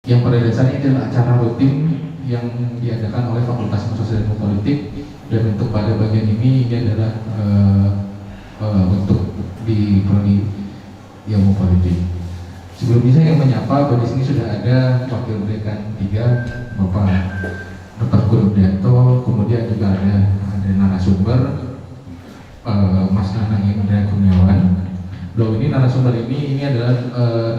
yang pada dasarnya ini adalah acara rutin yang diadakan oleh Fakultas Sosial dan Politik, dan untuk pada bagian ini adalah untuk di prodi ilmu politik. Sebelumnya saya ingin menyapa bahwa di sini sudah ada wakil dekan 3 Bapak Dr. Gurubdianto, kemudian juga ada narasumber Mas Nanang Indra Kurniawan. Beliau ini narasumber ini adalah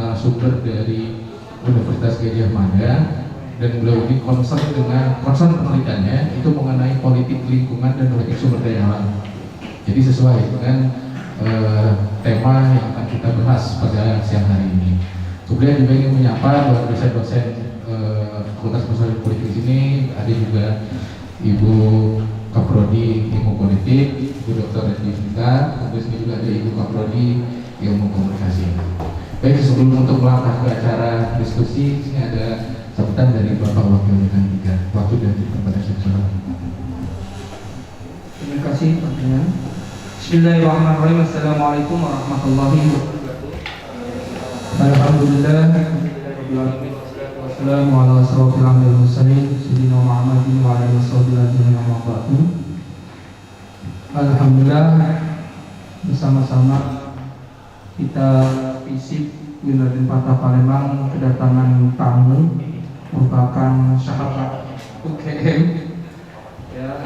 narasumber dari Universitas Gadjah Mada, dan beliau ini concern penelitiannya itu mengenai politik lingkungan dan politik sumber daya alam. Jadi sesuai dengan tema yang akan kita bahas pada siang hari ini. Kemudian juga ingin menyapa dosen-dosen Fakultas Sosial dan Politik di sini, ada juga Ibu Kaprodi Ilmu Politik, Ibu Dr. Devita, kemudian sini juga ada Ibu Kaprodi Ilmu Komunikasi. Baik, sebelum untuk melangkah ke acara diskusi, sini ada sambutan dari Bapak Wakil Dekan 3. Waktu dan kepada seksual. Terima kasih Pak Dekan. Bismillahirrahmanirrahim. Assalamualaikum warahmatullahi wabarakatuh. Alhamdulillah. Wassalamu ala asrofil anbiya'i wal mursalin sayyidina Muhammadin wa ala alihi wasallam. Alhamdulillah, bersama-sama kita visip Wilayah Patah Palembang kedatangan tamu merupakan sahabat UGM ya,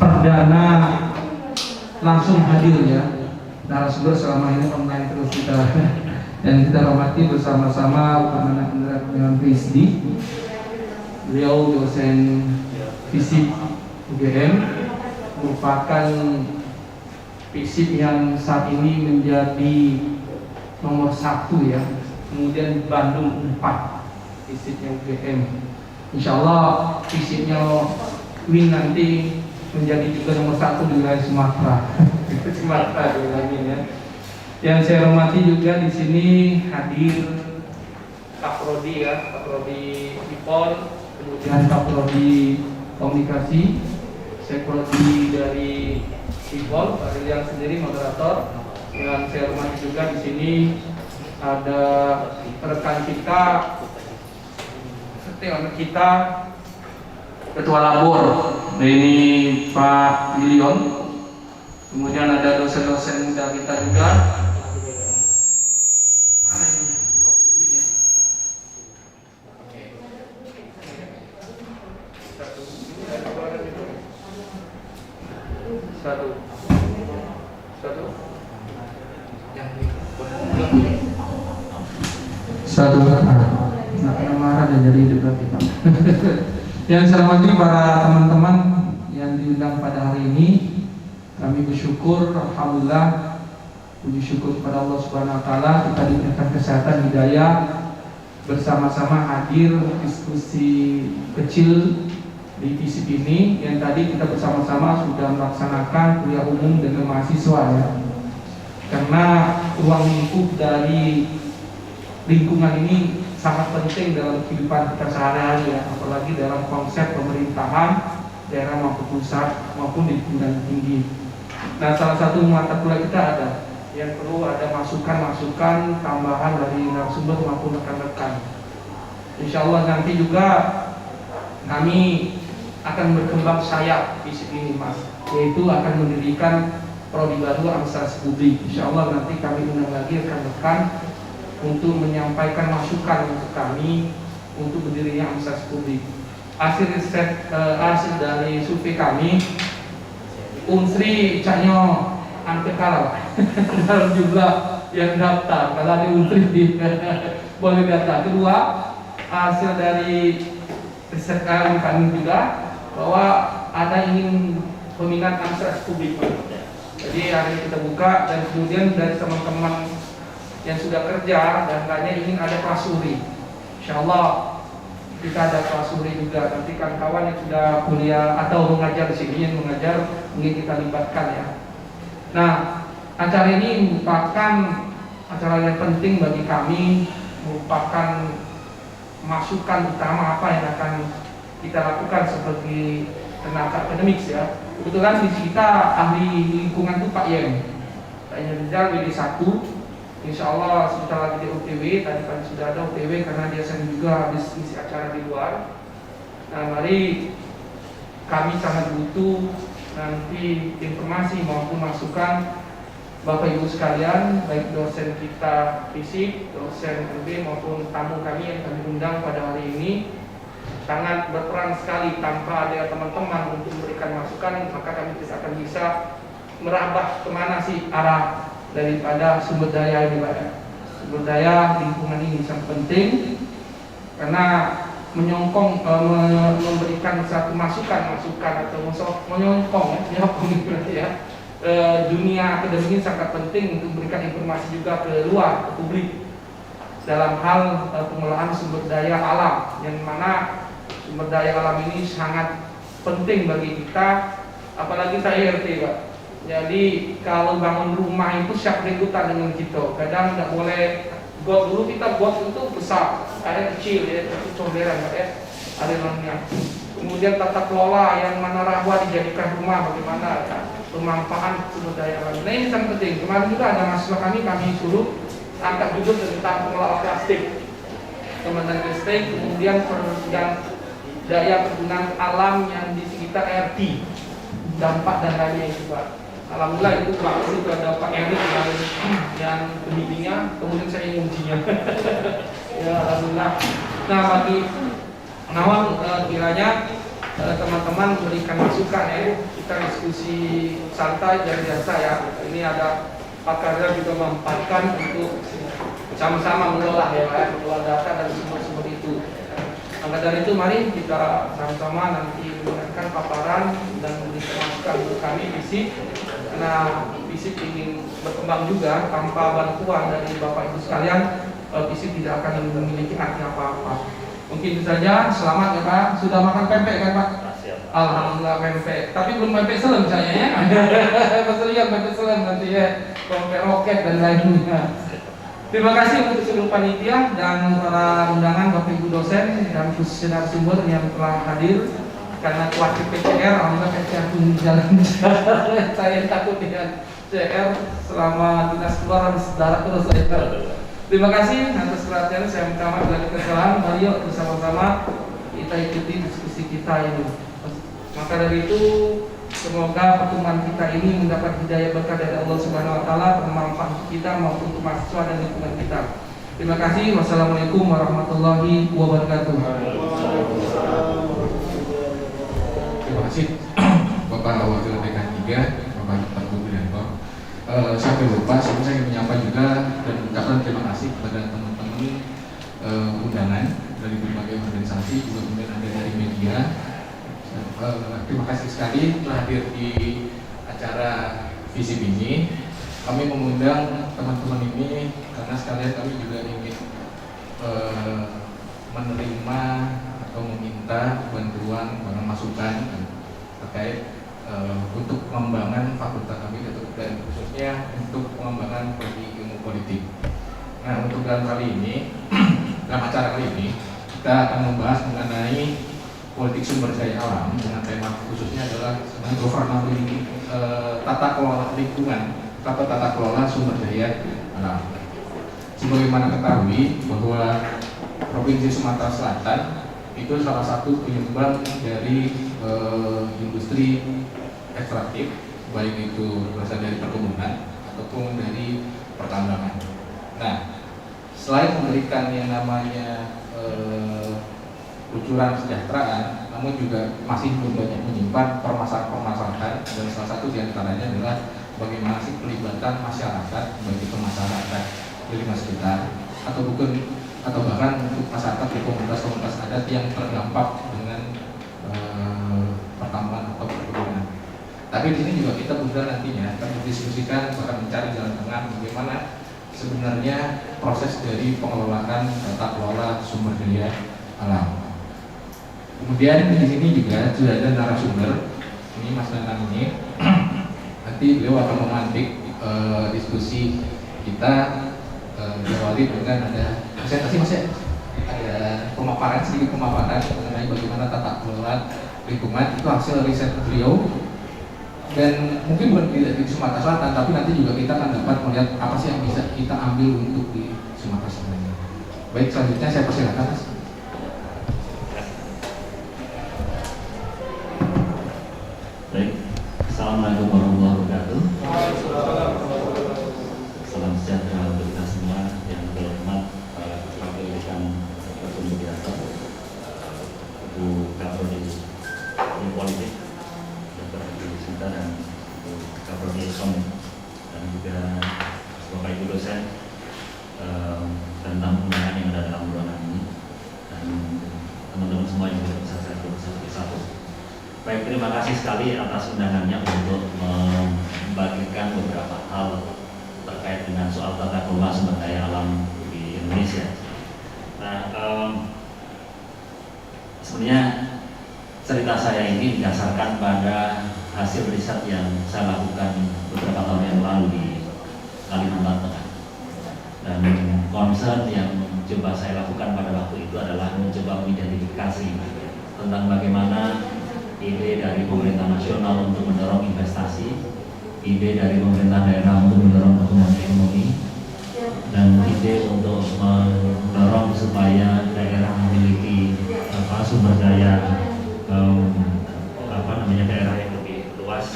perdana langsung hadir ya, narasumber selama ini online terus kita dan kita hormati bersama-sama Pak Nanang Indra Kurniawan PhD. Beliau dosen fisik UGM, merupakan fisik yang saat ini menjadi nomor 1 ya, kemudian Bandung 4 fisiknya UGM. Insya Allah fisiknya Win nanti menjadi juga nomor 1 di wilayah Sumatera. Sumatera ya. Yang saya hormati juga di sini hadir Kaprodi ya, Kaprodi IPOL, kemudian Kaprodi Komunikasi, Sekrodi dari IPOL, Pak Rilian sendiri moderator. Yang saya hormati juga di sini ada rekan kita, setiap kita Ketua Labor, ini Pak Milion. Kemudian ada dosen-dosen muda kita juga. Mana ini? Kok begini ya? Oke. Satu. Nah, kena marah dan jadi hidup lagi Pak. Yang saya hormati para teman-teman yang diundang pada hari ini, kami bersyukur, alhamdulillah, puji syukur kepada Allah Subhanahu Wa Taala kita diberikan kesehatan, hidayah, bersama-sama hadir diskusi kecil di FISIP ini yang tadi kita bersama-sama sudah melaksanakan kuliah umum dengan mahasiswa ya. Karena ruang lingkup dari lingkungan ini sangat penting dalam kehidupan kita sehari-hari ya, apalagi dalam konsep pemerintahan daerah maupun pusat maupun di perguruan tinggi. Nah, salah satu mata kuliah kita ada yang perlu ada masukan-masukan tambahan dari narasumber maupun rekan-rekan. Insya Allah nanti juga kami akan berkembang sayap di sini Mas, yaitu akan mendirikan prodi baru administrasi publik. Insya Allah nanti kami undang lagi rekan-rekan untuk menyampaikan masukan untuk kami untuk berdirinya administrasi publik. Hasil riset, hasil dari survei kami, Unsri caknya hampir kalah dalam jumlah yang daftar. Kalau ada Unsri boleh daftar. Kedua, hasil dari riset kami juga bahwa ada ingin peminat administrasi publik. Jadi hari ini kita buka dan kemudian dari teman-teman yang sudah kerja dan lainnya ingin ada prasuri. Insya Allah kita ada prasuri juga. Nanti kawan-kawan yang sudah kuliah atau mengajar di sini yang mengajar mungkin kita libatkan ya. Nah, acara ini merupakan acara yang penting bagi kami, merupakan masukan utama apa yang akan kita lakukan sebagai tenaga akademik ya. Kebetulan di kita ahli lingkungan itu Pak Yen Rizal WD1. Insya Allah sebentar lagi di OTW, tadi pagi sudah ada OTW karena dia sering juga habis isi acara di luar. Nah, mari kami sangat butuh nanti informasi maupun masukan Bapak Ibu sekalian, baik dosen kita fisik, dosen MB maupun tamu kami yang kami undang pada hari ini. Sangat berperan sekali, tanpa ada teman-teman untuk memberikan masukan, maka kami tidak akan bisa merambah kemana sih arah daripada sumber daya ini, Pak. Sumber daya lingkungan ini sangat penting karena menyongkong memberikan satu masukan atau menyongkong dunia akademik ini sangat penting untuk memberikan informasi juga ke luar, ke publik dalam hal pengelolaan sumber daya alam, yang mana sumber daya alam ini sangat penting bagi kita, apalagi saya RT, Pak. Jadi kalau bangun rumah itu siap ikutan dengan kita. Kadang tidak boleh got, dulu kita got itu besar, ada kecil ya, itu comberan Pak ya, ada lainnya. Kemudian tata kelola yang mana rawa dijadikan rumah, bagaimana ya, pemanfaatan sumber daya alam. Nah ini sangat penting. Kemarin juga ada mahasiswa kami suruh angkat judul tentang pengelolaan plastik, pengelolaan plastik, kemudian daya pergunaan alam yang di sekitar RT, dampak dan lainnya itu Pak. Alhamdulillah itu bagus, itu ada Pak Erik yang pendidikannya, kemudian saya yang ujinya. Ya alhamdulillah. Nah bagi Nawang kiranya teman-teman memberikan masukan ya, kita diskusi santai dari biasa ya. Ini ada Pak Karya juga memanfaatkan untuk sama-sama mengolah ya Pak, mengolah data dan sumber-sumber itu. Maka dari itu mari kita sama-sama nanti mendengarkan paparan dan memberikan masukan untuk kami fisik, karena fisik ingin berkembang juga. Tanpa bantuan dari Bapak Ibu sekalian, fisik tidak akan memiliki arti apa-apa. Mungkin itu saja. Selamat ya Pak. Sudah makan pempek kan Pak? Alhamdulillah pempek. Tapi belum pempek selem saya ya. Pasti lihat pempek selem nanti ya. Pempek roket dan lainnya. Terima kasih untuk seluruh panitia dan para undangan Bapak Ibu dosen dan khususnya narasumber yang telah hadir. Karena kuatir PCR, alhamdulillah PCR pun jalan. Saya takut dengan CR selama dinas keluar harus darah terus saya. Terima kasih atas perhatian, saya minta maaf dari kesalahan. Mari yuk bersama-sama kita ikuti diskusi kita ini. Maka dari itu semoga pertemuan kita ini mendapat hidayah berkah dari Allah Subhanahu Wa Taala, bermanfaat kita maupun untuk mahasiswa dan lingkungan kita. Terima kasih. Wassalamualaikum warahmatullahi wabarakatuh. Terima kasih Bapak Wakil Dekan 3, Bapak Dr. Wiranto. Sampai lupa, saya ingin menyapa juga dan mengucapkan terima kasih kepada teman-teman undangan dari berbagai organisasi, juga kemudian ada dari media. Terima kasih sekali telah hadir di acara FISIP ini. Kami mengundang teman-teman ini karena sekalian kami juga ingin menerima atau meminta bantuan masukan terkait untuk pengembangan fakultas kami dan khususnya untuk pengembangan prodi ilmu politik. Nah untuk dalam kali ini, dalam acara kali ini kita akan membahas mengenai politik sumber daya alam dengan tema khususnya adalah governance tata kelola lingkungan atau tata kelola sumber daya alam. Sebagaimana ketahui bahwa Provinsi Sumatera Selatan itu salah satu penyumbang dari industri ekstraktif, baik itu berasal dari perkebunan ataupun dari pertambangan. Nah, selain memberikan yang namanya kucuran kesejahteraan, namun juga masih banyak menyimpan permasalahan-permasalahan, dan salah satu diantaranya adalah bagaimana sih pelibatan masyarakat, baik itu masyarakat di lingkungan sekitar atau bahkan untuk masyarakat di komunitas-komunitas adat yang terdampak dengan pertambangan atau perkebunan. Tapi di sini juga kita berusaha nantinya akan mendiskusikan, bahkan mencari jalan tengah bagaimana sebenarnya proses dari pengelolaan tata kelola sumber daya alam. Kemudian di sini juga sudah ada narasumber, ini Mas Danang ini, nanti beliau akan memantik diskusi kita, diawali dengan ada presentasi Mas ya, ada sedikit pemaparan mengenai bagaimana tata kelola lingkungan, itu hasil riset beliau dan mungkin bukan tidak di Sumatera Selatan, tapi nanti juga kita akan dapat melihat apa sih yang bisa kita ambil untuk di Sumatera Selatan. Baik, selanjutnya saya persilakan Mas. Baik, Assalamualaikum warahmatullahi wabarakatuh. Salam sejahtera untuk kita semua yang terhormat Wakil Dekan Fakultas Biasa, Bu Kaprodi Ilmu Politik, Dr. Abdul Sinta dan Bu Kaprodi Ekonomi, dan juga Bapak Ibu dosen dan tamu undangan yang ada dalam ruangan ini, dan teman-teman semua yang sudah bisa saya sebut satu-satu. Baik, terima kasih sekali atas undangannya untuk membagikan beberapa hal terkait dengan soal tata kelola sumber daya alam di Indonesia. Nah, sebenarnya cerita saya ini didasarkan pada hasil riset yang saya lakukan beberapa tahun yang lalu di Kalimantan Tengah. Dan concern yang coba saya lakukan pada waktu itu adalah mencoba mengidentifikasi tentang bagaimana ide dari pemerintah nasional untuk mendorong investasi, ide dari pemerintah daerah untuk mendorong pertumbuhan ekonomi, dan ide untuk mendorong supaya daerah memiliki sumber daya daerah yang lebih luas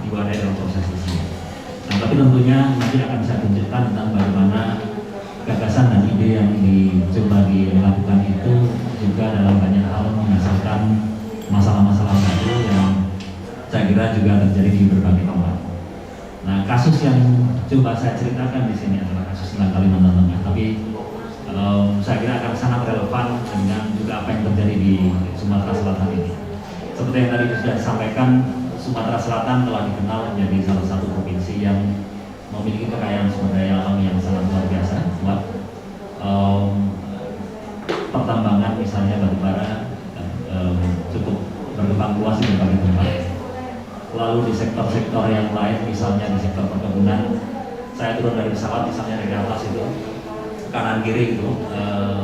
diwadahi dalam proses tersebut. Nah, tapi tentunya nanti akan saya tunjukkan tentang bagaimana gagasan dan ide yang dicoba dilakukan itu juga dalam banyak hal menghasilkan masalah-masalah baru yang saya kira juga terjadi di berbagai tempat. Nah, kasus yang coba saya ceritakan di sini adalah kasus tentang Kalimantan Tengah, tapi saya kira akan sangat relevan dengan juga apa yang terjadi di Sumatera Selatan ini. Seperti yang tadi sudah disampaikan, Sumatera Selatan telah dikenal menjadi salah satu provinsi yang memiliki kekayaan sumber daya alam yang sangat luar biasa, kuat. Pertambangan misalnya batubara cukup berkembang luas di berbagai tempat. Lalu di sektor-sektor yang lain, misalnya di sektor perkebunan, saya turun dari pesawat, misalnya dari atas itu kanan kiri itu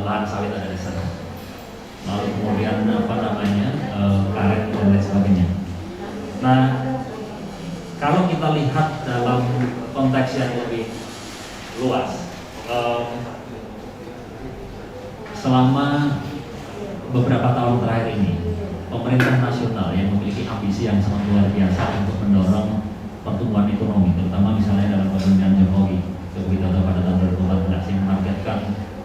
lahan sawit ada di sana. Lalu kemudian karet dan lain sebagainya. Nah, kalau kita lihat dalam konteks yang lebih luas, selama beberapa tahun terakhir ini, pemerintah nasional yang memiliki ambisi yang sangat luar biasa untuk mendorong pertumbuhan ekonomi, terutama misalnya dalam pemerintahan Jokowi Widodo pada tahun 2014 yang menargetkan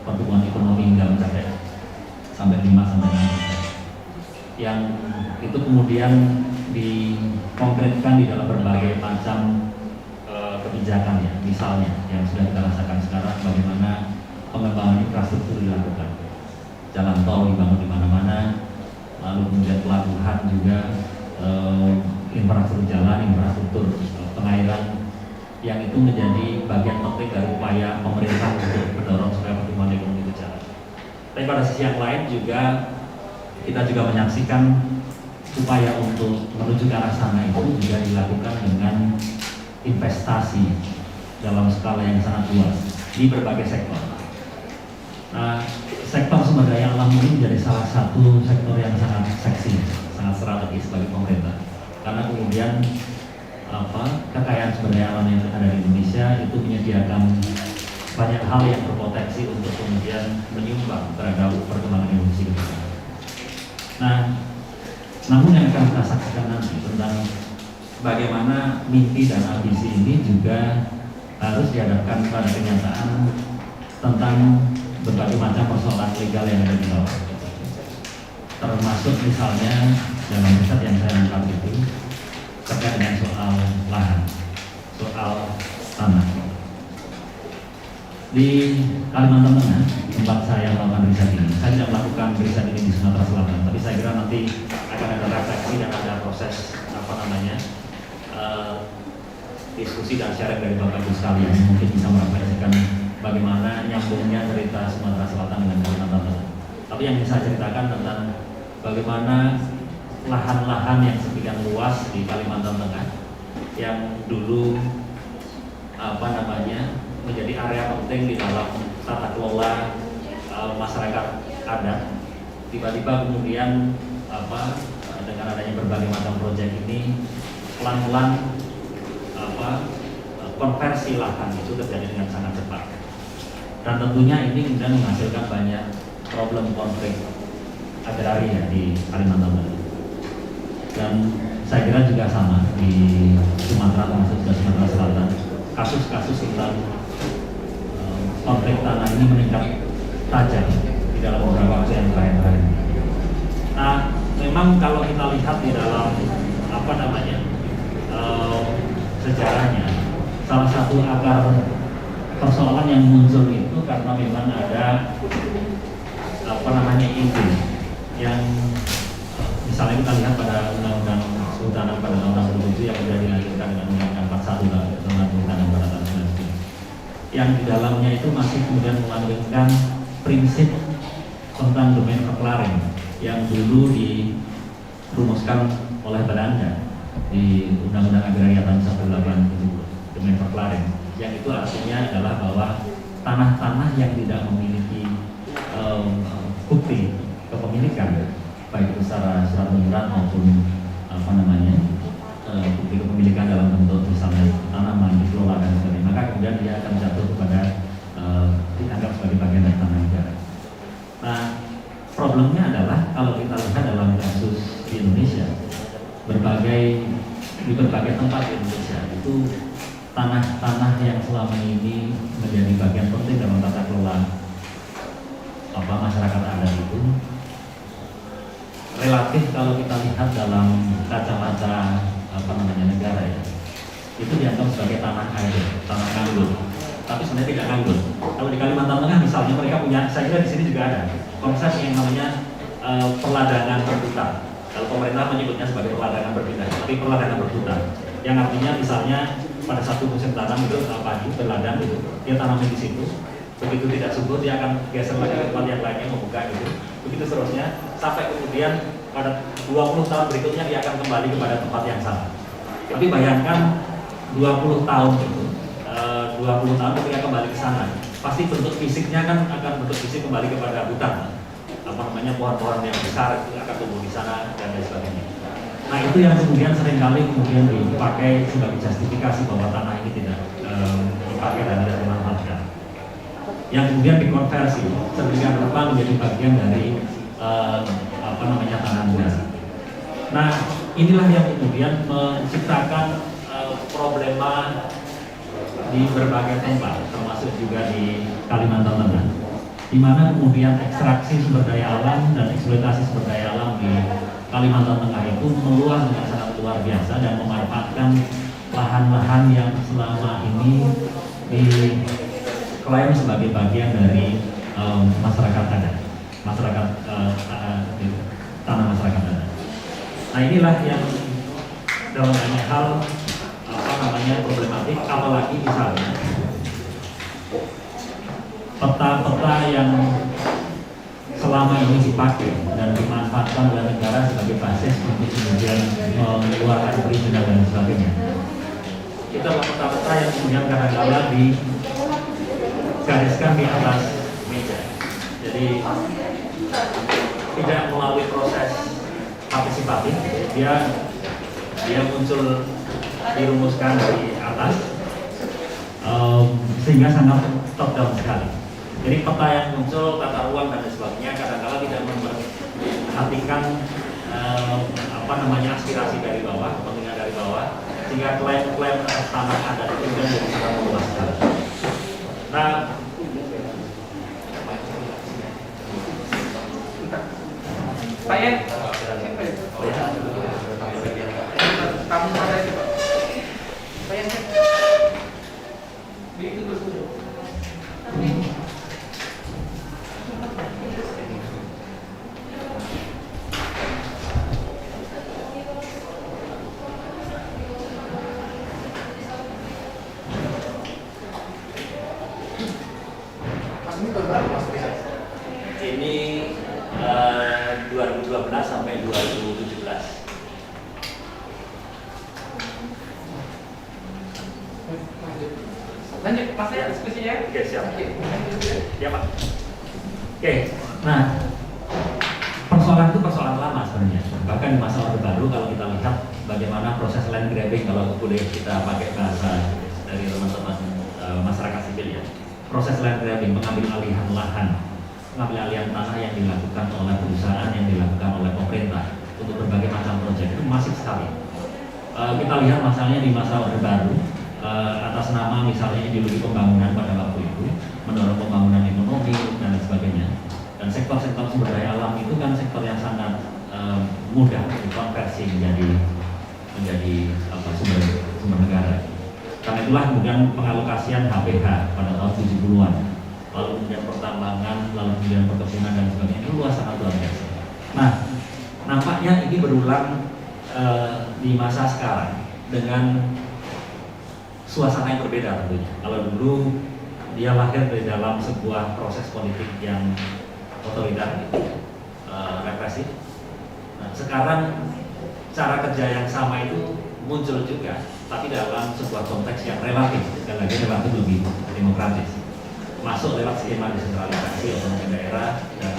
pertumbuhan ekonomi hingga mencapai sampai 5-6%, yang itu kemudian dikonkretkan di dalam berbagai macam kebijakan ya, misalnya yang sudah kita rasakan sekarang bagaimana pengembangan infrastruktur dilakukan, jalan tol dibangun di mana-mana, lalu kemudian pelabuhan juga, infrastruktur jalan, infrastruktur pengairan, yang itu menjadi bagian penting dari upaya pemerintah untuk mendorong supaya pertumbuhan ekonomi itu jalan. Tapi pada sisi yang lain juga kita juga menyaksikan upaya untuk menuju ke arah sana itu juga dilakukan dengan investasi dalam skala yang sangat luas di berbagai sektor. Nah, sektor sumber daya alam ini menjadi salah satu sektor yang sangat seksi, sangat strategis bagi pemerintah, karena kemudian kekayaan sumber daya alam yang ada di Indonesia itu menyediakan banyak hal yang berpotensi untuk kemudian menyumbang terhadap perkembangan Indonesia ke depan. Nah, namun yang akan kita saksikan nanti tentang bagaimana mimpi dan ambisi ini juga harus dihadapkan pada kenyataan tentang berbagai macam persoalan legal yang ada di bawah. Termasuk misalnya dalam riset yang saya angkat itu terkait dengan soal lahan, soal tanah. Di Kalimantan Tengah, tempat saya melakukan riset ini, saya tidak melakukan riset ini di Sumatera Selatan, tapi saya kira nanti akan ada refleksi dan ada proses diskusi dan sharing dari Bapak Ibu sekalian yang mungkin bisa merefleksikan bagaimana nyambungnya cerita Sumatera Selatan dengan Kalimantan Tengah. Tapi yang bisa saya ceritakan tentang bagaimana lahan-lahan yang sekian luas di Kalimantan Tengah yang dulu menjadi area penting di dalam tata kelola masyarakat adat, tiba-tiba kemudian dengan dengan adanya berbagai macam proyek ini pelan-pelan konversi lahan itu terjadi dengan sangat cepat, dan tentunya ini kemudian menghasilkan banyak problem konflik agraria di Kalimantan Barat. Dan saya kira juga sama di Sumatera, termasuk juga Sumatera Selatan, kasus-kasus tentang konflik tanah ini meningkat tajam di dalam beberapa waktu yang terakhir. Nah, memang kalau kita lihat di dalam sejarahnya, salah satu akar persoalan yang muncul itu karena memang ada ide yang misalnya kita lihat pada Undang-Undang Kehutanan pada tahun 67 yang sudah dilanjutkan dengan Undang-Undang 41 tentang Kehutanan pada tahun 1990, yang di dalamnya itu masih kemudian melanggengkan prinsip tentang domain verklaring yang dulu dirumuskan oleh Belanda di Undang-Undang Agraria tahun 1870, domain verklaring, yang itu artinya adalah bahwa tanah-tanah yang tidak memiliki bukti kepemilikan, baik itu secara surat menyurat maupun bukti kepemilikan dalam bentuk misalnya tanaman dikelola dan sebagainya, maka kemudian dia akan jatuh kepada dianggap sebagai bagian dari tanah negara. Nah, problemnya adalah kalau kita lihat dalam kasus di Indonesia, di berbagai tempat di Indonesia itu tanah-tanah yang selama ini menjadi bagian penting dalam tata kelola masyarakat adat itu relatif, kalau kita lihat dalam kacamata negara ya, itu dianggap sebagai tanah air, tanah nganggur. Tapi sebenarnya tidak nganggur. Kalau di Kalimantan Tengah misalnya, mereka punya, saya kira di sini juga ada konsep yang namanya perladangan berputar. Kalau pemerintah menyebutnya sebagai perladangan berpindah, tapi perladangan berputar, yang artinya misalnya pada satu musim tanam itu padi berladang gitu, dia tanamnya di situ. Begitu tidak subur, dia akan geser lagi ke tempat yang lainnya, membuka gitu. Begitu seterusnya, sampai kemudian pada 20 tahun berikutnya dia akan kembali kepada tempat yang sama. Tapi bayangkan 20 tahun itu, 20 tahun ketika kembali ke sana, pasti bentuk fisiknya kan akan bentuk fisik kembali kepada hutan. Pohon-pohon yang besar itu akan tumbuh di sana dan lain sebagainya. Nah, itu yang kemudian seringkali dipakai sebagai justifikasi bahwa tanah ini tidak dipakai dan tidak dimanfaatkan, yang kemudian dikonversi sedemikian rupa menjadi bagian dari tanah negara. Nah, inilah yang kemudian menciptakan problema di berbagai tempat, termasuk juga di Kalimantan Tengah, di mana kemudian ekstraksi sumber daya alam dan eksploitasi sumber daya alam di Kalimantan Tengah itu meluas dengan sangat luar biasa dan memanfaatkan lahan-lahan yang selama ini diklaim sebagai bagian dari masyarakat adat, tanah masyarakat adat. Nah, inilah yang dalam banyak hal problematik, apalagi misalnya peta-peta yang selama ini dipakai dan dimanfaatkan oleh negara sebagai basis untuk kemudian mengeluarkan perizinan dan sebagainya. Itu adalah peta-peta yang kemudian kadang-kadang digariskan di atas meja. Jadi tidak melalui proses partisipatif, dia muncul, dirumuskan dari atas, sehingga sangat top down sekali. Jadi peta yang muncul, tata ruang dan sebagainya kadang-kadang tidak memperhatikan aspirasi dari bawah, kepentingan dari bawah, sehingga klaim-klaim atas tanah adat itu menjadi sangat meluas sekali. Nah, Pak Yen, kamu pada itu Pak. Pak Yen, itu dulu. Ini 2012 sampai 2017. Lanjut, Mas ya diskusinya. Oke, siap. Ya, Pak. Oke, nah persoalan itu persoalan lama sebenarnya. Bahkan bahkan di masa Orde Baru kalau kita lihat bagaimana proses land grabbing, kalau boleh kita pakai bahasa dari teman-teman masyarakat sipil ya, proses land grabbing, mengambil alihan lahan, mengambil alihan tanah yang dilakukan oleh perusahaan, yang dilakukan oleh pemerintah untuk berbagai macam proyek itu masif sekali. Kita lihat misalnya di masa Orde Baru, atas nama misalnya ideologi pembangunan pada waktu itu, mendorong pembangunan ekonomi dan sebagainya. Dan sektor-sektor sumber daya alam itu kan sektor yang sangat mudah dikonversi menjadi sumber negara. Karena itulah kemudian pengalokasian HPH pada tahun 70-an, lalu kemudian pertambangan, lalu kemudian perkebunan dan sebagainya, itu luas sangat luar biasa. Nah, nampaknya ini berulang di masa sekarang dengan suasana yang berbeda tentunya. Kalau dulu dia lahir dari dalam sebuah proses politik yang otoriter, represif. Nah, sekarang cara kerja yang sama itu muncul juga, tapi dalam sebuah konteks yang relatif, sekali lagi relatif lebih demokratis, masuk lewat skema desentralisasi otonomi daerah dan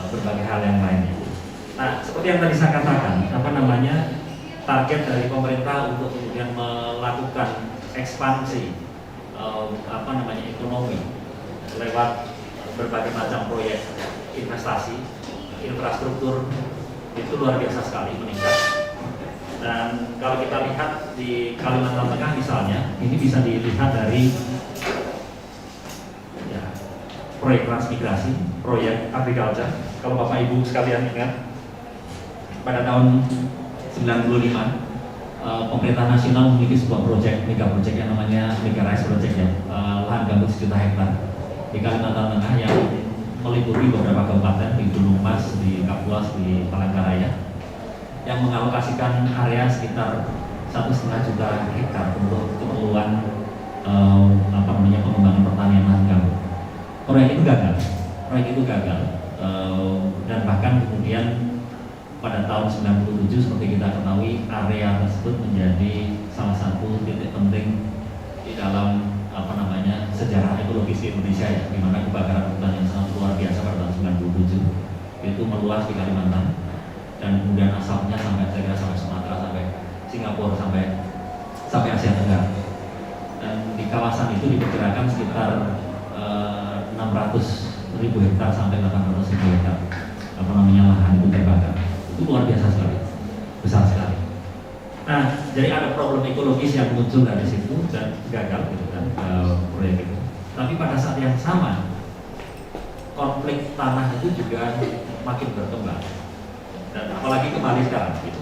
berbagai hal yang lainnya. Nah, seperti yang tadi saya katakan, target dari pemerintah untuk kemudian melakukan ekspansi ekonomi lewat berbagai macam proyek investasi, infrastruktur itu luar biasa sekali meningkat. Dan kalau kita lihat di Kalimantan Tengah misalnya, ini bisa dilihat dari proyek transmigrasi, proyek agriculture. Kalau Bapak Ibu sekalian ingat, pada tahun 95 pemerintah nasional memiliki sebuah proyek, mega proyek yang namanya Mega Rice Project ya, lahan gambut 1 juta hektar di Kalimantan Tengah yang meliputi beberapa kabupaten di Gunung Mas, di Kapuas, di Palangkaraya, yang mengalokasikan area sekitar 1,5 juta hektar untuk keperluan pengembangan pertanian lahan gambut. Proyek itu gagal, dan bahkan kemudian pada tahun 97 seperti kita ketahui, area tersebut menjadi salah satu titik penting di dalam sejarah ekologis di Indonesia ya, di mana kebakaran hutan yang sangat luar biasa pada tahun 97 itu meluas di Kalimantan, dan kemudian asapnya sampai Sumatera, sampai Singapura, sampai Asia Tenggara. Dan di kawasan itu diperkirakan sekitar 600.000 hektar sampai 800.000 hektar lahan itu terbakar. Itu luar biasa sekali, besar sekali. Nah, jadi ada problem ekologis yang muncul dari situ dan gagal gitu kan proyek itu. Tapi pada saat yang sama, konflik tanah itu juga makin berkembang. Dan apalagi kembali sekarang gitu.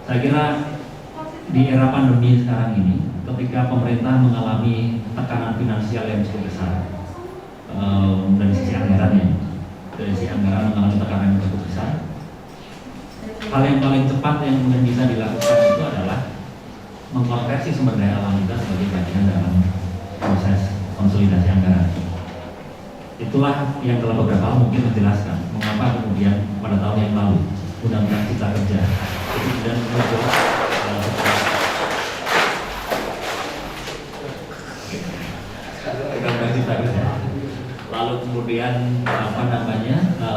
Saya kira di era pandemi sekarang ini, ketika pemerintah mengalami tekanan finansial yang cukup besar dari sisi anggarannya, mengalami tekanan yang cukup besar, hal yang paling cepat yang kemudian bisa dilakukan itu adalah mengkonversi sumber daya alam kita sebagai bagian dalam proses konsolidasi anggaran. Itulah yang dalam beberapa hal mungkin menjelaskan mengapa kemudian pada tahun yang lalu Undang-Undang Cipta Kerja itu kemudian muncul Undang-Undang Cipta Kerja, lalu kemudian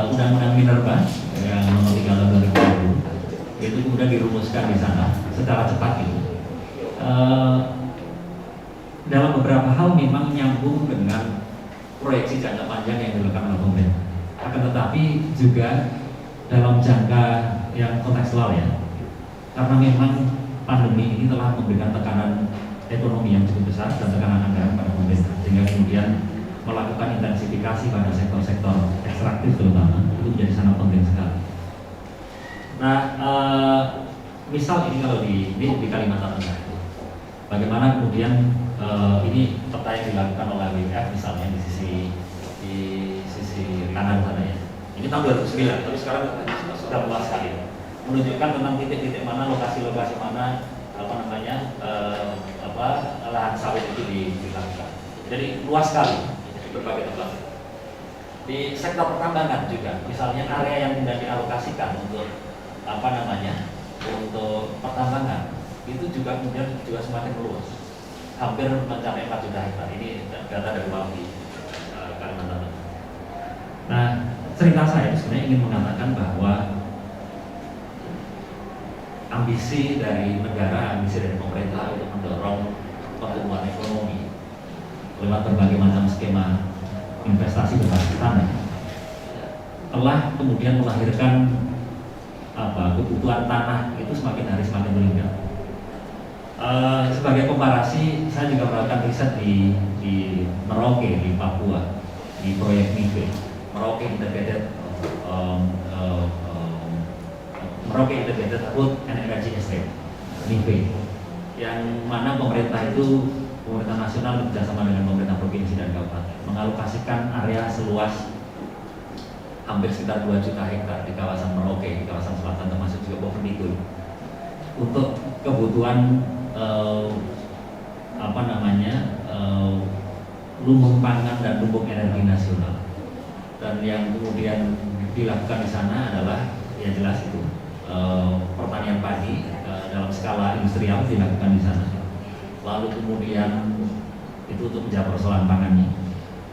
Undang-Undang Minerba yang nomor 3 tahun 2020 itu kemudian dirumuskan di sana secara cepat itu. Dalam beberapa hal memang nyambung dengan proyeksi jangka panjang yang dilakukan oleh pemerintah. Akan tetapi juga dalam jangka yang kontekstual ya, karena memang pandemi ini telah memberikan tekanan ekonomi yang cukup besar dan tekanan anggaran pada pemerintah, sehingga kemudian melakukan intensifikasi pada sektor-sektor ekstraktif terutama itu menjadi sangat penting sekali. Nah, misal ini kalau di Kalimantan Tengah, bagaimana kemudian ini peta yang dilakukan oleh WWF misalnya di sisi kanan sana ya. Ini tahun 2009, tapi sekarang sudah luas sekali, menunjukkan tentang titik-titik mana, lokasi-lokasi mana lahan sawit itu dilakukan. Jadi luas sekali di berbagai tempat. Di sektor pertambangan juga, misalnya area yang sudah dialokasikan untuk untuk pertambangan itu juga kemudian semakin meluas, hampir mencapai 4 juta hektar. Ini data dari Walhi Kalimantan Tengah. Nah, cerita saya sebenarnya ingin mengatakan bahwa ambisi dari negara, ambisi dari pemerintah untuk mendorong pertumbuhan ekonomi lewat berbagai macam skema investasi berbasis tanah, telah kemudian melahirkan kebutuhan tanah itu semakin hari semakin meningkat. Sebagai komparasi, saya juga melakukan riset di Merauke di Papua, di proyek MIVE, Merauke Integrated Food and Energy Estate, MIVE, yang mana pemerintah nasional bekerjasama dengan pemerintah provinsi dan kabupaten mengalokasikan area seluas hampir sekitar 2 juta hektar di kawasan Merauke, di kawasan selatan termasuk juga Bovendigul, untuk kebutuhan lumbung pangan dan lumbung energi nasional. Dan yang kemudian dilakukan di sana adalah ya jelas itu pertanian padi dalam skala industrial dilakukan di sana. Lalu kemudian itu untuk menjawab persoalan pangannya.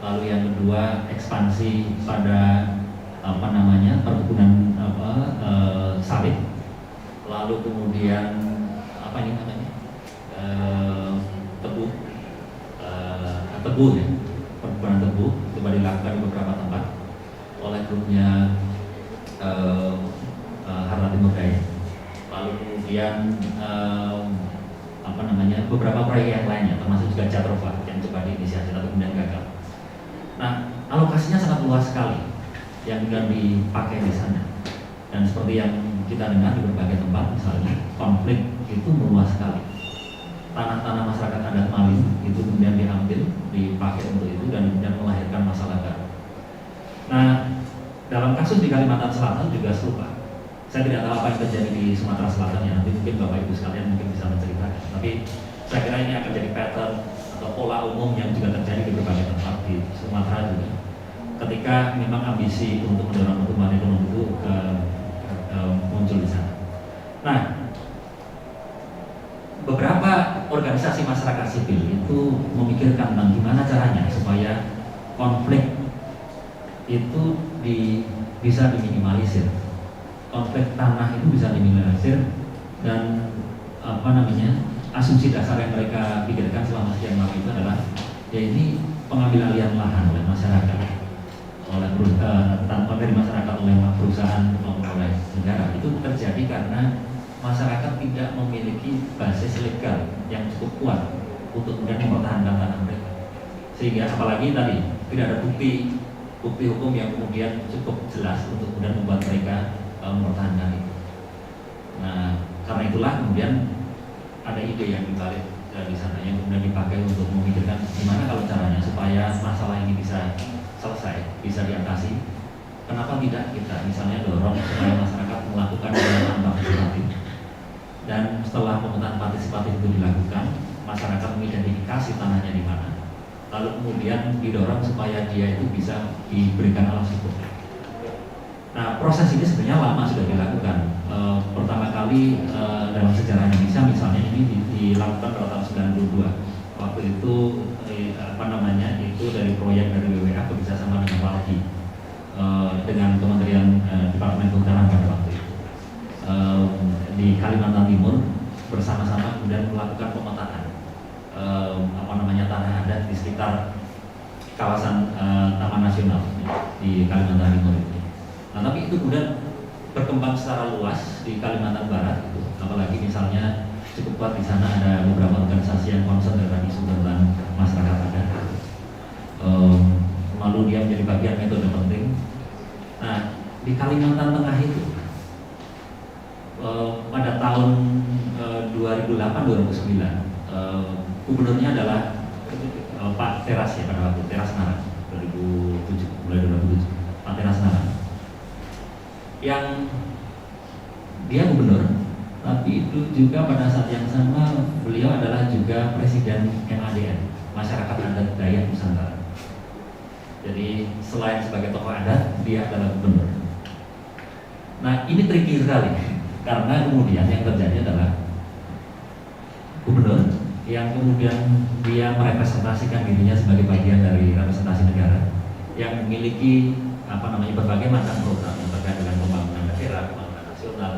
Lalu yang kedua, ekspansi pada perkebunan sawit. Lalu kemudian tebu ya, perkebunan tebu coba dilakukan di beberapa tempat oleh grupnya Harta Timur Daya. Lalu kemudian beberapa proyek yang lainnya termasuk juga Jatrova yang coba diinisiasi tapi kemudian gagal. Nah, alokasinya sangat luas sekali yang kemudian dipakai di sana. Dan seperti yang kita dengar di berbagai tempat, misalnya konflik itu meluas sekali. Tanah-tanah masyarakat adat Mali itu kemudian diambil, dipakai untuk itu dan kemudian melahirkan masalah baru. Nah, dalam kasus di Kalimantan Selatan juga serupa. Saya tidak tahu apa yang terjadi di Sumatera Selatan ya, nanti mungkin Bapak Ibu sekalian mungkin bisa menceritakan. Tapi saya kira ini akan jadi pattern atau pola umum yang juga terjadi di berbagai tempat di Sumatera juga. Ketika memang ambisi untuk mendorong pertumbuhan ekonomi itu muncul di sana. Nah, beberapa organisasi masyarakat sipil itu memikirkan tentang gimana caranya supaya konflik itu bisa diminimalisir. Konflik tanah itu bisa diminimalisir dan asumsi dasar yang mereka pikirkan selama sekian lama itu adalah ya ini pengambil alihan lahan oleh masyarakat, dari masyarakat oleh perusahaan maupun oleh negara. Itu terjadi karena masyarakat tidak memiliki basis legal yang cukup kuat untuk kemudian mempertahankan tanah mereka. Sehingga apalagi tadi tidak ada bukti hukum yang kemudian cukup jelas untuk kemudian membuat mereka mempertahankan itu. Nah, karena itulah kemudian ada ide yang dibalik di sana yang kemudian dipakai untuk memikirkan gimana kalau caranya supaya masalah ini bisa selesai, bisa diatasi. Kenapa tidak kita misalnya dorong supaya masyarakat melakukan pemetaan partisipatif, dan setelah pemetaan partisipatif itu dilakukan, masyarakat mengidentifikasi tanahnya di mana, lalu kemudian didorong supaya dia itu bisa diberikan alas hukum. Nah, proses ini sebenarnya lama sudah dilakukan. Pertama kali dalam sejarah Indonesia misalnya ini dilakukan pada tahun 92. Waktu itu itu dari proyek dari WWF bekerjasama dengan Walhi dengan Kementerian Departemen Kehutanan pada waktu itu di Kalimantan Timur bersama-sama kemudian melakukan pemetaan tanah adat di sekitar kawasan Taman Nasional di Kalimantan Timur itu. Nah, tapi itu kemudian berkembang secara luas di Kalimantan Barat itu, apalagi misalnya cukup kuat di sana ada beberapa organisasi yang concern dengan isu tentang masyarakat adat. Lalu dia menjadi bagian metode penting. Nah, di Kalimantan Tengah itu pada tahun 2008-2009 gubernurnya adalah Pak Teras ya pada waktu Teras Narang 2007 mulai 2007 Pak Teras Narang yang dia gubernur, tapi itu juga pada saat yang sama beliau adalah juga presiden MADN, Masyarakat Adat Dayak Nusantara. Jadi selain sebagai tokoh adat, dia adalah gubernur. Nah, ini tricky sekali karena kemudian yang terjadi adalah gubernur yang kemudian dia merepresentasikan dirinya sebagai bagian dari representasi negara yang memiliki berbagai macam program yang terkait dengan pembangunan daerah, pembangunan nasional,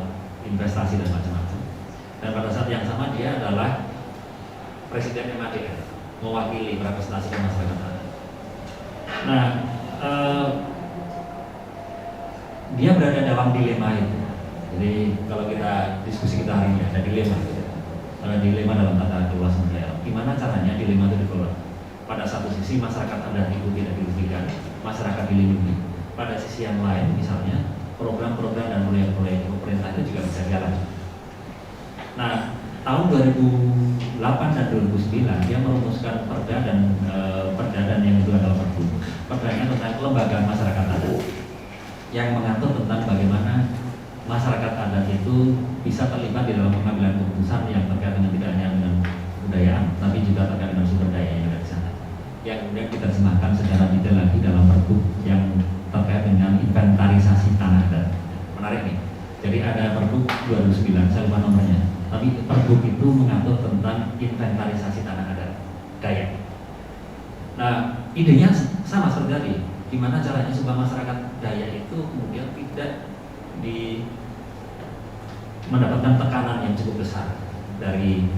investasi dan macam-macam. Dan pada saat yang sama dia adalah Presiden MADR, mewakili merepresentasikan masyarakat adat. Nah, dia berada dalam dilema itu. Jadi kalau kita diskusi kita hari ini ada dilema, dilema dalam tata kelola sumber daya alam. Gimana caranya dilema itu dikelola? Pada satu sisi masyarakat adat itu tidak dirugikan, masyarakat dilindungi. Pada sisi yang lain, misalnya program-program dan proyek-proyek pemerintah itu juga bisa jalan. Nah, tahun 2008 dan 2009 dia merumuskan perda dan yang itu adalah perbu. Perdanya tentang kelembagaan masyarakat adat yang mengatur tentang bagaimana masyarakat adat itu bisa terlibat di dalam pengambilan keputusan yang terkait dengan tidak hanya dengan kebudayaan, tapi juga terkait dengan sumber daya yang ada di sana. Yang kemudian diterjemahkan secara detail lagi dalam perbu yang terkait dengan inventarisasi tanah adat. Menarik nih. Jadi ada perbu 2009, saya lupa nomornya. Tapi perbu itu mengatur tentang inventarisasi tanah adat Dayak. Nah, idenya sama seperti tadi. Gimana caranya supaya masyarakat Dayak itu kemudian tidak mendapatkan tekanan yang cukup besar dari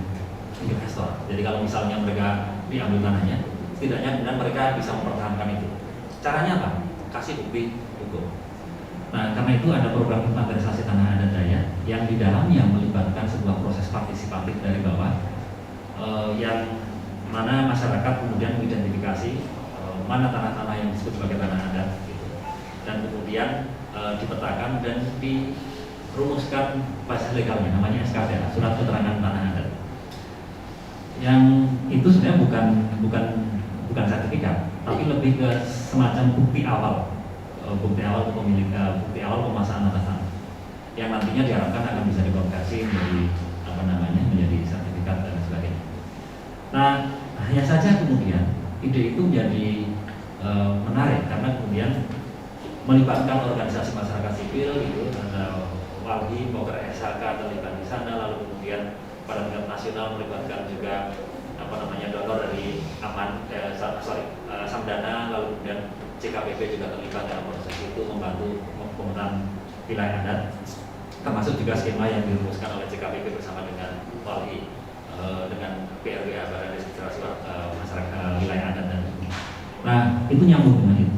investor. Jadi kalau misalnya mereka diambil tanahnya, setidaknya kemudian mereka bisa mempertahankan itu. Caranya apa? Kasih bukti hukum. Nah, karena itu ada program inventarisasi tanah adat Dayak yang di dalamnya melibatkan sebuah proses partisipatif dari bawah, yang mana masyarakat kemudian mengidentifikasi mana tanah-tanah yang disebut sebagai tanah adat, gitu. Dan kemudian dipetakan dan dirumuskan basis legalnya, namanya SKTA, Surat Keterangan Tanah Adat. Yang itu sebenarnya bukan sertifikat, tapi lebih ke semacam bukti awal kepemilikan, bukti awal pemasangan atas tanah, yang nantinya diharapkan akan bisa dikonversi menjadi sertifikat dan sebagainya. Nah, hanya saja kemudian ide itu menjadi menarik karena kemudian melibatkan organisasi masyarakat sipil, gitu, ada Walhi, Poker SHK terlibat di sana, lalu kemudian pada tingkat nasional melibatkan juga donor dari Samdana, lalu kemudian CKPP juga terlibat dalam proses itu membantu pemetaan wilayah adat, termasuk juga skema yang dirumuskan oleh CKPP bersama dengan Walhi, dengan PRWA, Badan Registrasi Masyarakat Wilayah Adat dan nah itu nyambung dengan itu.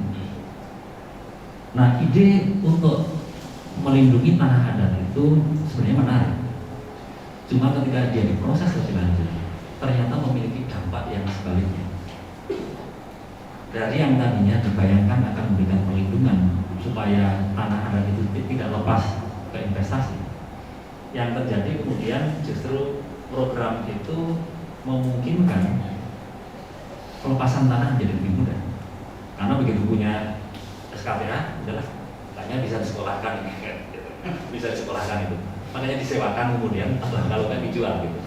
Nah, ide untuk melindungi tanah adat itu sebenarnya menarik. Cuma ketika dia diproses lebih lanjut, ternyata memiliki dampak yang sebaliknya. Dari yang tadinya dibayangkan akan memberikan perlindungan supaya tanah adat itu tidak lepas ke investasi, yang terjadi kemudian justru program itu memungkinkan pelepasan tanah menjadi lebih mudah. Karena begitu punya SKTA, adalah tanya bisa disekolahkan ini, gitu. Bisa disekolahkan itu. Makanya disewakan kemudian, atau kalau nggak dijual gitu.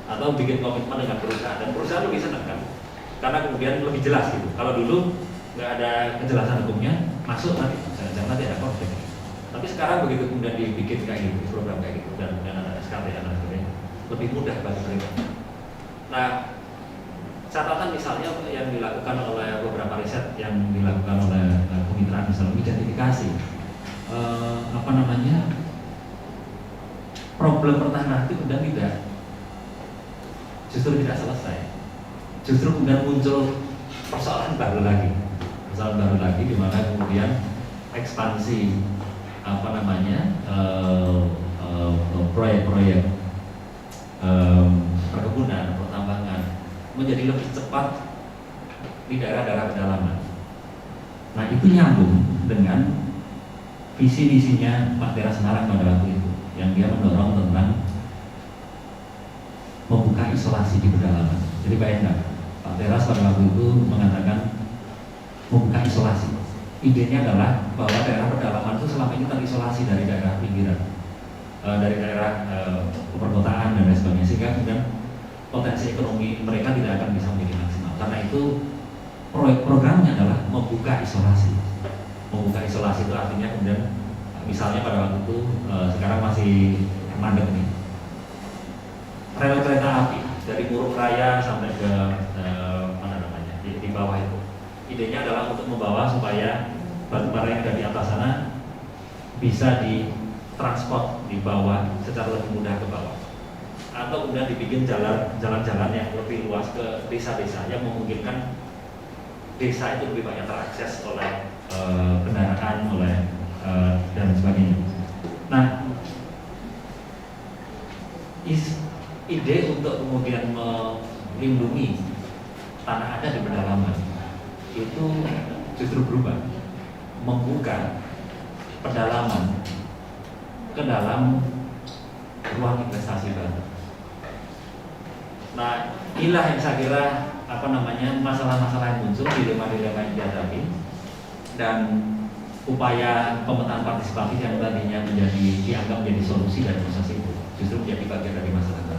Atau bikin komitmen dengan perusahaan, dan perusahaan lebih senang kan? Karena kemudian lebih jelas gitu. Kalau dulu nggak ada kejelasan hukumnya, masuk nanti, jangan nanti ada konflik. Tapi sekarang begitu kemudian dibikin kayak gitu, program kayak gitu, dan ada SKTA dan sebagainya, lebih mudah bagi mereka. Nah, catatan misalnya yang dilakukan oleh beberapa riset yang dilakukan oleh kemitraan, misalnya identifikasi problem pertahanan itu kemudian justru tidak selesai, justru kemudian muncul persoalan baru lagi di mana kemudian ekspansi proyek-proyek perkebunan, pertambangan menjadi lebih cepat di daerah-daerah pedalaman. Nah, itu nyambung dengan visi-misinya Pak Tera Semarang pada waktu itu, yang dia mendorong tentang membuka isolasi di pedalaman. Jadi bayangkan, Pak Teras pada waktu itu mengatakan membuka isolasi. Idenya adalah bahwa daerah pedalaman itu selama ini terisolasi dari daerah pinggiran, dari daerah perkotaan dan lain sebagainya, sehingga kemudian potensi ekonomi mereka tidak akan bisa menjadi maksimal. Karena itu programnya adalah membuka isolasi. Membuka isolasi itu artinya kemudian misalnya pada waktu itu sekarang masih mandek nih, rel kereta api dari Muruk Raya sampai ke di bawah itu. Idenya adalah untuk membawa supaya batu bara yang ada di atas sana bisa ditransport di bawah secara lebih mudah ke bawah. atau kemudian dibikin jalan-jalan yang lebih luas ke desa-desa yang memungkinkan desa itu lebih banyak terakses oleh kendaraan, dan sebagainya. Nah, ide untuk kemudian melindungi tanah adat di pedalaman itu justru berubah, membuka pedalaman ke dalam ruang investasi baru. Nah, inilah yang saya kira masalah-masalah yang muncul, dilema-dilema yang dihadapi, dan upaya pemetaan partisipatif yang tadinya dianggap menjadi solusi dari proses itu justru menjadi bagian dari masyarakat.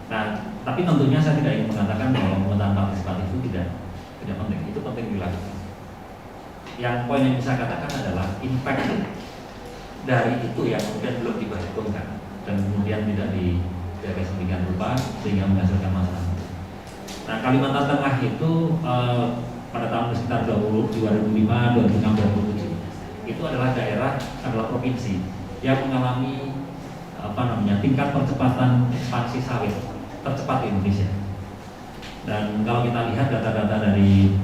Nah, tapi tentunya saya tidak ingin mengatakan bahwa pemetaan partisipatif itu tidak penting. Itu penting dilakukan. Yang poin yang bisa katakan adalah impact dari itu yang kemudian belum diperhitungkan dan kemudian tidak dijaga sedemikian rupa sehingga menghasilkan masalah. Nah, Kalimantan Tengah itu pada tahun sekitar 2005, 2006, 2007 itu adalah provinsi yang mengalami tingkat percepatan ekspansi sawit tercepat di Indonesia. Dan kalau kita lihat data-data dari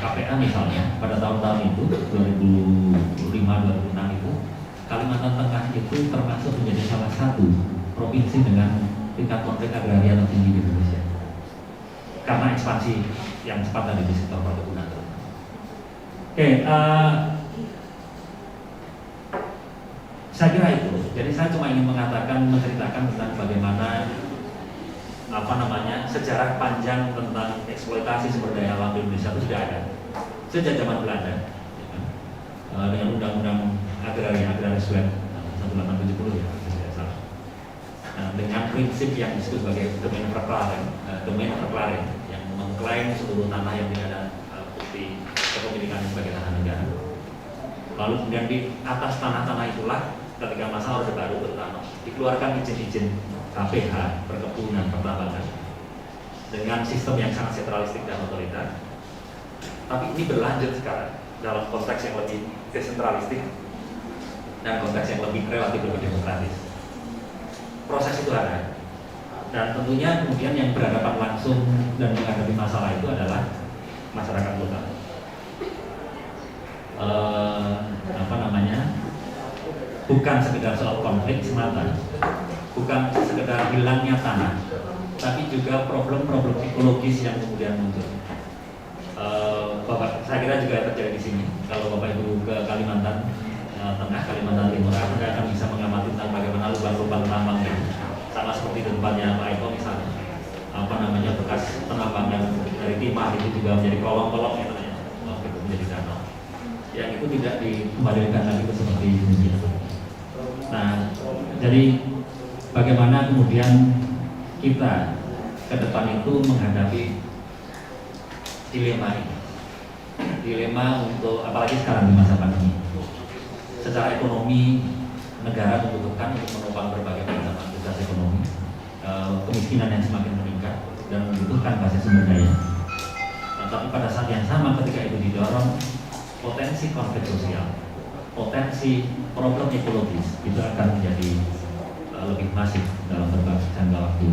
KPA misalnya pada tahun-tahun itu 2005-2006 itu Kalimantan Tengah itu termasuk menjadi salah satu provinsi dengan tingkat konflik agraria tertinggi di Indonesia karena ekspansi yang cepat tadi di sektor perkebunan. Saya kira itu. Jadi saya cuma ingin menceritakan tentang bagaimana sejarah panjang tentang eksploitasi sumber daya alam di Indonesia itu sudah ada sejak zaman Belanda, dengan undang-undang agraria Swet 1870 ya, tidak salah. Nah, dengan prinsip yang disebut sebagai domain verklaren yang mengklaim seluruh tanah yang tidak ada bukti kepemilikan sebagai tanah negara. Lalu kemudian di atas tanah-tanah itulah ketika masa Orde Baru terutama dikeluarkan izin-izin KPH, perkebunan, pertambangan dengan sistem yang sangat sentralistik dan otoriter. Tapi ini berlanjut sekarang dalam konteks yang lebih desentralistik dan konteks yang relatif lebih demokratis. Proses itu ada, dan tentunya kemudian yang berhadapan langsung dan menghadapi masalah itu adalah masyarakat lokal. Bukan sekedar soal konflik semata, bukan sekedar hilangnya tanah, tapi juga problem-problem ekologis yang kemudian muncul. Saya kira juga terjadi di sini. Kalau Bapak Ibu ke Kalimantan Tengah, Kalimantan Timur, Anda akan bisa mengamati tentang bagaimana lubang-lubang tambang sama seperti di tempatnya Pak Eko misalnya. Bekas penambangan dari timah itu juga menjadi kolong-kolong ya namanya, menjadi danau. Yang itu tidak dikembalikan lagi ke seperti ini. Nah, jadi bagaimana kemudian kita ke depan itu menghadapi dilema ini. Dilema untuk, apalagi sekarang di masa pandemi. Secara ekonomi, negara membutuhkan untuk menopang berbagai macam aktivitas ekonomi, kemiskinan yang semakin meningkat dan membutuhkan basis sumber daya. Nah, tapi pada saat yang sama ketika itu didorong, potensi konflik sosial, potensi problem ekologis itu akan menjadi lebih masif dalam berbagai jangka waktu.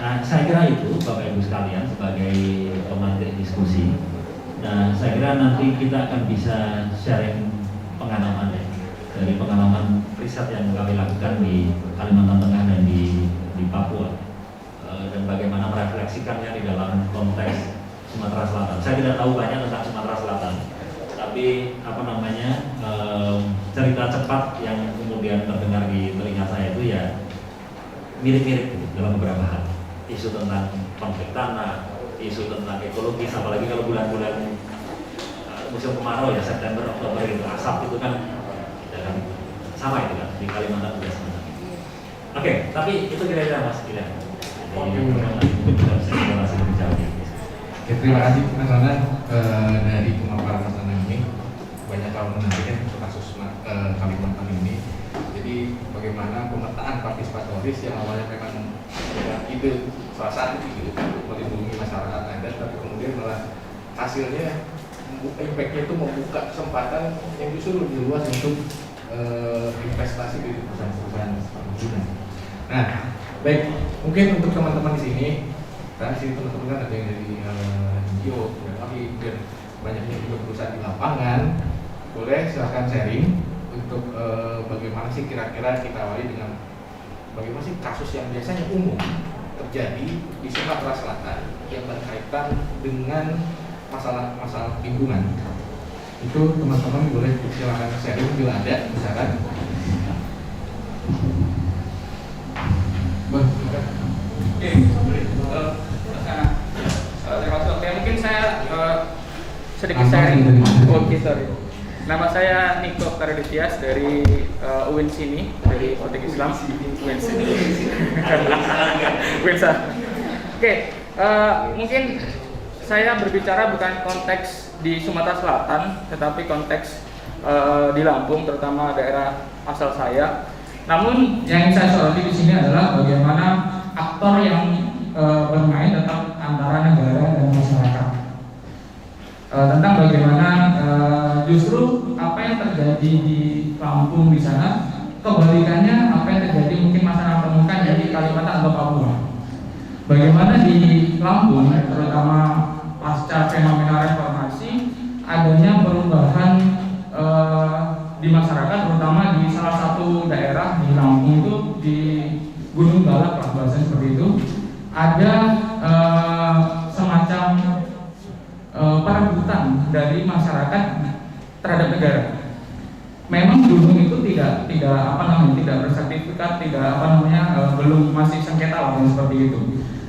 Nah, saya kira itu Bapak Ibu sekalian sebagai pemantik diskusi. Nah, saya kira nanti kita akan bisa sharing pengalaman ya, dari pengalaman riset yang kami lakukan di Kalimantan Tengah dan di Papua, dan bagaimana merefleksikannya di dalam konteks Sumatera Selatan. Saya tidak tahu banyak tentang Sumatera Selatan, tapi cerita cepat yang kemudian terdengar di telinga saya itu ya mirip-mirip gitu, dalam beberapa hal. Isu tentang konflik tanah, isu tentang ekologis, apalagi kalau bulan-bulan musim kemarau ya, September, Oktober itu asap itu kan ya kan sama itu kan di Kalimantan juga sama. Oke, tapi itu kira-kira Mas Gila. Mungkin bisa saya lebih jauh. Oke, terima kasih Mas Ronald. Dari pemaparan Mas Ronald ini banyak hal menarik ya untuk kasus Kalimantan ini. Jadi bagaimana pemetaan partisipatoris yang awalnya memang ide salah satu ide untuk melindungi masyarakat adat, tapi kemudian malah hasilnya impact-nya itu membuka kesempatan yang justru lebih luas untuk investasi di perusahaan-perusahaan perkebunan. Nah, baik, mungkin untuk teman-teman di sini, dan di sini teman-teman kan ada yang dari NGO, tapi banyaknya juga perusahaan di lapangan. Boleh silahkan sharing untuk bagaimana sih kira-kira kita awali dengan bagaimana sih kasus yang biasanya umum terjadi di Sumatera Selatan yang berkaitan dengan masalah lingkungan. Itu teman-teman boleh silakan sharing bila ada misalkan. Oke, terima kasih. Oke, mungkin saya sedikit sharing. Oke, sorry. Nama saya Niko Karaditias dari UIN sini, dari Politik Islam. UIN sini. Oke, mungkin saya berbicara bukan konteks di Sumatera Selatan, tetapi konteks di Lampung, terutama daerah asal saya. Namun yang saya soroti di sini adalah bagaimana aktor yang bermain tetap antara negara dan masyarakat. Tentang bagaimana justru apa yang terjadi di Lampung di sana, kebalikannya apa yang terjadi mungkin masyarakat temukan di Kalimantan atau Papua. Bagaimana di Lampung, terutama pasca fenomena reformasi, adanya perubahan di masyarakat, terutama di salah satu daerah di Lampung itu di Gunung Galak, bahasanya seperti itu, ada semacam perebutan dari masyarakat terhadap negara. Memang gunung itu tidak bersertifikat, belum masih sengketa lah seperti itu.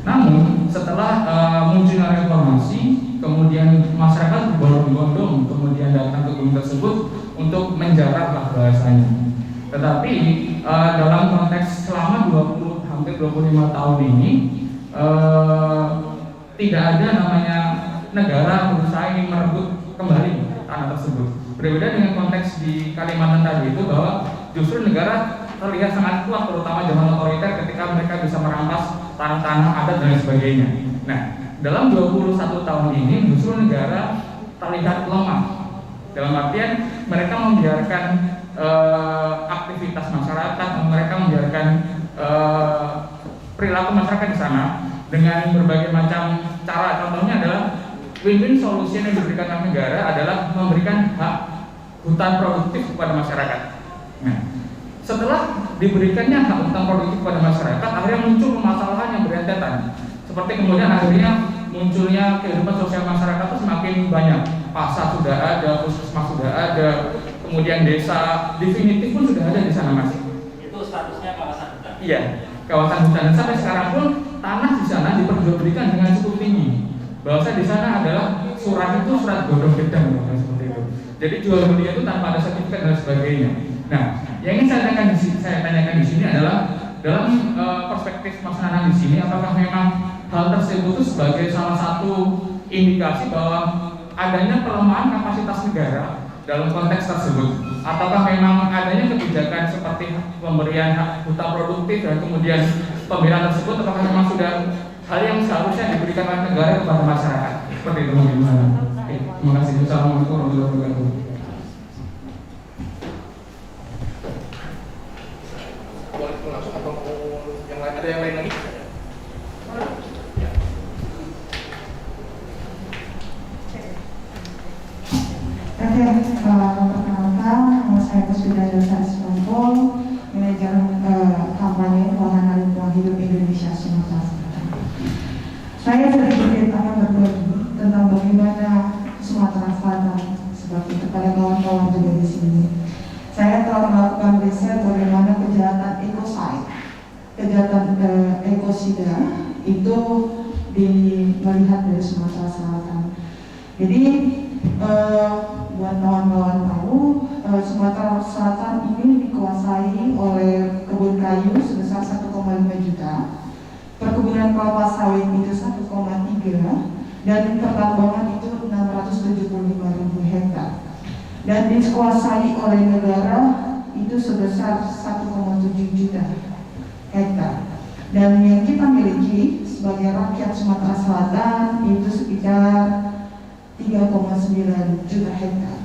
Namun setelah munculnya reformasi, kemudian masyarakat berbondong-bondong kemudian datang ke gunung tersebut untuk menjarak lah bahasanya. Tetapi dalam konteks selama hampir 25 tahun ini tidak ada namanya negara berusaha ingin merebut kembali tanah tersebut. Berbeda dengan konteks di Kalimantan tadi itu, bahwa justru negara terlihat sangat kuat, terutama zaman otoriter ketika mereka bisa merampas tanah-tanah adat dan sebagainya. Nah, dalam 21 tahun ini justru negara terlihat lemah. Dalam artian mereka membiarkan aktivitas masyarakat, mereka membiarkan perilaku masyarakat di sana dengan berbagai macam cara. Contohnya adalah win-win solution yang diberikan oleh negara adalah memberikan hak hutan produktif kepada masyarakat. Nah, setelah diberikannya hak hutan produktif kepada masyarakat, akhirnya muncul permasalahan yang berentetan. Seperti kemudian akhirnya munculnya kehidupan sosial masyarakat itu semakin banyak. Pasar sudah ada, puskesmas sudah ada, kemudian desa definitif pun sudah ada di sana, Mas. Itu statusnya kawasan hutan. Iya, kawasan hutan. Dan sampai sekarang pun tanah di sana diperjualbelikan dengan cukup tinggi. Bahwa di sana adalah surat itu surat godong gedang, seperti itu. Jadi jual beli itu tanpa ada sertifikat dan sebagainya. Nah, yang ingin saya tanyakan di sini adalah dalam perspektif Mas Nanang di sini, apakah memang hal tersebut itu sebagai salah satu indikasi bahwa adanya pelemahan kapasitas negara dalam konteks tersebut, ataukah memang adanya kebijakan seperti pemberian hak hutan produktif dan kemudian pembelaan tersebut, apakah memang sudah hal yang seharusnya diberikan oleh negara kepada masyarakat? Seperti itu mungkin. Oke, terima kasih. Assalamualaikum warahmatullahi wabarakatuh. Boleh langsung atau yang lain, ada yang lain lagi? Perkenalkan, nama saya Kusbida Dosa Iswanto, manajer kampanye Wahana Lingkungan Hidup Indonesia Sumatera Selatan. Saya sedikit akan berbagi tentang bagaimana Sumatera Selatan seperti kepada kawan-kawan juga di sini. Saya telah melakukan riset bagaimana kejahatan ekosida, ekosida itu melihat dari Sumatera Selatan. Jadi buat kawan-kawan tahu, Sumatera Selatan ini dikuasai oleh kebun kayu sebesar 1,5 juta, perkebunan kelapa sawit itu 1,3, dan pertambangan itu 675.000 hektar, dan dikuasai oleh negara itu sebesar 1,7 juta hektar. Dan yang kita miliki sebagai rakyat Sumatera Selatan itu sekitar 3,9 juta hektar.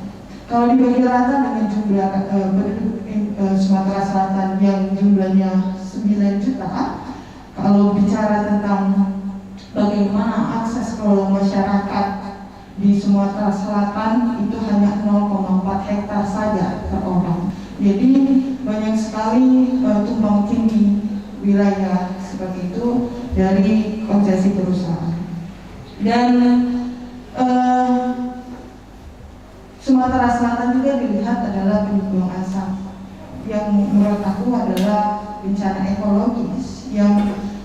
Kalau dibagi rata dengan jumlah penduduk Sumatera Selatan yang jumlahnya 9 juta, kalau bicara tentang bagaimana akses kalau masyarakat di Sumatera Selatan itu hanya 0,4 hektar saja per orang. Jadi banyak sekali tumpang tindih wilayah seperti itu dari konsesi perusahaan. Dan Sumatera Selatan juga dilihat adalah penyumbang asap yang menurut aku adalah bencana ekologis yang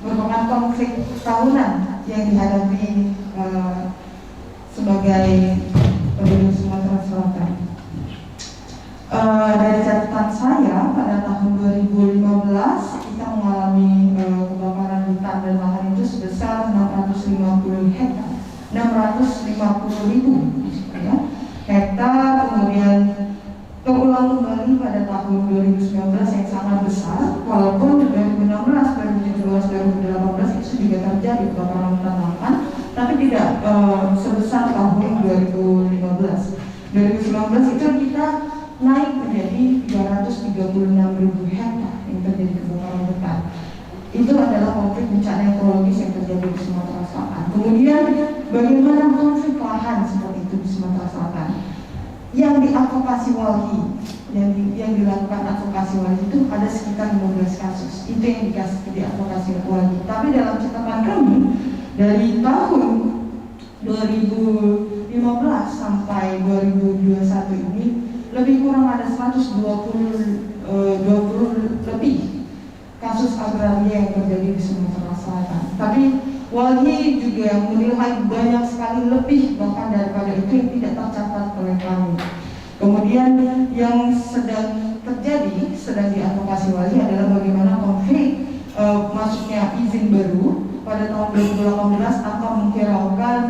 merupakan konflik tahunan yang dihadapi sebagai penduduk Sumatera Selatan. Dari catatan saya pada tahun 2015 kita mengalami kebakaran hutan dan lahan itu sebesar 650 hektar, 650.000 ya, hektar. Kemudian terulang kembali pada tahun 2019 yang sangat besar, walaupun 2016, 2017, 2018 itu juga terjadi kebakaran hutan lahan, tapi tidak sebesar tahun 2015. 2019 itu kita naik menjadi 336.000 hektar yang terjadi kebakaran hutan. Itu adalah konflik bencana ekologis yang terjadi di Sumatera Selatan. Kemudian bagaimana konflik lahan seperti itu di Sumatera Selatan? Yang diadvokasi WALHI, yang dilakukan advokasi WALHI itu ada sekitar 15 kasus. Itu yang diadvokasi WALHI. Tapi dalam catatan kami dari tahun 2015 sampai 2021 ini lebih kurang ada 120 lebih kasus agraria yang terjadi di Sumatera Selatan. Tapi WALHI juga menilai banyak sekali lebih bahkan daripada itu yang tidak tercatat oleh kami. Kemudian yang sedang terjadi, sedang diadvokasi WALHI adalah bagaimana konflik masuknya izin baru pada tahun 2018 akan menghiraukan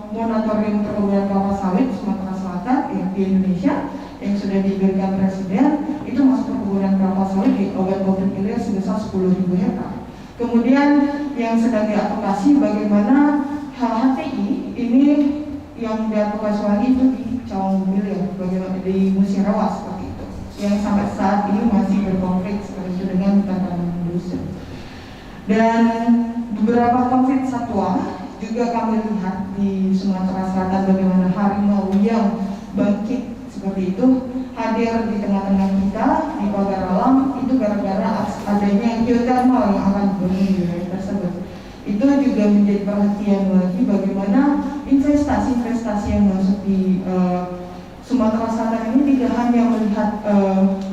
moratorium perkebunan kelapa sawit Sumatera Selatan di Indonesia yang sudah diberikan Presiden. Itu masuk perkebunan kelapa sawit di Kabupaten Ilir sebesar 10.000 hektar. Kemudian yang sedang diadvokasi bagaimana HTI ini yang diadvokasi lagi itu di Cawang Bumil ya, bagaimana di Musirawas seperti itu, yang sampai saat ini masih berkonflik seperti itu dengan tanaman industri. Dan beberapa konflik satwa juga kami lihat di Sumatera Selatan, bagaimana harimau yang bangkit seperti itu hadir di tengah-tengah kita di pagar alam, itu gara-gara adanya geothermal yang akan dibangun di wilayah tersebut. Itu juga menjadi perhatian lagi bagaimana investasi-investasi yang masuk di Sumatera Selatan ini tidak hanya melihat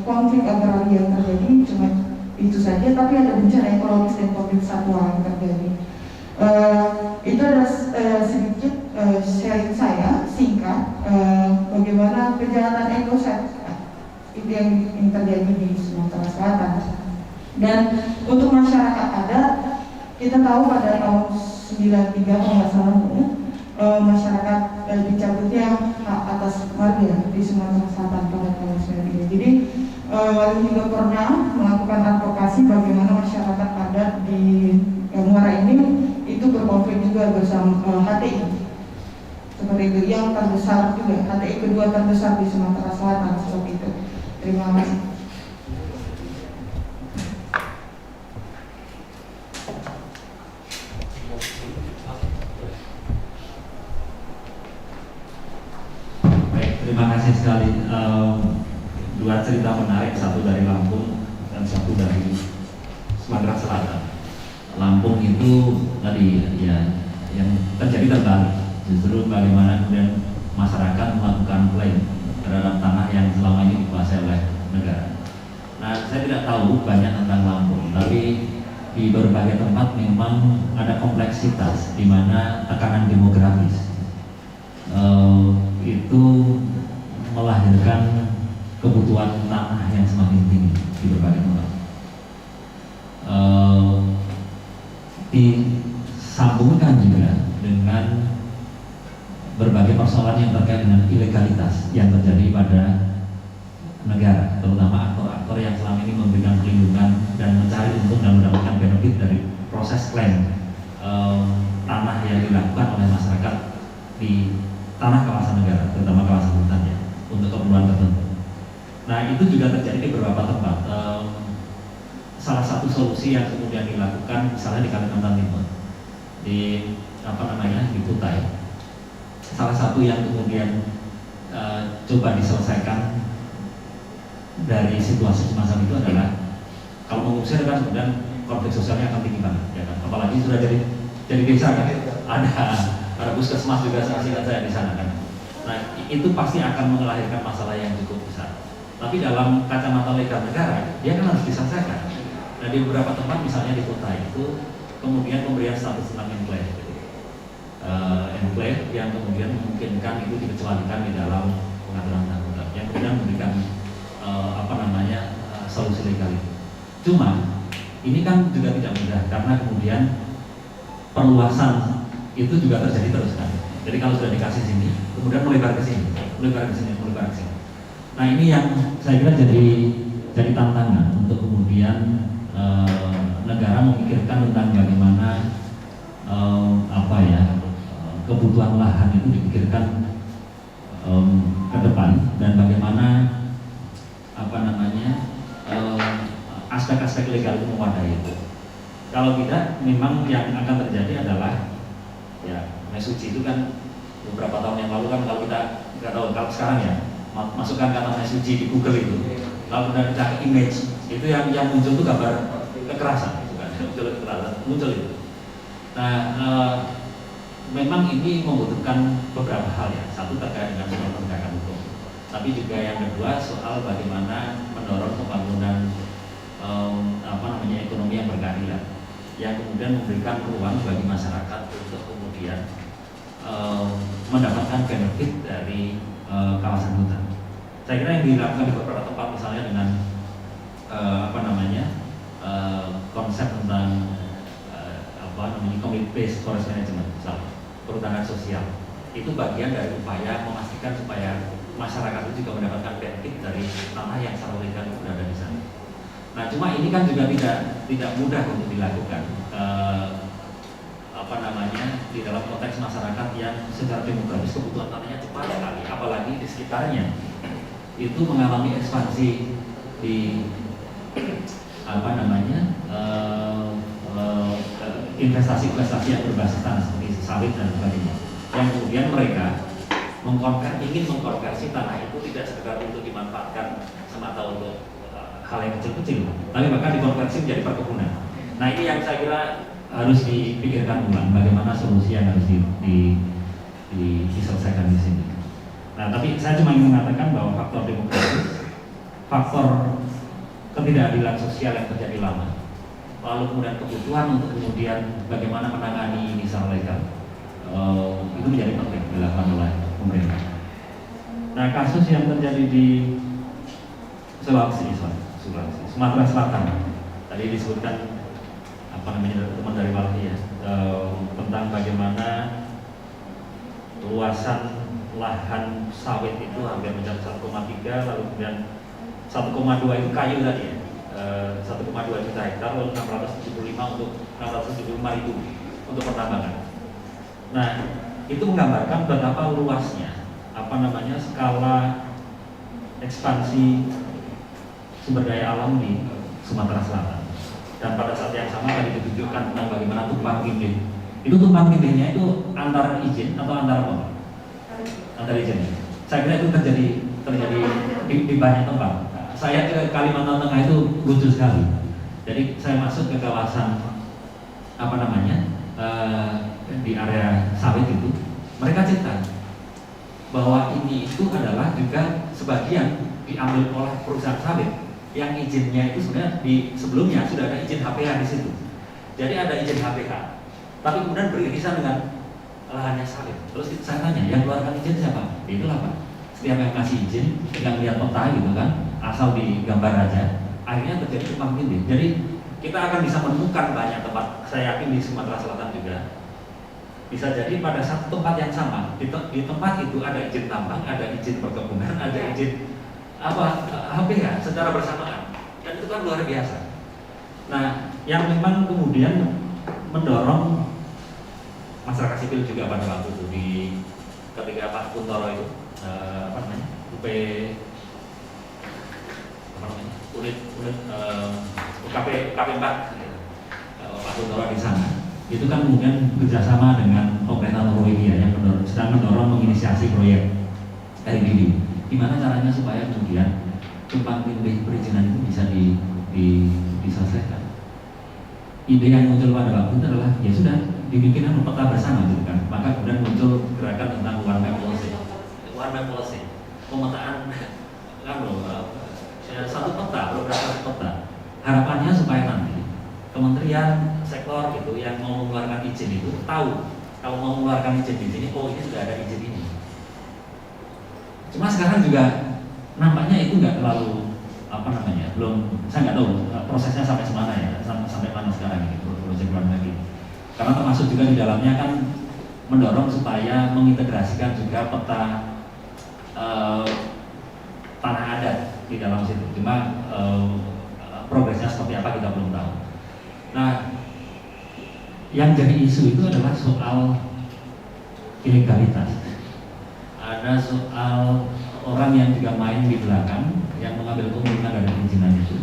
konflik agraria yang terjadi cuma itu saja, tapi ada bencana ekologis dan konflik satwa yang terjadi. Itu adalah sedikit sharing saya singkat bagaimana kejahatan ekosistem itu yang terjadi di Sumatera Selatan. Dan untuk masyarakat adat, kita tahu pada tahun 93 kalau nggak salah masyarakat dicabutnya hak atas marga di Sumatera Selatan pada tahun 93. Jadi Wali juga pernah melakukan advokasi bagaimana masyarakat adat di Muara ini itu berkonflik juga bersama HTI seperti itu, yang terbesar juga HTI kedua terbesar di Sumatera Selatan seperti itu. Terima kasih. Baik, terima kasih sekali. Dua cerita menarik, satu dari Lampung dan satu dari Sumatera Selatan. Lampung itu tadi ya yang terjadi terbalik, justru bagaimana kemudian masyarakat melakukan klaim terhadap tanah yang selama ini dikuasai oleh negara. Nah, saya tidak tahu banyak tentang Lampung, tapi di berbagai tempat memang ada kompleksitas di mana tekanan demografis itu melahirkan kebutuhan tanah yang semakin tinggi di berbagai tempat. Disambungkan juga dengan berbagai persoalan yang terkait dengan ilegalitas yang terjadi pada negara, terutama aktor-aktor yang selama ini memberikan perlindungan dan mencari untung dan mendapatkan benefit dari proses klaim tanah yang dilakukan oleh masyarakat di tanah kawasan negara, terutama kawasan hutan ya. Nah itu juga terjadi di beberapa tempat. Salah satu solusi yang kemudian dilakukan misalnya di Kalimantan Timur, di di Kutai. Salah satu yang kemudian coba diselesaikan dari situasi semacam itu adalah kalau mengusir kan kemudian konflik sosialnya akan tinggi banget, ya kan? Apalagi sudah jadi desa kan, ada puskesmas juga seingat saya di sana kan. Nah itu pasti akan melahirkan masalah yang cukup besar. Tapi dalam kacamata legal negara, dia kan harus diselesaikan. Nah di beberapa tempat misalnya di kota itu kemudian pemberian status tentang enclave, enclave yang kemudian memungkinkan itu dikecualikan di dalam pengaturan undang-undang, yang kemudian memberikan solusi legal itu. Cuma ini kan juga tidak mudah karena kemudian perluasan itu juga terjadi terus kan. Jadi kalau sudah dikasih sini, kemudian melebar ke sini, melebar ke sini, melebar ke sini. Nah ini yang saya kira jadi tantangan untuk kemudian negara memikirkan tentang bagaimana kebutuhan lahan itu dipikirkan ke depan dan bagaimana aspek-aspek legal itu memadai itu. Kalau tidak, memang yang akan terjadi adalah ya mesuji itu kan beberapa tahun yang lalu kan kalau kita nggak tahu kalau sekarang ya masukkan kata mesuji di Google itu, lalu kemudian kita ke image itu yang muncul itu gambar kekerasan, bukan muncul itu. Nah memang ini membutuhkan beberapa hal ya. Satu terkait dengan soal penegakan hukum, tapi juga yang kedua soal bagaimana mendorong pembangunan ekonomi yang berkeadilan, yang kemudian memberikan ruang bagi masyarakat untuk kemudian mendapatkan benefit dari kawasan hutan. Saya kira yang dilakukan di beberapa tempat misalnya dengan konsep tentang community based forest management, misalnya perhutanan sosial, itu bagian dari upaya memastikan supaya masyarakat itu juga mendapatkan benefit dari tanah yang secara legal berada di sana. Nah, cuma ini kan juga tidak mudah untuk dilakukan di dalam konteks masyarakat yang secara demografis kebutuhan tanahnya cepat sekali, apalagi di sekitarnya itu mengalami ekspansi di investasi-investasi yang berbasis tanah seperti sawit dan sebagainya, yang kemudian mereka ingin mengkonversi tanah itu tidak sekedar untuk dimanfaatkan semata untuk hal yang kecil-kecil, tapi bahkan dikonversi menjadi perkebunan. Nah ini yang saya kira harus dipikirkan ulang, bagaimana solusi yang harus diselesaikan di sini. Nah tapi saya cuma ingin mengatakan bahwa faktor demografis, faktor ketidakadilan sosial yang terjadi lama, lalu kemudian kebutuhan untuk kemudian bagaimana menangani ini secara legal, itu menjadi penting dilakukan oleh pemerintah. Nah kasus yang terjadi di Sumatera Selatan, tadi disebutkan teman dari Walhi ya, tentang bagaimana luasan lahan sawit itu hampir mencapai 1,3, lalu kemudian 1,2 itu kayu tadi ya, 1,2 juta hektar, lalu 675 untuk 675.000 untuk pertambangan. Nah itu menggambarkan betapa luasnya skala ekspansi sumber daya alam di Sumatera Selatan. Dan pada saat yang sama tadi ditunjukkan tentang bagaimana tumpang tindih. Itu tumpang tindihnya itu antar izin atau antar apa? Antar izin. Saya kira itu terjadi di banyak tempat. Saya ke Kalimantan Tengah itu lucu sekali. Jadi saya masuk ke kawasan di area sawit itu, mereka cerita bahwa ini itu adalah juga sebagian diambil oleh perusahaan sawit yang izinnya itu sebenarnya sebelumnya sudah ada izin HPH di situ. Jadi ada izin HPH, tapi kemudian beririsan dengan lahannya sawit. Terus saya tanya, yang keluarkan izin siapa? Itulah Pak. Setiap yang kasih izin, yang lihat peta gitu kan, asal digambar aja, akhirnya terjadi tumpang tindih. Jadi kita akan bisa menemukan banyak tempat. Saya yakin di Sumatera Selatan juga bisa jadi pada satu tempat yang sama, di tempat itu ada izin tambang, ada izin perkebunan, ada izin HPH secara bersamaan, dan itu kan luar biasa. Nah, yang memang kemudian mendorong masyarakat sipil juga pada waktu itu ketika Pak Kuntoro itu UP unit UKP 4 Pak Kuntoro di sana, itu kan kemudian bekerjasama dengan pemerintah Norwegia yang sedang mendorong menginisiasi proyek RIDD. Gimana caranya supaya kemudian tumpang tindih perizinan itu bisa diselesaikan? Ide yang muncul pada waktu itu adalah ya sudah dibikinkan peta bersama gitu kan. Maka kemudian muncul gerakan tentang one map policy, pemetaan kan satu peta, program satu peta. Harapannya supaya nanti kementerian sektor gitu yang mau mengeluarkan izin itu tahu kalau mau mengeluarkan izin di sini, oh ini sudah ada izin ini. Cuma sekarang juga nampaknya itu nggak terlalu belum, saya nggak tahu prosesnya sampai mana ya, sampai mana sekarang ini proyek one map ini. Karena termasuk juga di dalamnya kan mendorong supaya mengintegrasikan juga peta tanah adat di dalam situ. Cuma progresnya seperti apa kita belum tahu. Nah, yang jadi isu itu adalah soal ilegalitas. Ada soal orang yang juga main di belakang, yang mengambil keuntungan dari perizinan itu,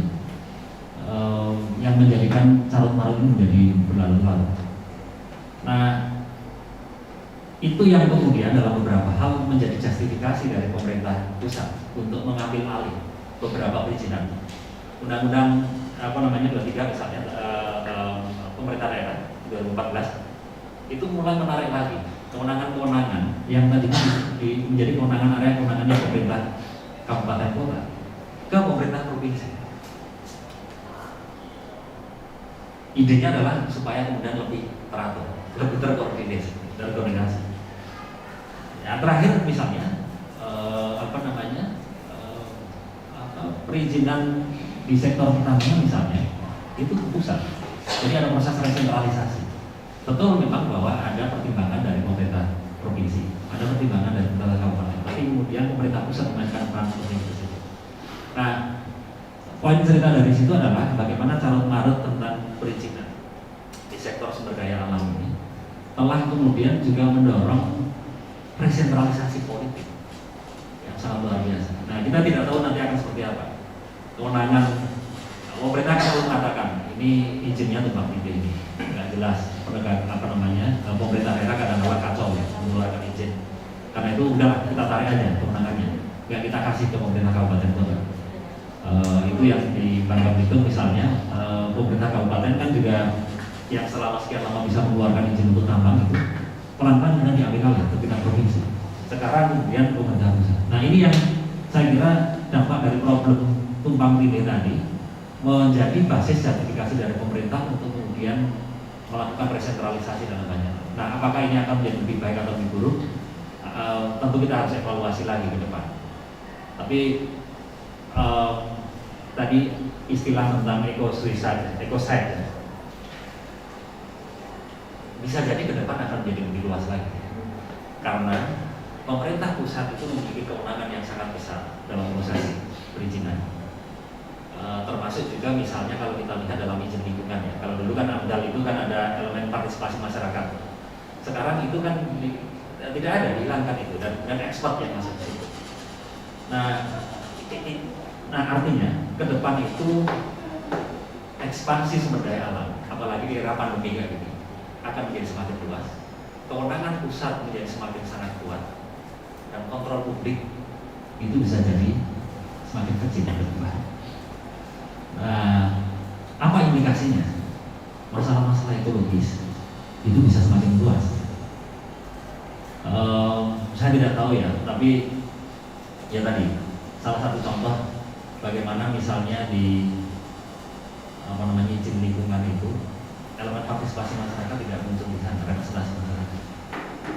yang menjadikan carut marut ini menjadi berlalu-lalu. Nah, itu yang kemudian dalam beberapa hal menjadi justifikasi dari pemerintah pusat untuk mengambil alih beberapa perizinan. Undang-undang 23 misalnya pemerintah daerah 2014 itu mulai menarik lagi kewenangan-kewenangan yang tadinya menjadi kewenangannya pemerintah kabupaten kota ke pemerintah provinsi. Idenya adalah supaya kemudian lebih teratur, lebih terkoordinasi. Ya, terakhir misalnya perizinan di sektor pertambangan misalnya itu ke pusat. Jadi ada proses resentralisasi. Betul memang bahwa ada pertimbangan dari pemerintah provinsi, ada pertimbangan dari pemerintah kabupaten, tapi kemudian pemerintah pusat memainkan peran penting di situ. Nah, poin cerita dari situ adalah bagaimana carut marut tentang perizinan di sektor sumber daya alam ini telah kemudian juga mendorong resentralisasi politik yang sangat luar biasa. Nah, kita tidak tahu nanti akan seperti apa. Kewenangan pemerintah kan selalu mengatakan ini izinnya tumpang tindih ini nggak jelas, pemerintah daerah kadang-kadang kacau ya mengeluarkan izin. Karena itu udah kita tarik aja kewenangannya, nggak kita kasih ke pemerintah kabupaten kota. Itu yang di Bangka Belitung misalnya, pemerintah kabupaten kan juga yang selama sekian lama bisa mengeluarkan izin untuk tambang itu pelan-pelan kemudian diambil alih ke tingkat provinsi. Sekarang kemudian pemerintah pusat. Nah, ini yang saya kira dampak dari problem tumpang tindih tadi menjadi basis justifikasi dari pemerintah untuk kemudian melakukan resentralisasi dan lain-lain. Nah, apakah ini akan menjadi lebih baik atau lebih buruk? Tentu kita harus evaluasi lagi ke depan. Tapi tadi istilah tentang ecocide bisa jadi ke depan akan menjadi lebih luas lagi. Karena pemerintah pusat itu memiliki kewenangan yang sangat besar dalam proses perizinan. Termasuk juga misalnya kalau kita lihat dalam izin lingkungan ya. Kalau dulu kan AMDAL itu kan ada elemen partisipasi masyarakat. Sekarang itu kan tidak ada, dihilangkan itu dan ekspor yang masuk ke situ. Nah, artinya ke depan itu ekspansi sumber daya alam, apalagi di era pandemi kayak gini, akan menjadi semakin luas. Kewenangan pusat menjadi semakin sangat kuat dan kontrol publik itu bisa jadi semakin kecil ke depan. Apa implikasinya? Masalah-masalah ekologis itu bisa semakin luas. Saya tidak tahu ya, tapi ya tadi salah satu contoh bagaimana misalnya di izin lingkungan itu elemen partisipasi masyarakat tidak muncul di sana, representasi masyarakat.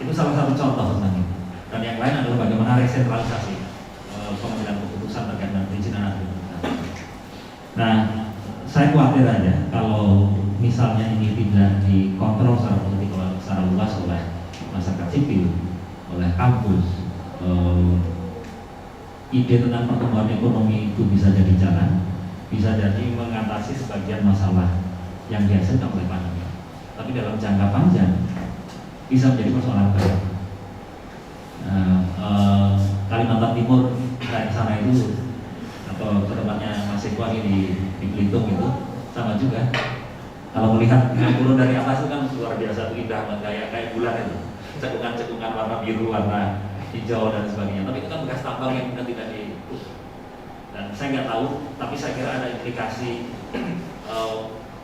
Itu salah satu contoh tentang itu. Dan yang lain adalah bagaimana resentralisasi pengambilan keputusan terkait dengan perizinan administrasi. Nah, saya khawatir aja kalau misalnya ini tidak dikontrol secara politik secara luas oleh masyarakat sipil, oleh kampus, ide tentang pertumbuhan ekonomi itu bisa jadi jalan, bisa jadi mengatasi sebagian masalah yang dihasilkan oleh pandemi. Tapi dalam jangka panjang bisa menjadi persoalan baru. Kalimantan Timur dari sana itu atau kedepannya masih mahasiswa di Belitung itu sama juga. Kalau melihat turun dari atas itu kan luar biasa indah, kayak bulan itu, cekungan-cekungan warna biru, warna hijau dan sebagainya. Tapi itu kan bekas tambang yang kemudian tidak di. Dan saya nggak tahu, tapi saya kira ada implikasi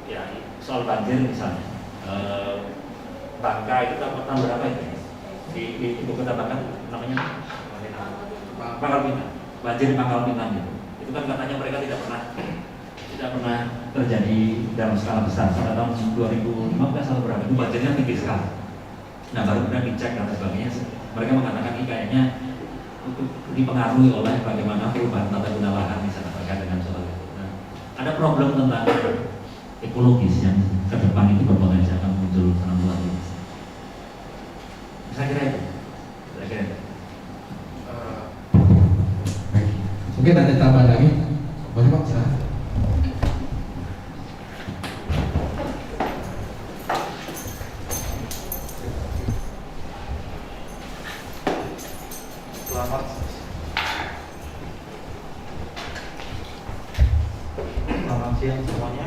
ya soal banjir misalnya. Bangka itu tahun berapa itu? Di ibu kota Bangka namanya Pangkal Pinang. Banjir di Pangkal Pinang itu kan katanya mereka tidak pernah terjadi dalam skala besar pada tahun 2015 atau berapa itu banjirnya tinggi sekali. Nah baru kemudian dicek dan sebagainya, mereka mengatakan ini kayaknya dipengaruhi oleh bagaimana perubahan tata guna lahan misalnya terkait dengan soal itu. Nah, ada problem tentang ekologis yang ke depan itu berpotensi akan muncul luar biasa. Saya kira itu. Baik. Mungkin ada tambahan lagi, boleh Pak? Silahkan. Selamat siang semuanya.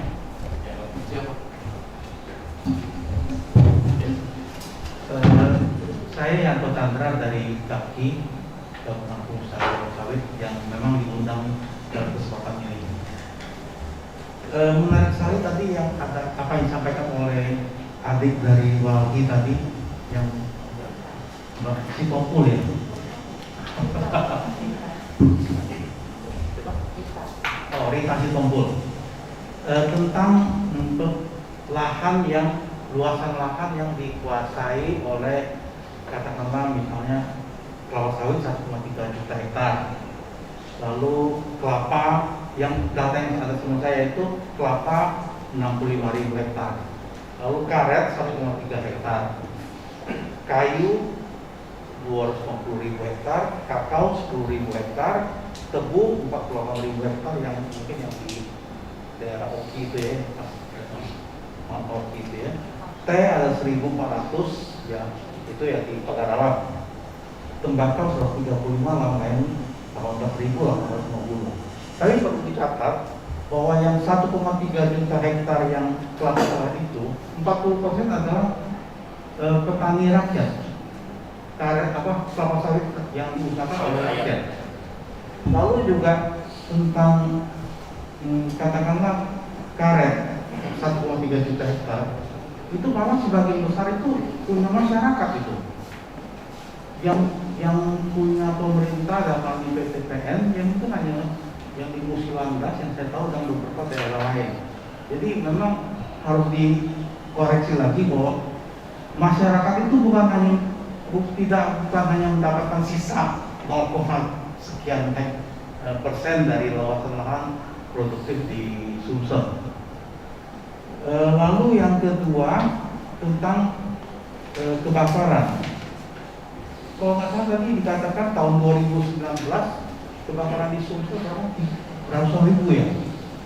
Saya Yanto Chandra dari KAPKI, Kampung Usaha Sawit yang memang diundang dalam kesempatan ini. Menarik sekali tadi yang apa yang disampaikan oleh adik dari Walhi tadi yang si Popul ya. Oh, Rita Sitompul tentang untuk luasan lahan yang dikuasai oleh katakanlah misalnya kelapa sawit 1,3 juta hektar, lalu kelapa yang data yang ada sama saya itu kelapa 65.000 hektar, lalu karet 1,3 hektar, kayu 250.000 hektar, kakao 10.000 hektar, tebu 48.000 hektar yang mungkin yang di daerah Oki itu ya, Oki itu ya. Teh ada 1.400 ya, itu ya di Pagarawan. Tembakau 135, lain 18.850. Tapi perlu dicatat bahwa yang 1,3 juta hektar yang kelapa sawit itu 40% adalah petani rakyat. Karet kelapa sawit yang diusahakan oleh rakyat. Lalu juga tentang katakanlah karet 1,3 juta hektar itu malah sebagian besar itu punya masyarakat itu yang punya pemerintah dalam di PTPN yang itu hanya yang di Musilandas yang saya tahu dan beberapa daerah lain. Jadi memang harus dikoreksi lagi bahwa masyarakat itu bukan hanya mendapatkan sisa 0, sekian persen dari luasan lahan produktif di Sumsel. Lalu yang kedua tentang kebakaran. Kalau nggak salah tadi dikatakan tahun 2019 kebakaran di Sumsel berapa ribu ya?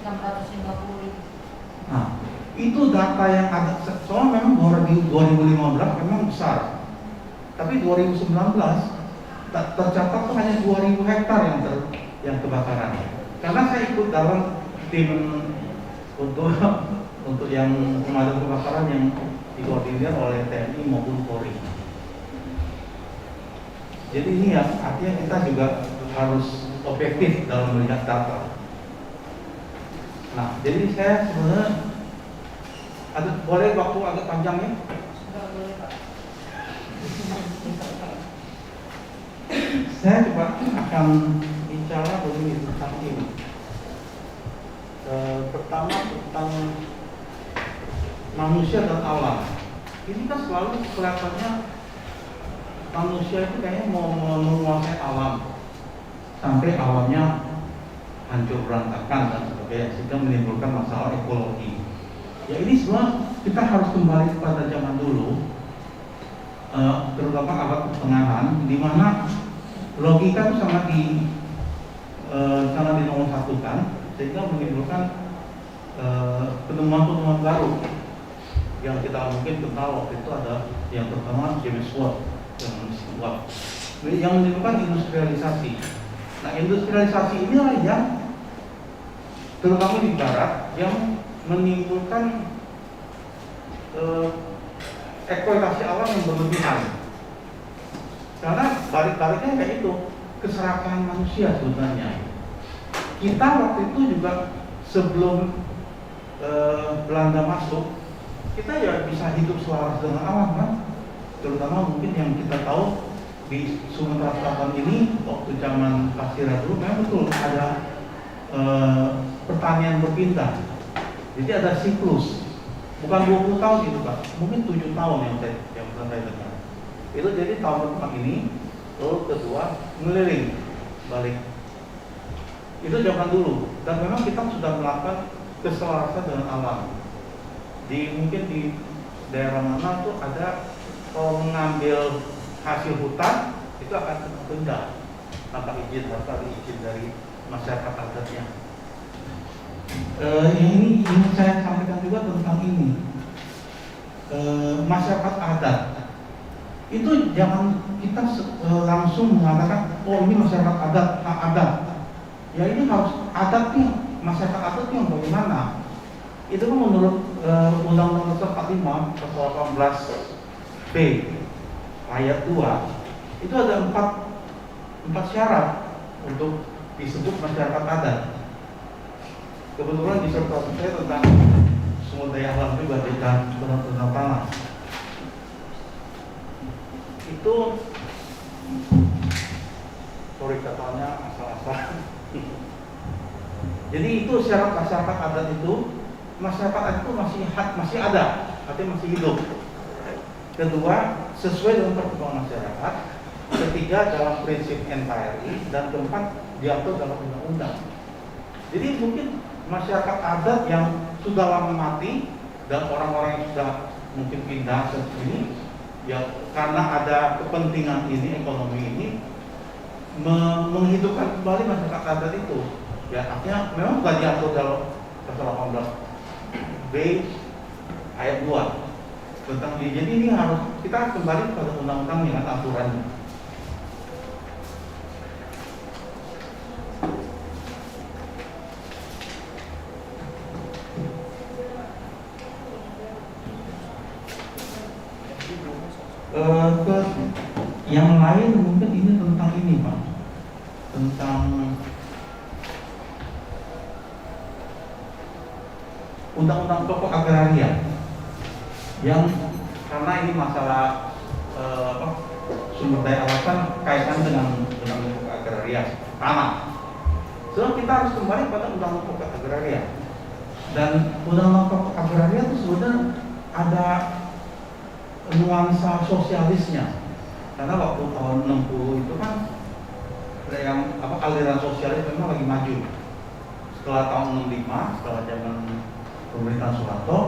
650.000. Nah, itu data yang ada. Soalnya memang 2015 memang besar, tapi 2019 tercatat tuh hanya 2.000 hektar yang kebakaran. Karena saya ikut dalam tim untuk yang pemadam kebakaran yang dikoordinir oleh TNI maupun Polri. Jadi ini ya artinya kita juga harus objektif dalam melihat data. Nah, jadi saya sebenarnya boleh waktu agak panjang ya? Enggak boleh, Pak. Saya coba akan bicara begini tentang ini. Pertama tentang manusia dan alam. Ini kan selalu kelihatannya manusia itu kayaknya mau menguasai alam sampai alamnya hancur berantakan dan sebagainya sehingga menimbulkan masalah ekologi. Ya ini semua kita harus kembali kepada zaman dulu, terutama abad pertengahan, di mana logika itu sangat dinomor-satukan sehingga menimbulkan penemuan-penemuan baru yang kita mungkin kenal waktu itu ada yang pertama James Watt yang menimbulkan industrialisasi. Nah, industrialisasi inilah yang terutama di barat, yang menimbulkan eksploitasi alam yang berlebihan. Karena balik-baliknya kayak itu, keserakahan manusia sebenarnya. Kita waktu itu juga sebelum Belanda masuk, kita ya bisa hidup selaras dengan alam kan. Terutama mungkin yang kita tahu di Sumatera Selatan ini waktu zaman Pasira dulu memang betul ada pertanian berpindah. Jadi ada siklus, bukan 20 tahun itu Pak, mungkin 7 tahun yang pernah saya dengar. Itu jadi tahun pertama ini, lalu kedua ngeliling balik. Itu zaman dulu, dan memang kita sudah melakukan keselarasan dengan alam. Mungkin di daerah mana tuh ada, kalau mengambil hasil hutan itu akan kena denda tanpa izin, harus ada izin dari masyarakat adatnya. Ini ingin saya sampaikan juga tentang ini, masyarakat adat itu jangan kita langsung mengatakan oh ini masyarakat adat, hak adat. Ya ini harus adatnya, masyarakat adatnya yang bagaimana? Itu kan menurut Undang-Undang Dasar 45 pasal 18B ayat 2 itu ada empat syarat untuk disebut masyarakat adat. Kebetulan disertasi saya tentang sumber daya alam pribadi dan tentang tanah. Itu sorry katanya asal-asal. Jadi itu syarat masyarakat adat itu, masyarakat adat itu masih ada, artinya masih hidup. Kedua, sesuai dengan perkembangan masyarakat. Ketiga, dalam prinsip NKRI, dan keempat, diatur dalam undang-undang. Jadi mungkin masyarakat adat yang sudah lama mati dan orang-orang yang sudah mungkin pindah seperti ini, ya karena ada kepentingan ini, ekonomi ini, menghidupkan kembali masyarakat adat itu. Ya artinya memang sudah diatur dalam pasal 18B ayat 2 tentang ini. Jadi ini harus kita kembali pada undang-undang dengan aturannya. Yang lain mungkin ini tentang ini Pak, tentang undang-undang pokok agraria yang karena ini masalah sumber daya alam kan kaitan dengan undang-undang pokok agraria tanah. So kita harus kembali pada undang-undang pokok agraria, dan undang-undang pokok agraria itu sebenarnya ada nuansa sosialisnya. Karena waktu tahun 60 itu kan yang aliran sosialis memang lagi maju. Setelah tahun 65, setelah zaman pemerintahan Soeharto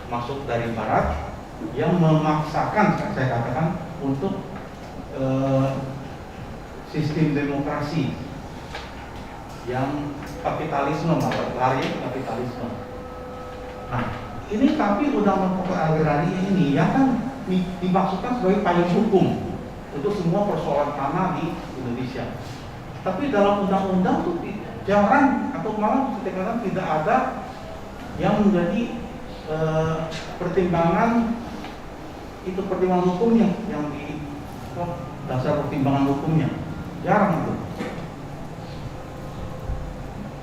masuk dari barat yang memaksakan, saya katakan, untuk sistem demokrasi yang kapitalisme, lari kapitalisme. Nah, ini tapi undang-undang pokok agraria ini ya kan dimaksudkan sebagai payung hukum untuk semua persoalan tanah di Indonesia. Tapi dalam undang-undang itu jarang atau malah kadang tidak ada yang menjadi pertimbangan hukumnya, yang di dasar pertimbangan hukumnya jarang itu.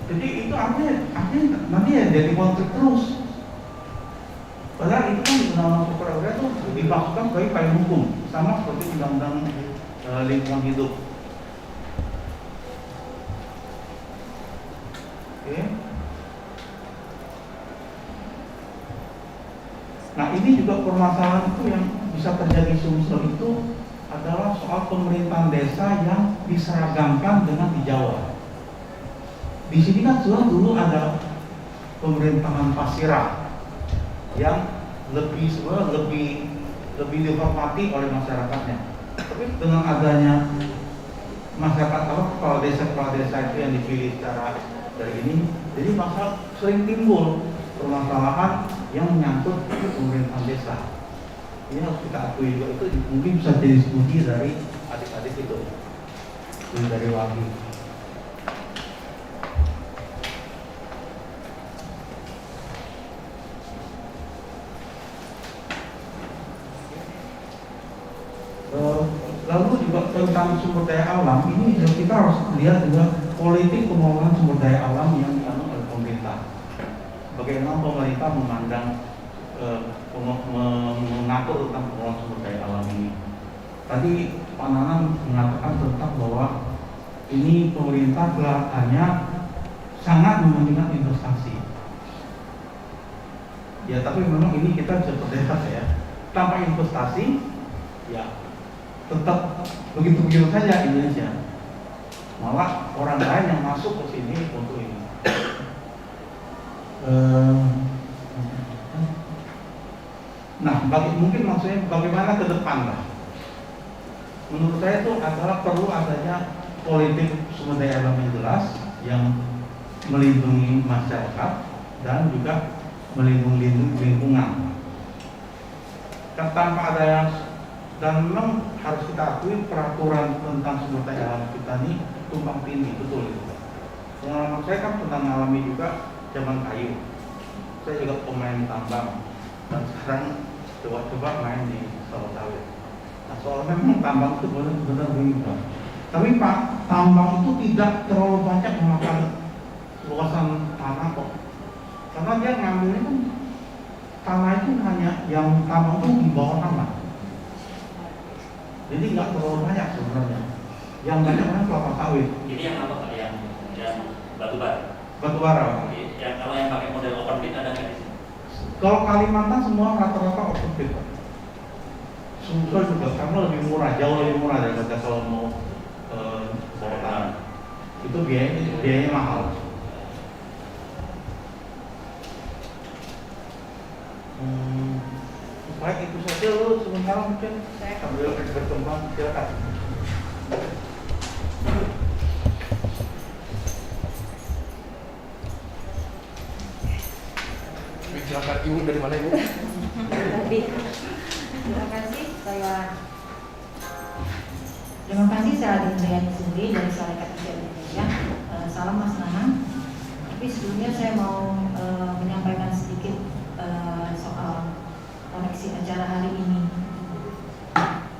Jadi itu artinya nanti ya jadi konflik terus. Padahal itu kan undang-undang pokok agraria itu dimaksudkan sebagai payung hukum, sama seperti undang-undang lingkungan hidup. Oke. Nah ini juga permasalahan itu yang bisa terjadi sumsel itu adalah soal pemerintahan desa yang diseragamkan dengan di Jawa. Di sini kan dulu ada pemerintahan Pasira yang lebih dihormati oleh masyarakatnya. Tapi dengan adanya masyarakat kepala desa itu yang dipilih secara dari ini, jadi masalah sering timbul permasalahan yang menyangkut pemerintahan desa. Ini harus kita akui juga, itu mungkin bisa jadi studi dari adik-adik itu, dari Wagi. sumber daya alam ini kita harus lihat juga politik pengelolaan sumber daya alam yang dianut oleh pemerintah. Bagaimana pemerintah memandang mengatur tentang pengelolaan sumber daya alam ini. Tadi Pak Nanang mengatakan tentang bahwa ini pemerintah kelihatannya sangat mementingkan investasi. Ya, tapi memang ini kita bisa berdebat ya. Tanpa investasi, ya tetap begitu-begitu saja Indonesia. Malah orang lain yang masuk ke sini untuk ini. Nah, mungkin maksudnya bagaimana ke depan lah. Menurut saya itu adalah perlu adanya politik sumber daya alam yang jelas yang melindungi masyarakat dan juga melindungi lingkungan. Tanpa ada yang, dan memang harus kita akui peraturan tentang sumber daya alam kita ini tumpang tindih, betul itu. Pengalaman saya kan pernah mengalami juga zaman kayu. Saya juga pemain tambang dan sekarang coba-coba main di sawit. Nah, soalnya memang tambang itu benar-benar berubah. Tapi Pak, tambang itu tidak terlalu banyak memakan luasan tanah kok. Karena dia ngambilnya kan tanah itu hanya yang tambang itu di bawah tanah. Jadi nggak terlalu banyak sebenarnya. Yang banyak kan kelapa sawit. Ini yang apa Pak? Yang batu bara. Batu bara. Yang kalau yang pakai model open pit ada nggak di sini? Kalau Kalimantan semua rata-rata open pit. Sumber juga karena lebih murah, jauh lebih murah daripada kalau mau bawah tanah. Itu biayanya mahal. Baik, itu saja dulu sementara mungkin sambil berkembang, silakan. Silakan Ibu, dari mana Ibu? Terima kasih, saya Adindriani Sendiri dari Sarekat Kerja Indonesia. Salam Mas Nanang. Tapi sebelumnya saya mau menyampaikan sedikit soal koneksi acara hari ini.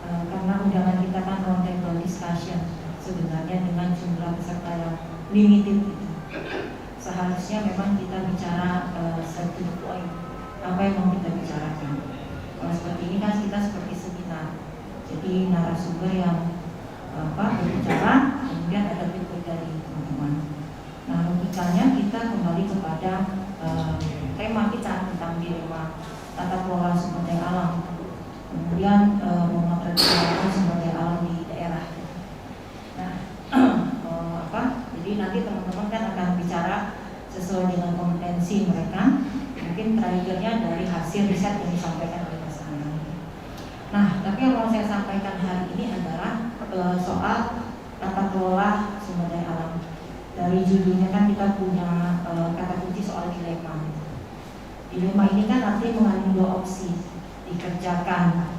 Karena undangan kita kan roundtable discussion sebenarnya dengan jumlah peserta yang limited gitu. Seharusnya memang kita bicara straight to the point, apa yang mau kita bicarakan. Kalau seperti ini kan kita seperti seminar, jadi narasumber yang berbicara, kemudian ada feedback dari teman-teman. Nah, logikanya kita kembali kepada tema kita tentang dilema tata kelola sumber daya alam, kemudian memotret sumber daya alam di daerah. Nah, jadi nanti teman-teman kan akan bicara sesuai dengan kompetensi mereka, mungkin triggernya dari hasil riset yang disampaikan oleh Mas Nanang. Nah, tapi yang mau saya sampaikan hari ini adalah soal tata kelola sumber daya alam. Dari judulnya kan kita punya kata kunci soal dilema. Dilema ini kan artinya mengandung dua opsi, dikerjakan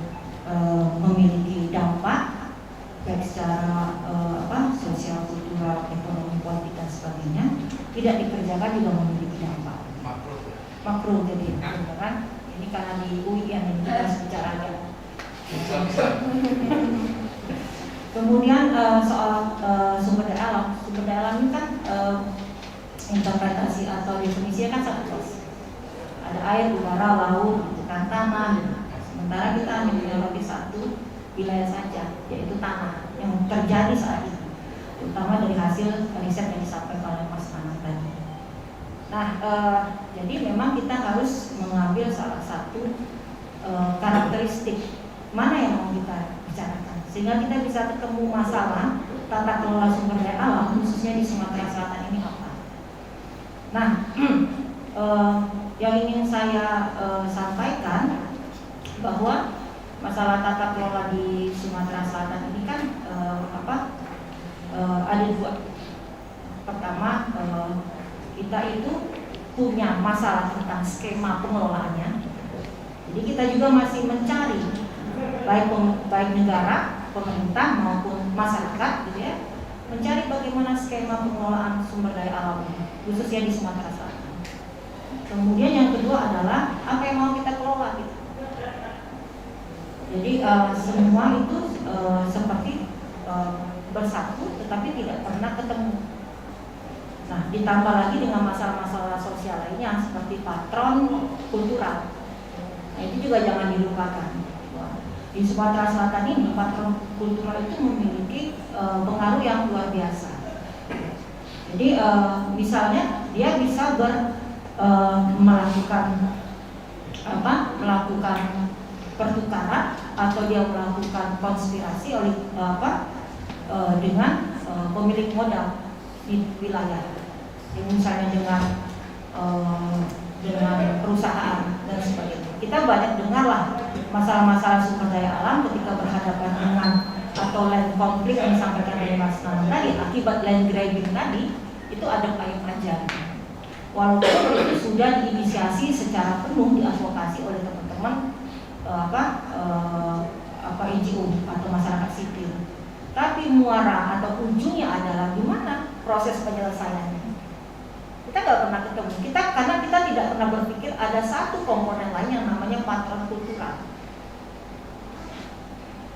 memiliki dampak baik secara sosial, kultural, ekonomi, politik dan sebagainya. Tidak dikerjakan juga memiliki dampak makro, jadi kan ini karena di UI yang ini kita bicaranya. Kemudian soal sumber daya alam ini kan interpretasi atau definisinya kan sangat luas. Ada air, udara, laut, gitu kan, tanah. Gitu. Sementara kita hanya menyoroti satu wilayah saja, yaitu tanah yang terjadi saat ini, terutama dari hasil riset yang disampaikan oleh Mas Nanang tadi. Nah, jadi memang kita harus mengambil salah satu karakteristik mana yang mau kita bicarakan, sehingga kita bisa ketemu masalah tata kelola sumber daya alam khususnya di Sumatera Selatan ini apa. Nah, yang ingin saya sampaikan bahwa masalah tata kelola di Sumatera Selatan ini kan ada dua. Pertama, kita itu punya masalah tentang skema pengelolaannya. Jadi kita juga masih mencari baik negara, pemerintah maupun masyarakat, gitu ya, mencari bagaimana skema pengelolaan sumber daya alam khususnya di Sumatera Selatan. Kemudian yang kedua adalah apa yang mau kita kelola, gitu. Jadi semua itu seperti bersatu tetapi tidak pernah ketemu. Nah, ditambah lagi dengan masalah-masalah sosial lainnya seperti patron kultural. Nah, itu juga jangan dilupakan. Di Sumatera Selatan ini patron kultural itu memiliki pengaruh yang luar biasa. Jadi misalnya dia bisa melakukan pertukaran atau dia melakukan konspirasi oleh dengan pemilik modal di wilayah, misalnya dengan perusahaan dan sebagainya. Kita banyak dengarlah masalah-masalah sumber daya alam ketika berhadapan dengan atau land konflik yang disampaikan oleh Mas Nanang tadi, akibat land grabbing tadi itu ada payung aja. Walaupun itu sudah diinisiasi secara penuh, diadvokasi oleh teman-teman NGO atau masyarakat sipil. Tapi muara atau ujungnya adalah gimana proses penyelesaiannya. Kita nggak pernah ketemu. Karena kita tidak pernah berpikir ada satu komponen lain yang namanya patron kultural.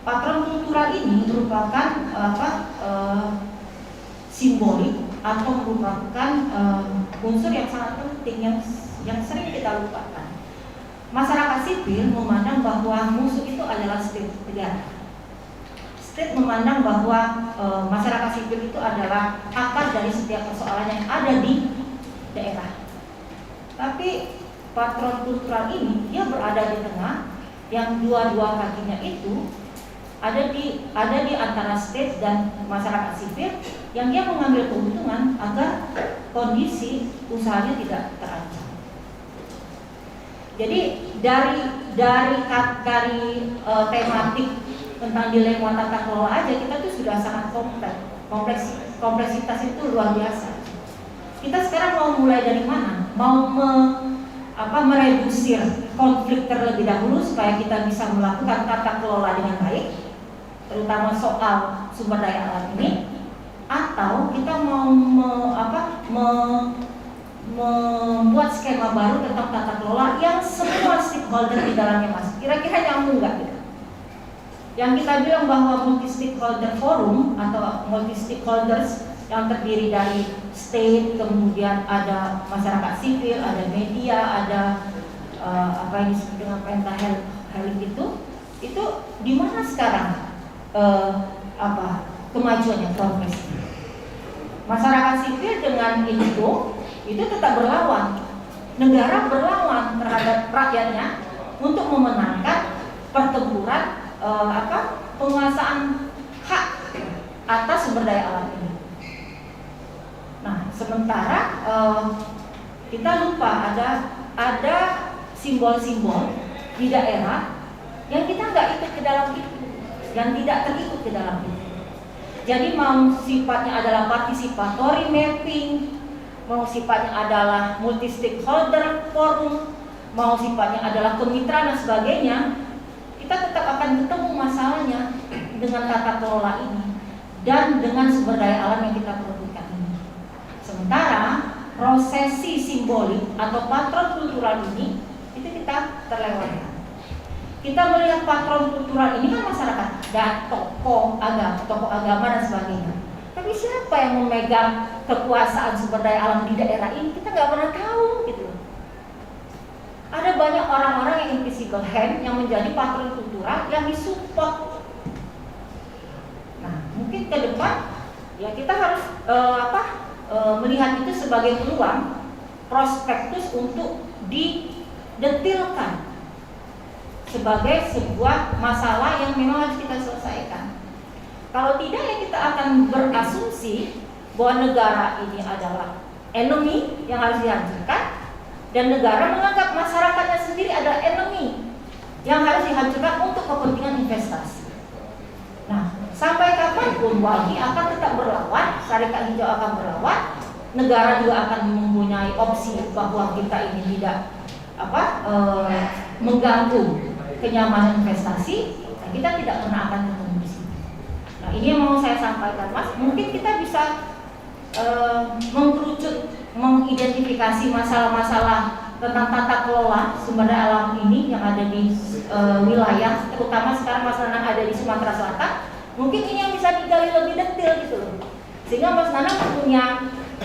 Patron kultural ini merupakan simbolik atau merupakan unsur yang sangat penting yang sering kita lupakan. Masyarakat sipil memandang bahwa musuh itu adalah state negara. State memandang bahwa masyarakat sipil itu adalah akar dari setiap persoalan yang ada di daerah. Tapi patron kultural ini dia berada di tengah, yang dua-dua kakinya itu ada di antara state dan masyarakat sipil, yang dia mengambil keuntungan agar kondisi usahanya tidak terancam. Jadi dari tematik tentang dilema tata kelola aja kita tuh sudah sangat kompleks. Kompleksitas itu luar biasa. Kita sekarang mau mulai dari mana? Mau meredusir konflik terlebih dahulu supaya kita bisa melakukan tata kelola dengan baik, terutama soal sumber daya alam ini, atau kita mau membuat skema baru tentang tata kelola yang semua stakeholder di dalamnya masuk. Kira-kira nyambung nggak gitu? Yang kita bilang bahwa multi stakeholder forum atau multi stakeholders yang terdiri dari state, kemudian ada masyarakat sipil, ada media, ada apa yang disebut dengan pentahelix itu di mana sekarang kemajuannya, progres. Masyarakat sipil dengan itu tetap berlawan, negara berlawan terhadap rakyatnya untuk memenangkan pertempuran penguasaan hak atas sumber daya alam ini. Nah, sementara kita lupa ada simbol-simbol di daerah yang kita nggak ikut ke dalam itu, yang tidak terikut ke dalam itu. Jadi mau sifatnya adalah participatory mapping, mau sifatnya adalah multi stakeholder forum, mau sifatnya adalah kemitraan dan sebagainya, kita tetap akan ketemu masalahnya dengan tata kelola ini dan dengan sumber daya alam yang kita perlukan ini. Sementara prosesi simbolik atau patron kultural ini itu kita terlewatkan. Kita melihat patron kultural ini kan masyarakat dan tokoh agama dan sebagainya. Tapi siapa yang memegang kekuasaan sumber daya alam di daerah ini kita nggak pernah tahu gitu. Ada banyak orang-orang yang invisible hand yang menjadi patron kultural yang disupport. Nah, mungkin ke depan ya kita harus melihat itu sebagai peluang, prospektus untuk didetilkan sebagai sebuah masalah yang memang harus kita selesaikan. Kalau tidak ya kita akan berasumsi bahwa negara ini adalah enemy yang harus dihancurkan, dan negara menganggap masyarakatnya sendiri adalah enemy yang harus dihancurkan untuk kepentingan investasi. Nah, sampai kapanpun WALHI akan tetap berlawan, Syarikat Hijau akan berlawan, negara juga akan mempunyai opsi bahwa kita ini tidak mengganggu kenyamanan investasi, nah kita tidak pernah akan ketemu di sini. Nah, ini yang mau saya sampaikan, Mas. Mungkin kita bisa mengkerucut, mengidentifikasi masalah-masalah tentang tata kelola sumber daya alam ini yang ada di wilayah, terutama sekarang Mas Nanang ada di Sumatera Selatan, Mungkin ini yang bisa digali lebih detail gitu loh. Sehingga Mas Nanang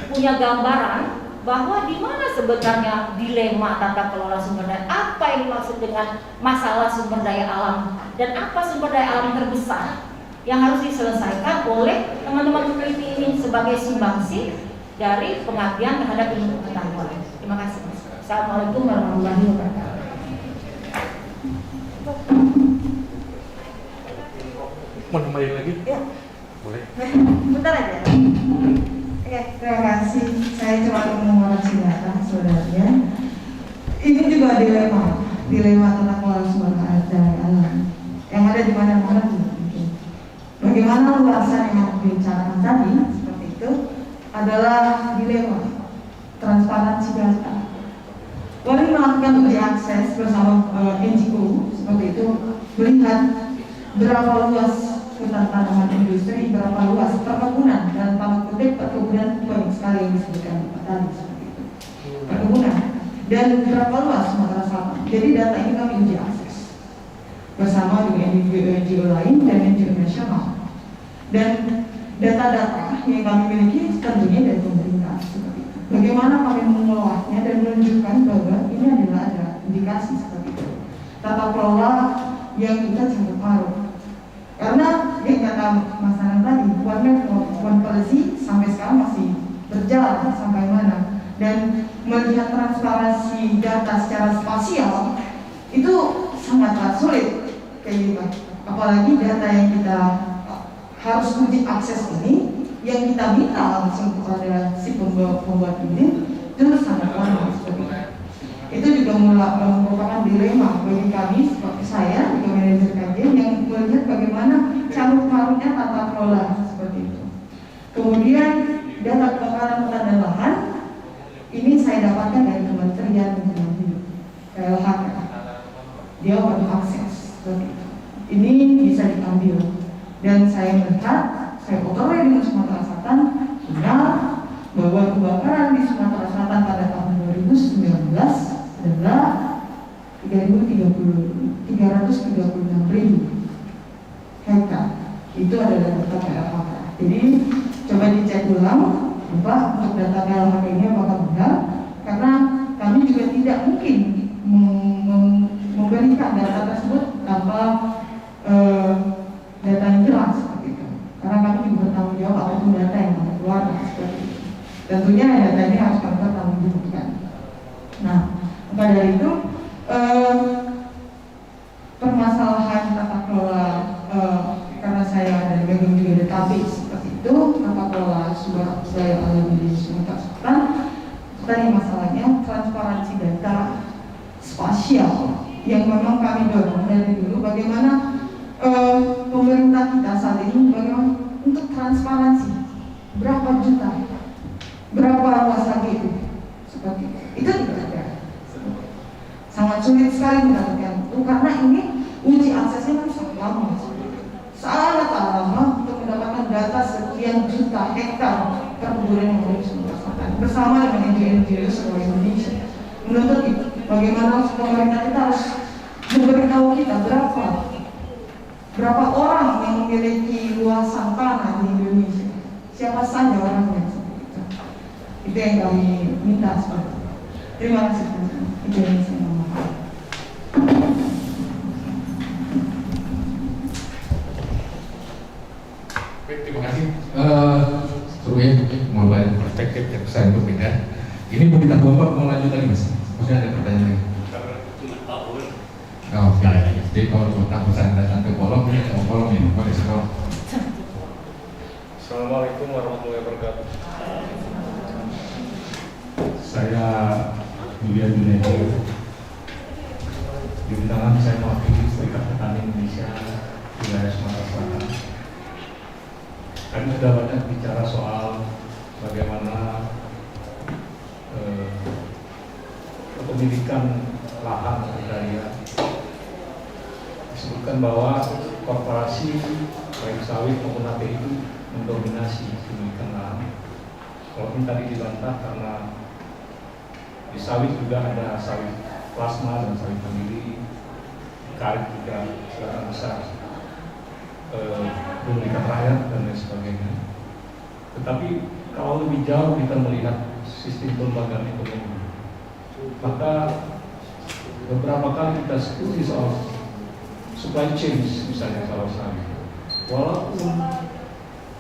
punya gambaran bahwa di mana sebenarnya dilema tata kelola sumber daya, apa yang dimaksud dengan masalah sumber daya alam, dan apa sumber daya alam terbesar yang harus diselesaikan oleh teman-teman peneliti ini sebagai sumbangsi dari pengabdian terhadap ilmu pengetahuan. Terima kasih. Assalamualaikum warahmatullahi wabarakatuh. Mau nambahin lagi? Ya. Boleh. Bentar aja. Oke, terima kasih. Saya cuma mengoreksi data sebenarnya. Ini juga dilema tentang kelola sumber daya alam yang ada di mana-mana. Bagaimana luasan yang dibicarakan tadi seperti itu adalah dilema transparansi data. Kami melakukan uji akses bersama NGO seperti itu, melihat berapa luas hutan tanaman industri, berapa luas perkebunan, dan tanda kutip perkebunan banyak sekali yang disebutkan tadi seperti itu, perkebunan, dan berapa luas Sumatera Selatan. Jadi data ini kami uji akses bersama dengan NGO lain dan NGO nasional, dan data-data yang kami miliki tentunya dari pemerintah seperti itu. Bagaimana kami mengolahnya dan menunjukkan bahwa ini adalah ada indikasi seperti itu, tata kelola yang kita sangat paruh. Karena yang kata Mas Nanang tadi, one policy sampai sekarang masih berjalan sampai mana, dan melihat transparansi data secara spasial itu sangatlah sulit kayak gitu. Apalagi data yang kita harus uji akses ini, yang kita minta langsung kepada si pembuat ini, itu sangat lama seperti itu. Itu juga merupakan dilema bagi kami seperti saya, sebagai manajer kajian yang melihat bagaimana carut marutnya tata kelola seperti itu. Kemudian data kebakaran hutan dan lahan ini saya dapatkan dari Kementerian Lingkungan Hidup, KLHK. Dia wajib akses seperti itu. Ini bisa diambil, dan saya melihat, saya otornya di Sumatera Selatan benar bahwa kebakaran di Sumatera Selatan pada tahun 2019 adalah 336.000 hektar. Itu adalah data KLHK. Jadi coba dicek ulang untuk data KLHK ini apakah benar, karena kami juga tidak mungkin memberikan data tersebut tanpa data yang jelas seperti itu. Karena kami juga bertanggung jawab apapun data yang kami keluarkan seperti itu. Tentunya data ini harus kami pertanggungjawabkan. Nah, maka dari itu permasalahan tata kelola, karena saya ada bagian juga database seperti itu, tata kelola sumber daya alam di Sumatera Selatan. Tadi masalahnya transparansi data spasial yang memang kami dorong dari dulu. Bagaimana pemerintah kita saat ini bagaimana untuk transparansi berapa juta, berapa luas lagi seperti itu tidak ada. Sangat sulit sekali mendapatkan itu karena ini uji aksesnya kan sangat lama, sangat lama untuk mendapatkan data sekian juta hektar perkebunan yang ada di Sumatera Selatan bersama dengan NGO seluruh Indonesia. Menuntut itu bagaimana pemerintah kita harus memberitahu kita berapa orang yang memiliki luasan tanah di Indonesia, siapa saja orangnya seperti itu. Itu yang kami minta seperti itu. Terima kasih. Itu yang saya mau. Terima kasih. Seru ya, mulai perspektif yang saya berbeda. Ini mau kita Bapak mau lanjut lagi Mas? Maksudnya ada pertanyaan lagi? Oh, oke. Jadi kalau tentang pesan datang ke kolom ini atau kolom ini, boleh sekolom. Assalamualaikum warahmatullahi wabarakatuh. Saya Julian Junaidi. Di tangan saya mewakili Serikat Petani Indonesia wilayah Sumatera Selatan. Kami sudah banyak bicara soal bagaimana kepemilikan lahan agraria. Disebutkan bahwa korporasi baik sawit maupun API mendominasi kepemilikan lahan. Kalau ini tadi dibantah karena di sawit juga ada sawit plasma dan sawit mandiri, karet juga secara besar. pemerintah rakyat dan lain sebagainya. Tetapi kalau lebih jauh kita melihat sistem kelembagaan ekonomi, maka beberapa kali kita studi soal supply chain misalnya salah satu. Walaupun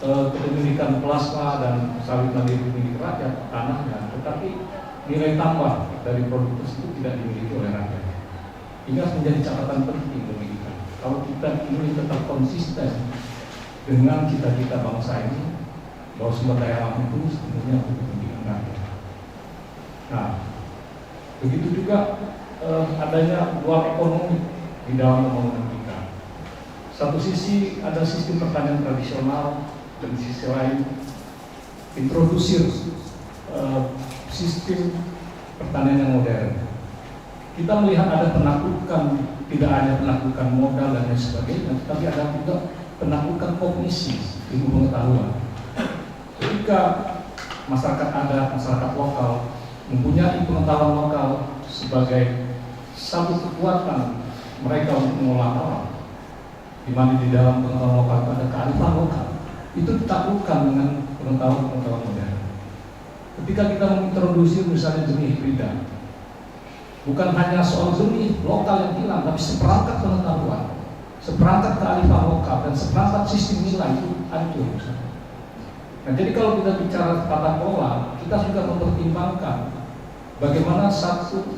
kepemilikan plasma dan sawit mandiri milik rakyat tanahnya, tetapi nilai tambah dari produk tersebut tidak dimiliki oleh rakyat. Ini harus menjadi catatan penting bagi kita. Kalau kita ingin tetap konsisten dengan cita-cita bangsa ini, bahwa sumber daya alam itu sebenarnya untuk kepentingan rakyat. Nah, begitu juga adanya ruang ekonomi di dalam pembangunan kita. Satu sisi ada sistem pertanian tradisional, dan di sisi lain introduksi sistem pertanian yang modern. Kita melihat ada penaklukan, tidak hanya penaklukan modal dan lain sebagainya, tapi ada juga penaklukan kognisi, ilmu pengetahuan. Ketika masyarakat adat, masyarakat lokal mempunyai pengetahuan lokal sebagai satu kekuatan mereka untuk mengolah alam, di mana di dalam pengetahuan lokal itu ada kearifan lokal, itu ditaklukkan dengan pengetahuan modern. Ketika kita mengintroduksi misalnya benih hibrida, bukan hanya soal benih lokal yang hilang, tapi seperangkat pengetahuan, seperangkat kearifan lokal, dan seperangkat sistem nilai itu hancur. Nah, jadi kalau kita bicara tata kelola, kita juga mempertimbangkan bagaimana satu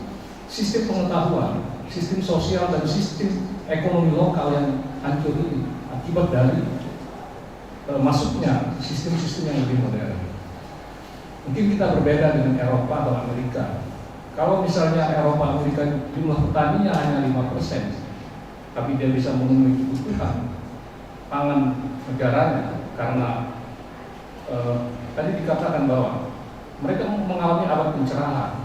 sistem pengetahuan, sistem sosial dan sistem ekonomi lokal yang hancur ini akibat dari masuknya sistem-sistem yang lebih modern. Mungkin kita berbeda dengan Eropa atau Amerika. Kalau misalnya Eropa Amerika jumlah petaninya hanya 5%, tapi dia bisa memenuhi kebutuhan pangan negaranya karena tadi dikatakan bahwa mereka mengalami abad pencerahan.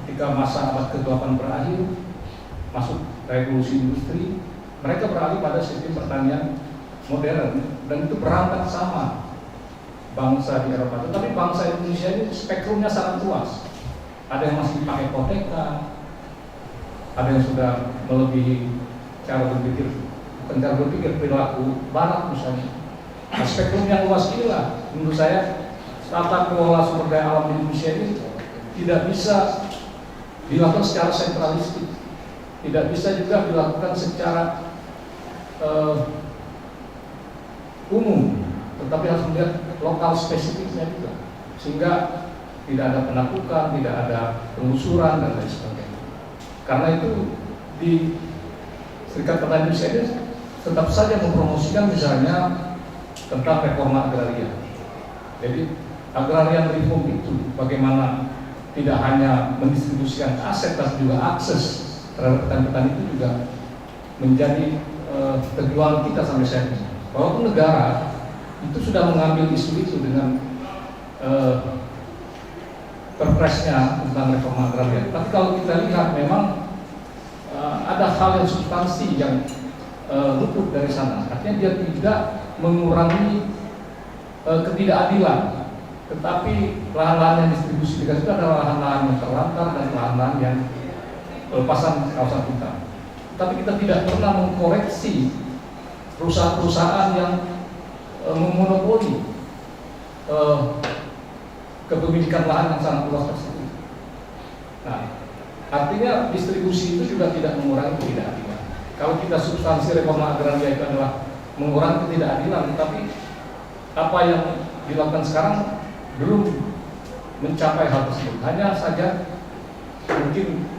Ketika masa abad ke-8 berakhir, masuk revolusi industri, mereka beralih pada sistem pertanian modern, dan itu berangkat sama bangsa di Eropa. Tetapi bangsa Indonesia ini spektrumnya sangat luas. Ada yang masih pakai koteka, ada yang sudah melebihi cara berpikir, bukan cara berpikir, perilaku barat misalnya. Nah, spektrum yang luas inilah menurut saya tata kelola sumber daya alam di Indonesia ini tidak bisa dilakukan secara sentralistik, tidak bisa juga dilakukan secara umum, tetapi harus melihat lokal spesifiknya juga, sehingga tidak ada penaklukan, tidak ada pengusuran dan lain sebagainya. Karena itu di Serikat Petani Indonesia ini tetap saja mempromosikan misalnya tentang reforma agraria. Jadi agrarian reform itu bagaimana tidak hanya mendistribusikan aset tapi juga akses terhadap petani-petani itu juga menjadi perjuangan kita sampai saat ini. Walaupun negara itu sudah mengambil isu itu dengan perpresnya tentang reforma agraria, tapi kalau kita lihat memang ada hal yang substansi yang luput dari sana. Artinya dia tidak mengurangi ketidakadilan, tetapi lahan-lahan yang distribusikan itu adalah lahan-lahan yang terlantar dan lahan-lahan yang pelepasan kawasan hutan. Tapi kita tidak pernah mengkoreksi perusahaan-perusahaan yang memonopoli kepemilikan lahan yang sangat luas tersebut. Nah, artinya distribusi itu juga tidak mengurangi ketidakadilan. Kalau kita substansi reforma agraria itu adalah mengurangi ketidakadilan, tetapi apa yang dilakukan sekarang belum mencapai hal tersebut. Hanya saja mungkin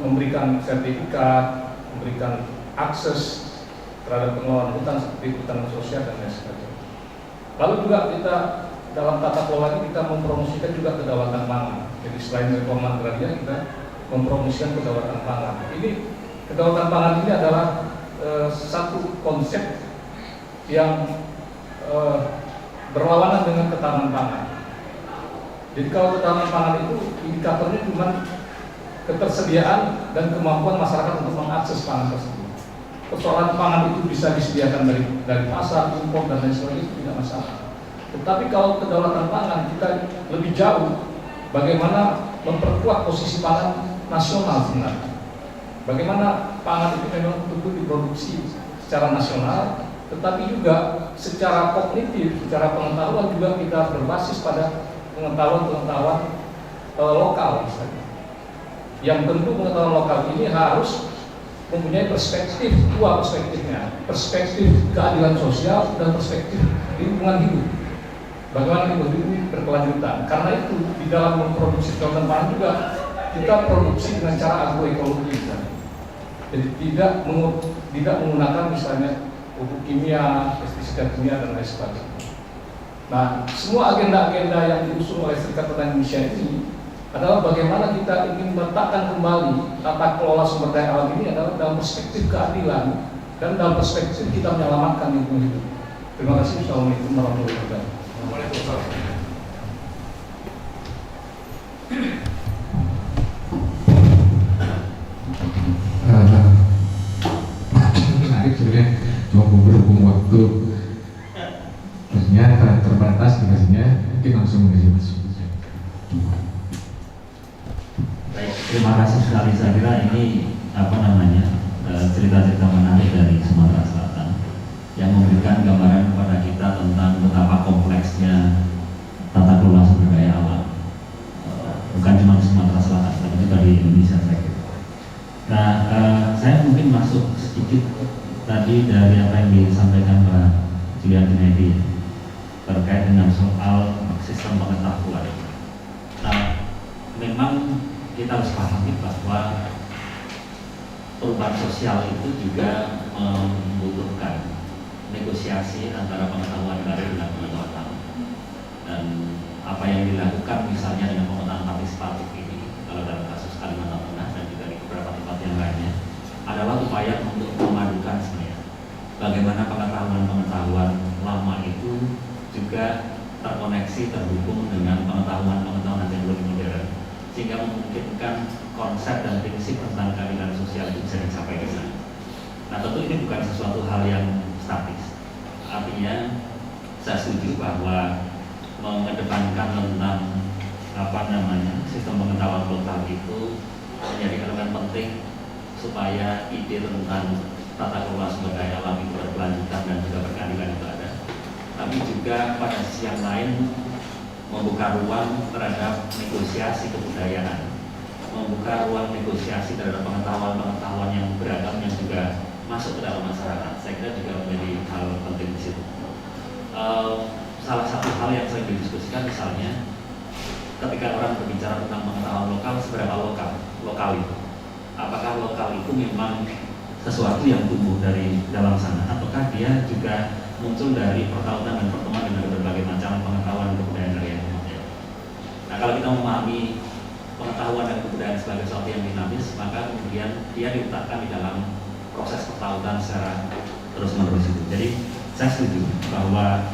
memberikan sertifikat, memberikan akses terhadap pengelolaan hutan seperti hutan sosial dan lain sebagainya. Lalu juga kita dalam tata kelola ini kita mempromosikan juga kedaulatan pangan. Jadi selain reforma agraria kita mempromosikan kedaulatan pangan. Ini kedaulatan pangan ini adalah satu konsep yang berlawanan dengan ketahanan pangan. Jadi kalau ketahanan pangan itu indikatornya cuma ketersediaan dan kemampuan masyarakat untuk mengakses pangan tersebut. Persoalan pangan itu bisa disediakan dari pasar, impor dan lain sebagainya, itu tidak masalah. Tetapi kalau kedaulatan pangan kita lebih jauh, bagaimana memperkuat posisi pangan nasional sebenarnya. Bagaimana pangan itu memang betul diproduksi secara nasional, tetapi juga secara kognitif, secara pengetahuan juga kita berbasis pada pengetahuan lokal misalnya. Yang tentu pengetahuan lokal ini harus mempunyai perspektif, dua perspektifnya, perspektif keadilan sosial dan perspektif lingkungan hidup. Bagaimana lingkungan hidup ini berkelanjutan? Karena itu di dalam memproduksi kedokteran pangan juga kita produksi dengan cara agroekologi misalnya. Jadi tidak menggunakan misalnya pupuk kimia, pestisida kimia dan lain sebagainya. Nah, semua agenda-agenda yang diusung oleh Serikat Petani Indonesia ini adalah bagaimana kita ingin meletakkan kembali tata kelola sumber daya alam ini adalah dalam perspektif keadilan dan dalam perspektif kita menyelamatkan lingkungan hidup. Terima kasih. Assalamualaikum warahmatullahi wabarakatuh. Menarik sebenarnya, cuma berhubung waktu ternyata terbatas durasinya, mungkin langsung menjadi masuk. Baik, terima kasih sekali. Saya kira ini cerita-cerita menarik dari Sumatera Selatan yang memberikan gambaran kepada kita tentang betapa kompleksnya tata kelola sumber daya alam, bukan cuma di Sumatera Selatan, tapi juga di Indonesia saya kira. Nah, saya mungkin masuk sedikit tadi dari apa yang disampaikan Pak Julian Junaidi terkait dengan soal sistem pengetahuan. Nah, memang kita harus pahami bahwa perubahan sosial itu juga membutuhkan negosiasi antara pengetahuan baru dengan pengetahuan lama. Dan apa yang dilakukan misalnya dengan pemetaan partisipatif ini, kalau dalam kasus Kalimantan Tengah dan juga di beberapa tempat yang lainnya, adalah upaya untuk memadukan sebenarnya bagaimana pengetahuan lama itu juga terkoneksi, terhubung dengan pengetahuan yang lebih modern, sehingga memungkinkan konsep dan prinsip tentang keadilan sosial itu bisa dicapai ke sana. Nah, tentu ini bukan sesuatu hal yang statis. Artinya, saya setuju bahwa mengedepankan tentang sistem pengetahuan lokal itu menjadi elemen penting supaya ide tentang tata kelola sumber daya alam itu berkelanjutan dan juga berkeadilan itu ada. Tapi juga pada sisi yang lain membuka ruang terhadap negosiasi kebudayaan, membuka ruang negosiasi terhadap pengetahuan yang beragam yang juga masuk ke dalam masyarakat. Saya kira juga menjadi hal penting di situ. Salah satu hal yang sering didiskusikan misalnya ketika orang berbicara tentang pengetahuan lokal, seberapa lokal itu? Apakah lokal itu memang sesuatu yang tumbuh dari dalam sana, ataukah dia juga muncul dari pertautan dan pertemuan dengan berbagai macam pengetahuan kebudayaan dari yang lain? Nah, kalau kita memahami pengetahuan dan kebudayaan sebagai sesuatu yang dinamis, maka kemudian dia diletakkan di dalam proses pertautan secara terus-menerus itu. Jadi saya setuju bahwa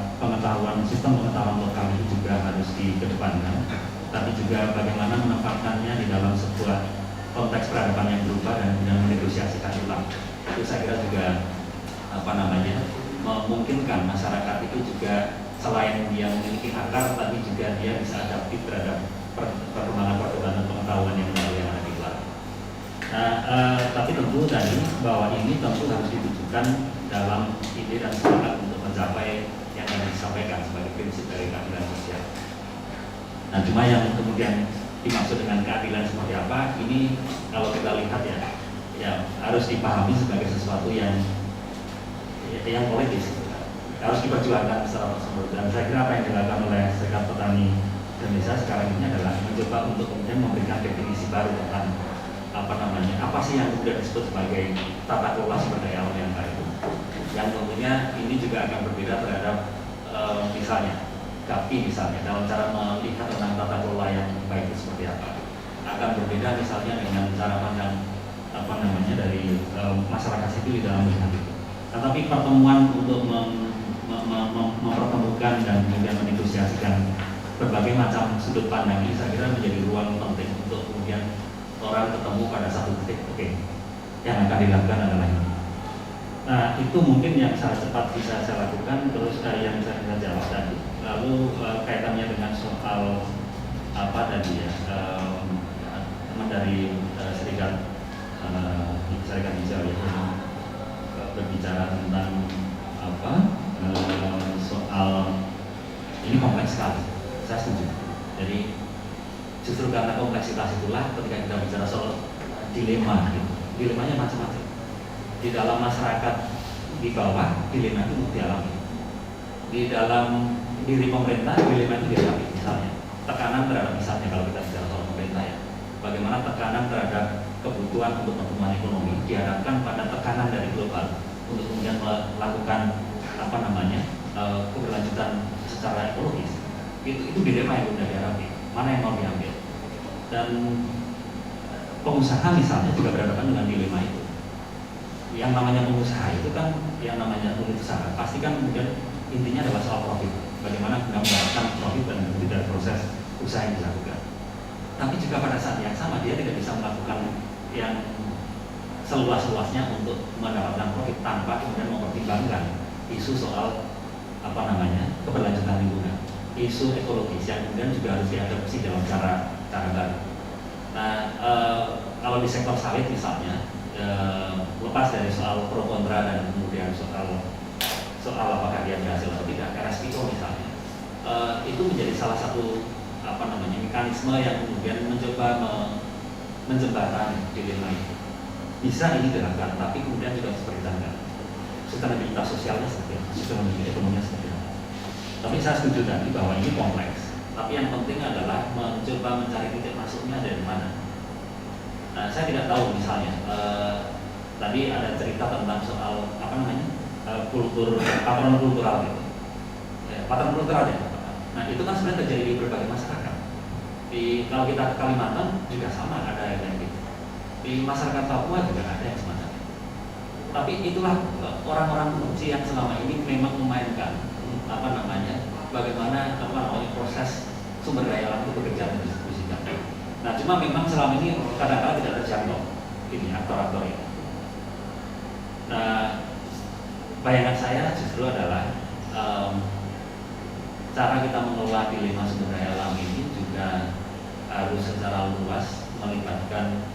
sistem pengetahuan lokal itu juga harus dikedepankan, tapi juga bagaimana menempatkannya di dalam sebuah konteks peradaban yang berubah dan menegosiasikan ulang. Itu saya kira juga memungkinkan masyarakat itu juga selain dia memiliki akar, tapi juga dia bisa adaptif terhadap perkembangan pengetahuan yang baru yang ada di luar. Nah, tapi tentu tadi bahwa ini tentu harus ditujukan dalam ide dan semangat untuk mencapai yang akan disampaikan sebagai prinsip dari keadilan sosial. Nah, cuma yang kemudian dimaksud dengan keadilan seperti apa, ini kalau kita lihat ya harus dipahami sebagai sesuatu yang politis, harus diperjuangkan secara tersebut. Dan saya kira apa yang dilakukan oleh Serikat Petani Indonesia sekarang ini adalah mencoba untuk kemudian memberikan definisi baru tentang apa sih yang kemudian disebut sebagai tata kelola sumber daya alam yang baik. Yang tentunya ini juga akan berbeda terhadap misalnya GAPI misalnya dalam cara melihat tentang tata kelola yang baik itu seperti apa. Akan berbeda misalnya dengan cara pandang dari masyarakat sipil di dalam melihat itu. Tetapi pertemuan untuk mempertemukan dan kemudian menegosiasikan berbagai macam sudut pandang ini saya kira menjadi ruang penting untuk kemudian orang ketemu pada satu titik. Oke, yang akan dilakukan adalah ini. Nah, itu mungkin yang sangat cepat bisa saya lakukan. Terus yang saya bisa jawab tadi. Lalu kaitannya dengan soal teman dari serikat hijau ya, berbicara tentang soal ini kompleks sekali. Saya setuju. Jadi justru karena kompleksitas itulah ketika kita bicara soal dilema, gitu. Dilemanya macam-macam. Di dalam masyarakat di bawah, dilema itu dialami. Di dalam diri pemerintah, dilema itu dialami. Misalnya tekanan terhadap, misalnya kalau kita bicara soal pemerintah ya, bagaimana tekanan terhadap kebutuhan untuk pertumbuhan ekonomi dihadapkan pada tekanan dari global untuk kemudian melakukan keberlanjutan secara ekologis. Itu dilema yang sudah dihadapi. Mana yang mau diambil? Dan pengusaha misalnya juga berhadapan dengan dilema itu. Yang namanya pengusaha itu kan, yang namanya unit usaha, pasti kan kemudian intinya adalah soal profit. Bagaimana kita mendapatkan profit dan benefit dari proses usaha yang dilakukan. Tapi juga pada saat yang sama dia tidak bisa melakukan yang seluas-luasnya untuk mendapatkan profit tanpa kemudian mempertimbangkan isu soal keberlanjutan lingkungan, isu ekologis yang kemudian juga harus diadopsi dalam cara baru. Nah, kalau di sektor sawit misalnya, lepas dari soal pro kontra dan kemudian soal apakah dia berhasil atau tidak, RSPO misalnya, itu menjadi salah satu mekanisme yang kemudian mencoba menjembatani dilema itu. Bisa ini dilakukan, tapi kemudian juga harus diperhitungkan sustainabilitas sosialnya seperti apa, sustainabilitas ekonominya seperti apa. Tapi saya setuju tadi bahwa ini kompleks. Tapi yang penting adalah mencoba mencari titik masuknya dari mana. Nah, saya tidak tahu misalnya tadi ada cerita tentang soal patron kultural gitu. Patron kultural ya. Nah, itu kan sebenarnya terjadi di berbagai masyarakat. Kalau kita ke Kalimantan juga sama, ada yang kayak gitu. Di masyarakat Papua juga ada yang semacam itu. Tapi itulah orang-orang kunci yang selama ini memang memainkan bagaimana proses sumber daya alam itu bekerja dan distribusikan. Nah, cuma memang selama ini kadang-kadang tidak terjangkau ini aktor-aktor ini. Nah, bayangan saya justru adalah cara kita mengelola dilema sumber daya alam ini juga harus secara luas melibatkan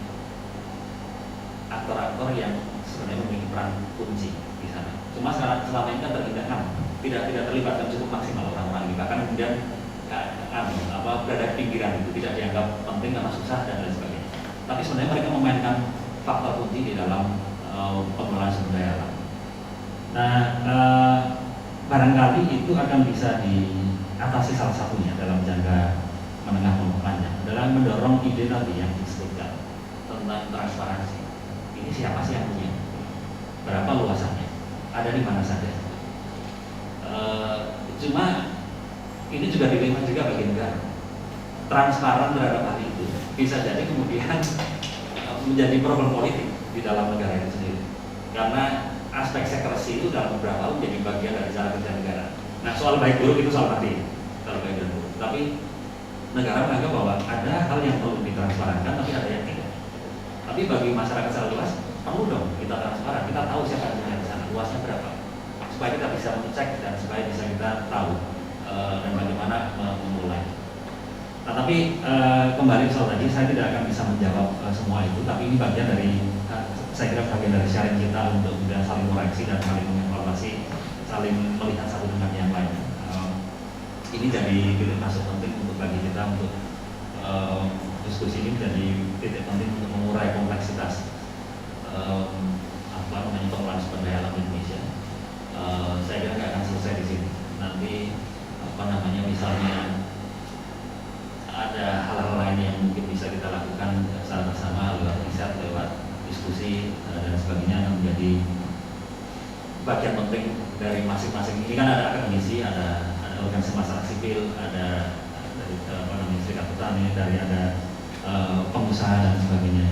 aktor-aktor yang sebenarnya memiliki peran kunci di sana. Cuma selama ini kan terhindarkan, tidak terlibat dan cukup maksimal orang-orang ini. Bahkan kemudian berada di pinggiran, itu tidak dianggap penting karena susah dan lain sebagainya. Tapi sebenarnya mereka memainkan faktor kunci di dalam pengelolaan sumber daya alam. Nah, barangkali itu akan bisa diatasi salah satunya dalam jangka menengah maupun panjang adalah mendorong ide tadi yang disebutkan tentang transparansi. Ini siapa sih yang punya? Berapa luasannya? Ada di mana saja? Cuma ini juga dilema juga bagi negara. Transparan terhadap hal itu bisa jadi kemudian menjadi problem politik di dalam negara itu sendiri. Karena aspek sekresi itu dalam beberapa hal menjadi bagian dari cara kerja negara. Nah, soal baik buruk itu soal nanti, kalau baik dan buruk. Tapi negara menganggap bahwa ada hal yang perlu ditransparankan, tapi ada yang tidak. Tapi bagi masyarakat secara luas, perlu dong kita transparan. Kita tahu siapa yang punya di sana, luasnya berapa, supaya kita bisa mengecek dan supaya bisa kita tahu dan bagaimana memulai. Nah, tapi kembali soal tadi, saya tidak akan bisa menjawab semua itu, tapi ini bagian dari saya kira bagian dari sharing kita untuk kemudian saling koreksi dan saling mengevaluasi, saling melihat satu dengan yang lain. Ini jadi titik masuk penting untuk bagi kita untuk diskusi ini menjadi titik penting untuk mengurai kompleksitas pengelolaan sumber daya alam Indonesia. Saya kira nggak akan selesai di sini. Nanti misalnya ada hal-hal lain yang mungkin bisa kita lakukan secara bersama lewat riset, lewat diskusi dan sebagainya yang menjadi bagian penting dari masing-masing. Ini kan ada akademisi, ada organisasi masyarakat sipil, ada dari serikat petani, dari ada pengusaha dan sebagainya,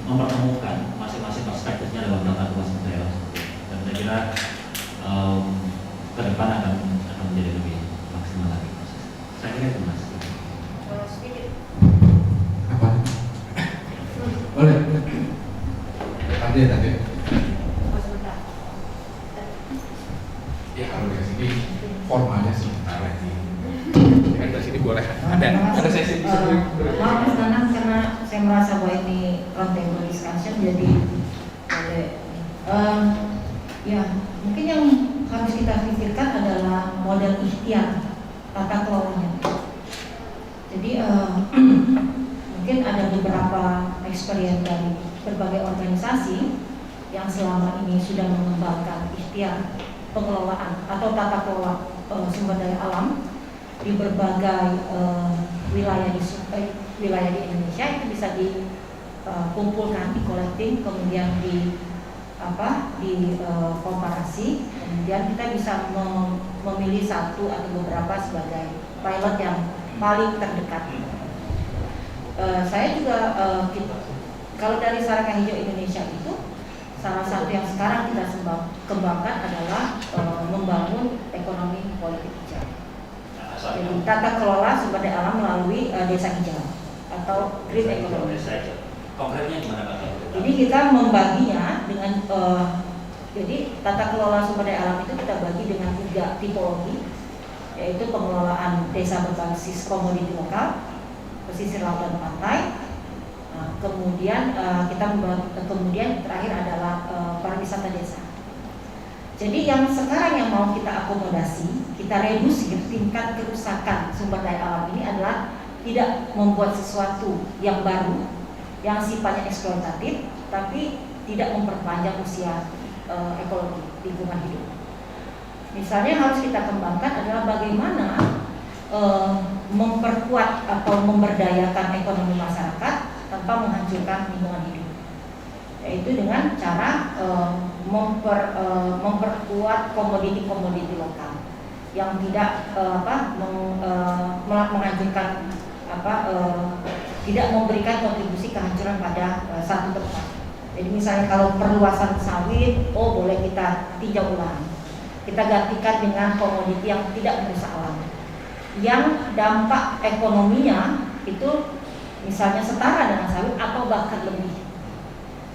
mempertemukan masing-masing perspektifnya dalam tata kelola sumber daya. Dan saya kira ke depan akan menjadi lebih maksimal lagi. Saya kira itu mas. Apa? Boleh. Tadi. Ya kalau dari sini formalnya sebentar lagi. Kan dari sini boleh. Ada sesi Maaf karena saya merasa bahwa ini roundtable discussion jadi boleh. Ya yang harus kita pikirkan adalah model ikhtiar tata kelolanya. Jadi mungkin ada beberapa experience dari berbagai organisasi yang selama ini sudah mengembangkan ikhtiar pengelolaan atau tata kelola sumber daya alam di berbagai wilayah di Indonesia. Itu bisa dikumpulkan, di collecting, kemudian komparasi, kemudian kita bisa memilih satu atau beberapa sebagai pilot yang paling terdekat. Saya juga kalau dari Sarangan Hijau Indonesia itu salah satu yang sekarang kita kembangkan adalah membangun ekonomi politik hijau. Jadi tata kelola sumber daya alam melalui desa hijau atau green economy. Konkretnya gimana Pak? Jadi kita membaginya dengan jadi tata kelola sumber daya alam itu kita bagi dengan 3 tipologi, yaitu pengelolaan desa berbasis komoditi lokal, pesisir laut dan pantai. Nah, kemudian kemudian terakhir adalah pariwisata desa. Jadi yang sekarang yang mau kita akomodasi, kita reduksi tingkat kerusakan sumber daya alam ini adalah tidak membuat sesuatu yang baru, yang sifatnya eksploitatif, tapi tidak memperpanjang usia ekologi lingkungan hidup. Misalnya harus kita kembangkan adalah bagaimana memperkuat atau memberdayakan ekonomi masyarakat tanpa menghancurkan lingkungan hidup, yaitu dengan cara memperkuat komoditi-komoditi lokal yang tidak menghancurkan tidak memberikan kontribusi kehancuran pada satu tempat. Jadi misalnya kalau perluasan sawit, boleh kita tinjau ulang, kita gantikan dengan komoditi yang tidak merusak alam, yang dampak ekonominya itu misalnya setara dengan sawit atau bahkan lebih.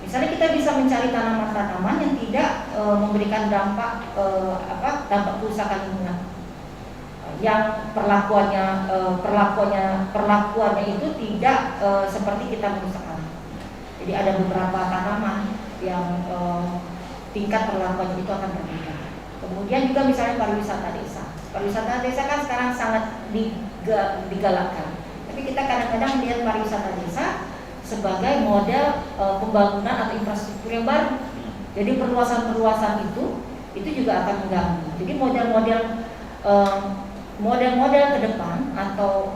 Misalnya kita bisa mencari tanaman-tanaman yang tidak memberikan dampak kerusakan lingkungan, yang perlakuannya itu tidak seperti kita merusak alam. Jadi ada beberapa tanaman yang tingkat perlakuannya itu akan berbeda. Kemudian juga misalnya pariwisata desa. Pariwisata desa kan sekarang sangat digalakkan. Tapi kita kadang-kadang melihat pariwisata desa sebagai model pembangunan atau infrastruktur yang baru. Jadi perluasan-perluasan itu juga akan mengganggu. Jadi model-model ke depan atau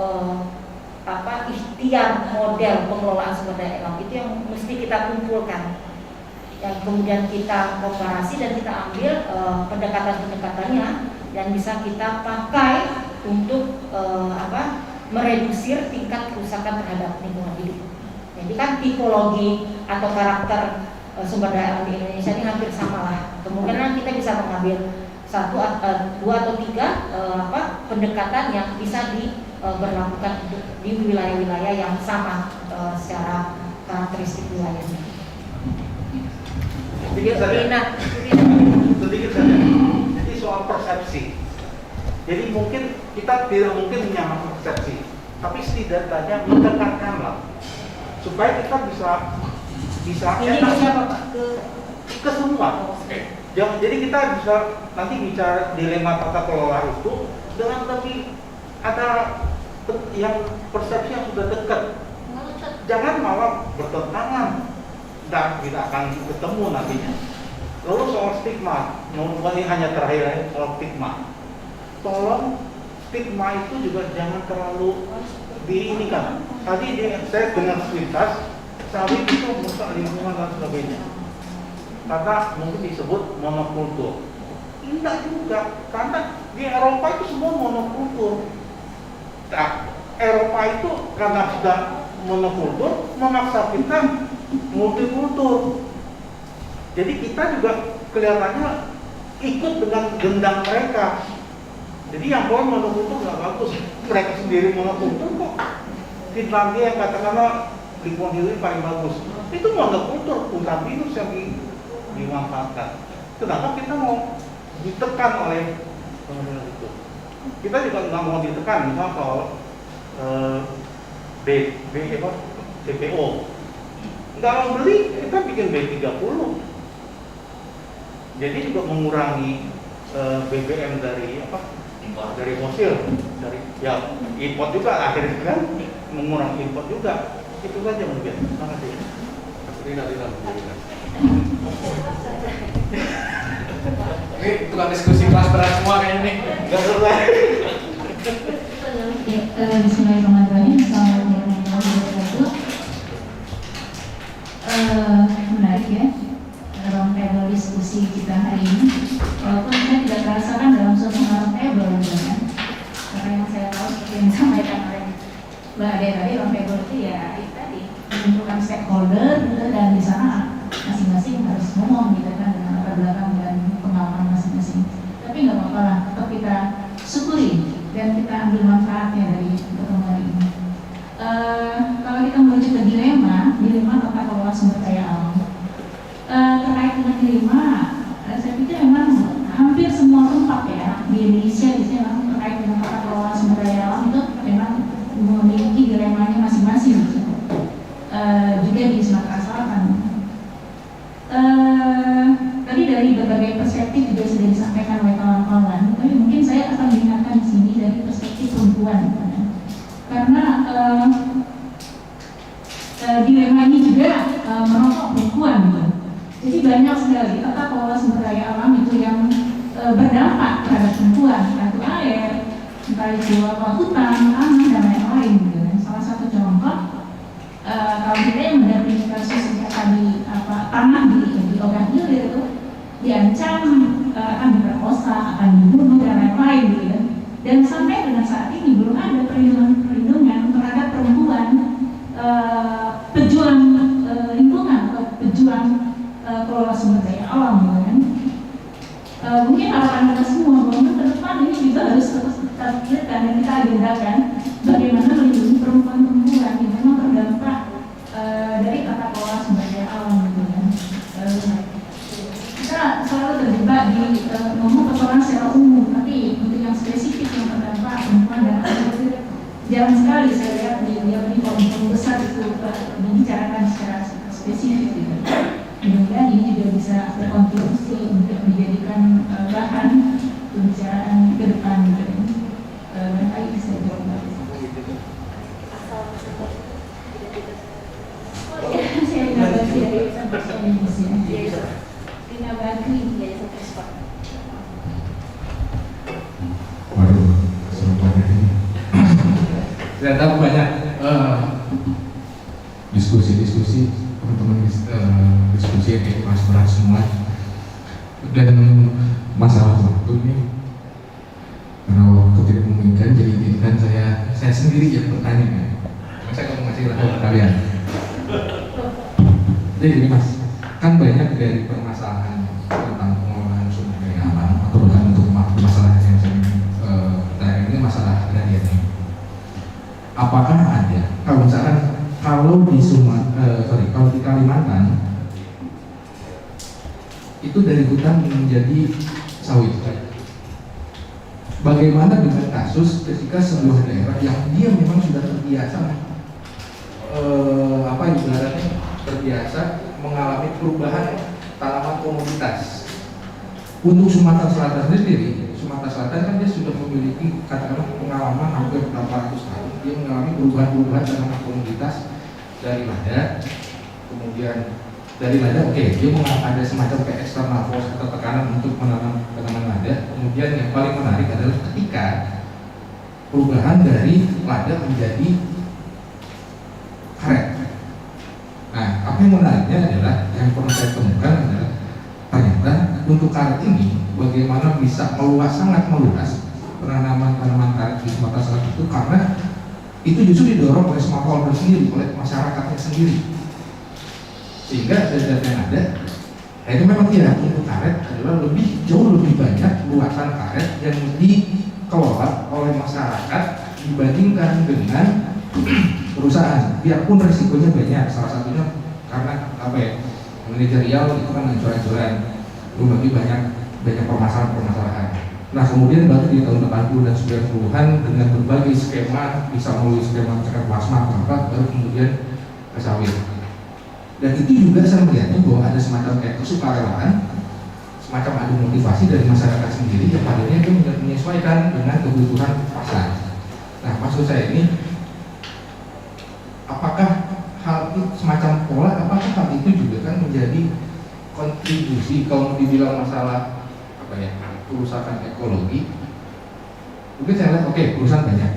ikhtiar model pengelolaan sumber daya alam itu yang mesti kita kumpulkan, yang kemudian kita komparasi dan kita ambil pendekatan-pendekatannya yang bisa kita pakai untuk meredusir tingkat kerusakan terhadap lingkungan hidup. Jadi kan tipologi atau karakter sumber daya alam di Indonesia ini hampir sama lah. Kemungkinan kita bisa mengambil 1, 2 atau 3 pendekatan yang bisa diberlakukan di wilayah-wilayah yang sama secara karakteristik wilayahnya. Sedikit saja. Jadi soal persepsi. Jadi mungkin kita tidak mungkin menyamakan persepsi, tapi setidaknya mendekatkanlah supaya kita bisa ini siapa Pak? Ke semua. Jadi kita bisa nanti bicara dilema tata kelola itu dengan tapi ada yang persepsi yang sudah dekat. Jangan malah bertentangan dan tidak akan ketemu nantinya. Lalu soal stigma, ini hanya terakhir soal stigma. Tolong stigma itu juga jangan terlalu diinikan. Tadi saya dengar sepintas sawit itu merusak lingkungan dan sebagainya. Karena mungkin disebut monokultur. Tidak juga, karena di Eropa itu semua monokultur. Nah, Eropa itu karena sudah monokultur memaksa kita multikultur. Jadi kita juga kelihatannya ikut dengan gendang mereka. Jadi yang boleh monokultur nggak bagus, mereka sendiri monokultur kok. Finlandia yang katakanlah lingkungan hidup paling bagus, itu monokultur, hutan pinus yang dimanfaatkan. Kenapa kita mau ditekan oleh itu? Kita juga nggak mau ditekan, misalnya soal CPO. Nggak mau beli, kita bikin B30. Jadi juga mengurangi BBM dari dari fosil, dari ya import juga akhirnya kan mengurangi import juga. Itu saja mungkin. Terima kasih. Ini tukang diskusi kelas berat semua kayaknya nih. Enggak selesai. Bismillahirrahmanirrahim. Assalamualaikum warahmatullahi wabarakatuh. Menarik ya, round table diskusi kita hari ini. Walaupun saya tidak merasakan dalam suasana round table kan, karena yang saya tahu seperti yang disampaikan oleh Mbak Ade tadi, round table itu ya itu tadi mengumpulkan stakeholder gitu, dan di sana masing-masing harus ngomong gitu kan dengan latar belakang dan pengalaman masing-masing. Tapi nggak apa-apa lah, tetap kita syukuri dan kita ambil manfaatnya dari pertemuan ini. Kalau kita merujuk ke dilema tata kelola sumber daya alam, terkait dengan dilema, saya pikir memang hampir semua tempat ya di Indonesia di sini memang terkait dengan tata kelola sumber daya alam itu memang memiliki dilemanya masing-masing. Juga di Sumatera Selatan. Tadi dari berbagai perspektif juga sudah disampaikan oleh kawan-kawan, tapi mungkin saya akan mengingatkan di sini dari perspektif perempuan, karena dilema ini juga merokok perempuan, jadi banyak sekali tata kelola sumber daya alam itu yang berdampak terhadap perempuan, entah itu air, entah itu hutan, tanah dan lain-lain. Salah satu contoh, kalau kita yang mendampingi kasus tadi tanah di Ogan Ilir itu diancam akan diperkosa, akan dibunuh dan lain-lain gitu ya. Dan sampai dengan saat ini belum ada perlindungan terhadap perempuan pejuang lingkungan atau pejuang kelola sumber daya alam gitu kan. Mungkin harapan kita semua bahwa ke depan ini juga harus terus kita pikirkan dan kita agendakan bagaimana melindungi perempuan-perempuan yang memang terdampak dari tata kelola sumber daya alam gitu kan. Kita selalu terjebak di ngomong persoalan secara umum, tapi untuk yang spesifik yang terdampak perempuan dan anak itu jarang sekali saya lihat di forum besar itu dibicarakan secara spesifik gitu. Mudah-mudahan ini juga bisa berkontribusi untuk menjadikan bahan pembicaraan ke depan gitu. Baik, saya jawab. Saya Inabasi dari Yayasan Indonesia. Inabasi Yayasan Perspek. Waduh, seru banget ini. Ternyata banyak diskusi teman-teman diskusi yang kayak kelas berat semua, dan masalah waktu ini karena waktu tidak memungkinkan, jadi izinkan saya sendiri yang bertanya kan. Saya nggak mau ngasih lagu ke kalian. Jadi gini Mas, kan banyak dari permasalahan tentang pengolahan sumber daya alam atau bahkan untuk masalah yang saya ini masalah agrarian ini. Apakah ada kalau misalkan kalau di Kalimantan itu dari hutan menjadi sawit, bagaimana dengan kasus ketika sebuah daerah yang dia memang sudah terbiasa ibaratnya terbiasa mengalami perubahan tanaman komoditas. Untuk Sumatera Selatan sendiri, Sumatera Selatan kan dia sudah memiliki katakanlah pengalaman hampir berapa ratus tahun, dia mengalami perubahan-perubahan tanaman komoditas dari lada, kemudian dari lada dia ada semacam kayak external force atau tekanan untuk menanam tanaman lada. Kemudian yang paling menarik adalah ketika perubahan dari lada menjadi karet. Nah, apa yang menariknya adalah yang pernah saya temukan adalah ternyata untuk karet ini bagaimana bisa sangat meluas penanaman tanaman karet di Sumatera Selatan itu, karena itu justru didorong oleh smallholder sendiri, oleh masyarakatnya sendiri, sehingga data yang ada itu memang tidak untuk karet adalah jauh lebih banyak luasan karet yang dikelola oleh masyarakat dibandingkan dengan perusahaan, biarpun risikonya banyak. Salah satunya karena manajerial itu kan ancur-ancuran, belum lagi banyak permasalahan. Nah, kemudian baru di tahun 80 dan 90-an dengan berbagai skema, bisa melalui skema cekat plasma baru kemudian ke sawit. Dan itu juga saya melihatnya bahwa ada semacam kayak kesukarelaan semacam adu motivasi dari masyarakat sendiri yang akhirnya itu menyesuaikan dengan kebutuhan pasar. Nah, maksud saya ini, apakah hal itu semacam pola, apakah hal itu juga kan menjadi kontribusi kalau dibilang masalah apa ya, kerusakan ekologi? Mungkin saya lihat oke, perusahaan banyak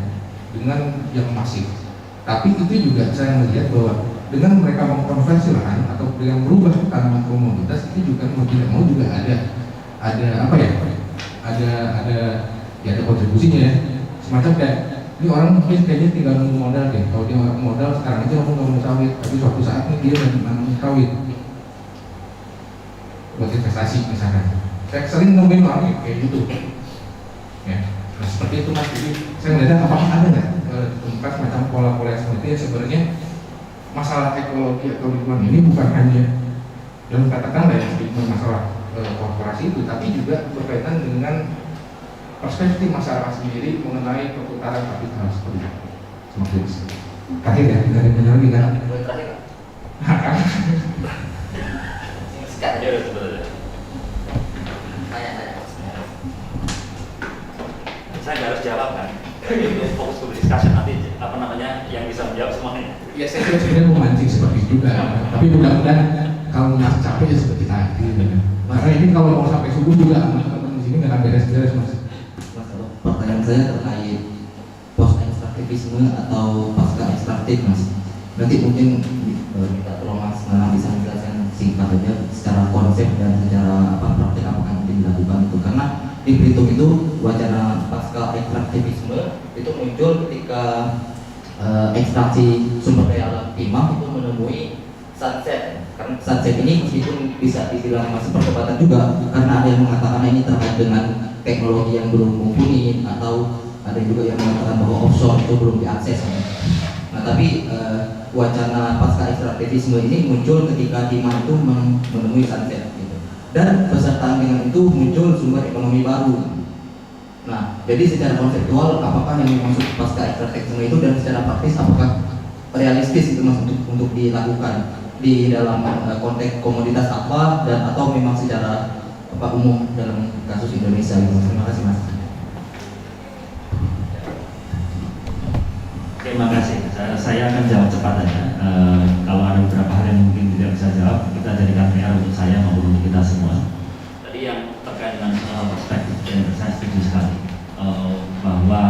dengan yang masif, tapi itu juga saya melihat bahwa dengan mereka mengkonversi lahan atau dengan merubah tanaman komoditas itu juga mau tidak mau juga ada apa ya, ada kontribusinya ya, semacam kayak ini orang mungkin kayaknya tinggal nunggu modal deh. Kalau dia nggak modal sekarang itu aku nggak mau sawit, tapi suatu saat ini dia nanam sawit buat investasi misalkan. Saya sering nemuin orang kayak gitu ya. Nah, seperti itu Mas. Jadi saya melihat apakah ada nggak tempat macam pola-pola seperti itu ya, sebenarnya masalah ekologi atau lingkungan ini bukan hanya yang katakanlah ya masalah korporasi itu, tapi juga berkaitan dengan perspektif masyarakat sendiri mengenai perputaran kapital seperti itu. Seperti itu. Terakhir ya, tidak ada lagi kan? Terakhir. Sekarang dia udah saya nggak harus jawab kan, itu fokus ke discussion nanti apa namanya yang bisa menjawab semuanya. Ya saya kira sebenarnya memancing seperti itu juga, tapi mudah-mudahan kalau masih capek ya seperti tadi. Karena ini kalau mau sampai subuh juga teman-teman di sini nggak akan beres-beres Mas. Pertanyaan saya terkait post ekstraktivisme atau pasca ekstraktif Mas. Nanti mungkin minta tolong Mas Nanang bisa menjelaskan singkat saja secara konsep dan secara praktik apakah mungkin dilakukan itu, karena di Belitung itu wacana pasca ekstraktivisme itu muncul ketika ekstraksi sumber daya alam timah itu menemui sunset. Karena sunset ini meskipun bisa dibilang masih perdebatan juga, karena ada yang mengatakan ini terkait dengan teknologi yang belum mumpuni, atau ada juga yang mengatakan bahwa offshore itu belum diakses. Nah, tapi wacana pasca ekstraktivisme ini muncul ketika timah itu menemui sunset gitu. Dan beserta dengan itu muncul sumber ekonomi baru. Nah, jadi secara konseptual apakah yang dimaksud pasca ekstraktivisme itu, dan secara praktis apakah realistis itu Mas untuk dilakukan di dalam konteks komoditas apa, dan atau memang secara umum dalam kasus Indonesia gitu. Terima kasih Mas. Terima kasih. Saya akan jawab cepat aja. Kalau ada beberapa hal yang mungkin tidak bisa jawab, kita jadikan PR untuk saya maupun untuk kita semua. Tadi yang terkait dengan perspektif gender, saya setuju sekali bahwa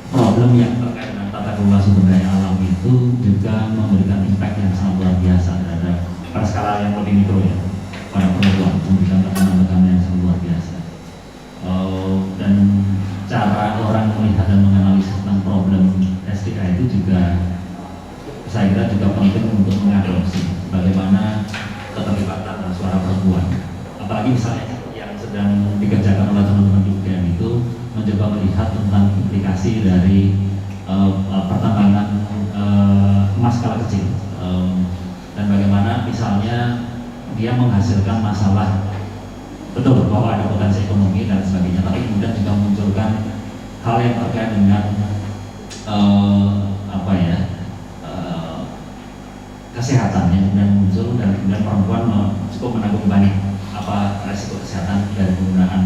problem yang terkait dengan tata kelola sumber daya alam itu juga memberikan impact yang sangat luar biasa terhadap pada skala yang lebih mikro ya, pada perempuan, memberikan tekanan-tekanan yang sangat luar biasa. Dan cara orang melihat dan menganalisis tentang problem SDA itu juga saya kira juga penting untuk mengadopsi bagaimana keterlibatan suara perempuan, apalagi misalnya yang sedang dikerjakan oleh teman-teman di UGM itu mencoba melihat tentang implikasi dari pertambangan emas skala kecil, dan bagaimana misalnya dia menghasilkan masalah, betul bahwa ada potensi ekonomi dan sebagainya, tapi kemudian juga memunculkan hal yang terkait dengan kesehatannya dan muncul, dan kemudian perempuan cukup menanggung banyak resiko kesehatan dari penggunaan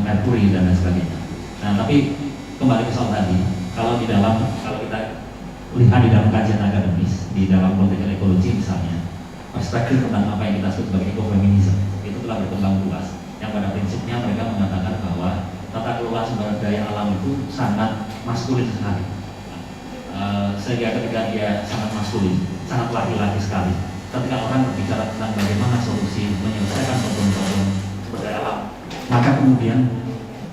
merkuri dan lain sebagainya. Nah, tapi kembali ke soal tadi, kalau kita lihat di dalam kajian akademis, di dalam political ecology misalnya, perspektif tentang apa yang kita sebut sebagai ekofeminisme itu telah berkembang luas, yang pada prinsipnya mereka mengatakan bahwa tata kelola sumber daya alam itu sangat maskulin sekali, sehingga ketika dia sangat maskulin, sangat laki-laki sekali, ketika orang berbicara tentang bagaimana solusi menyelesaikan problem-problem sumber daya alam, maka kemudian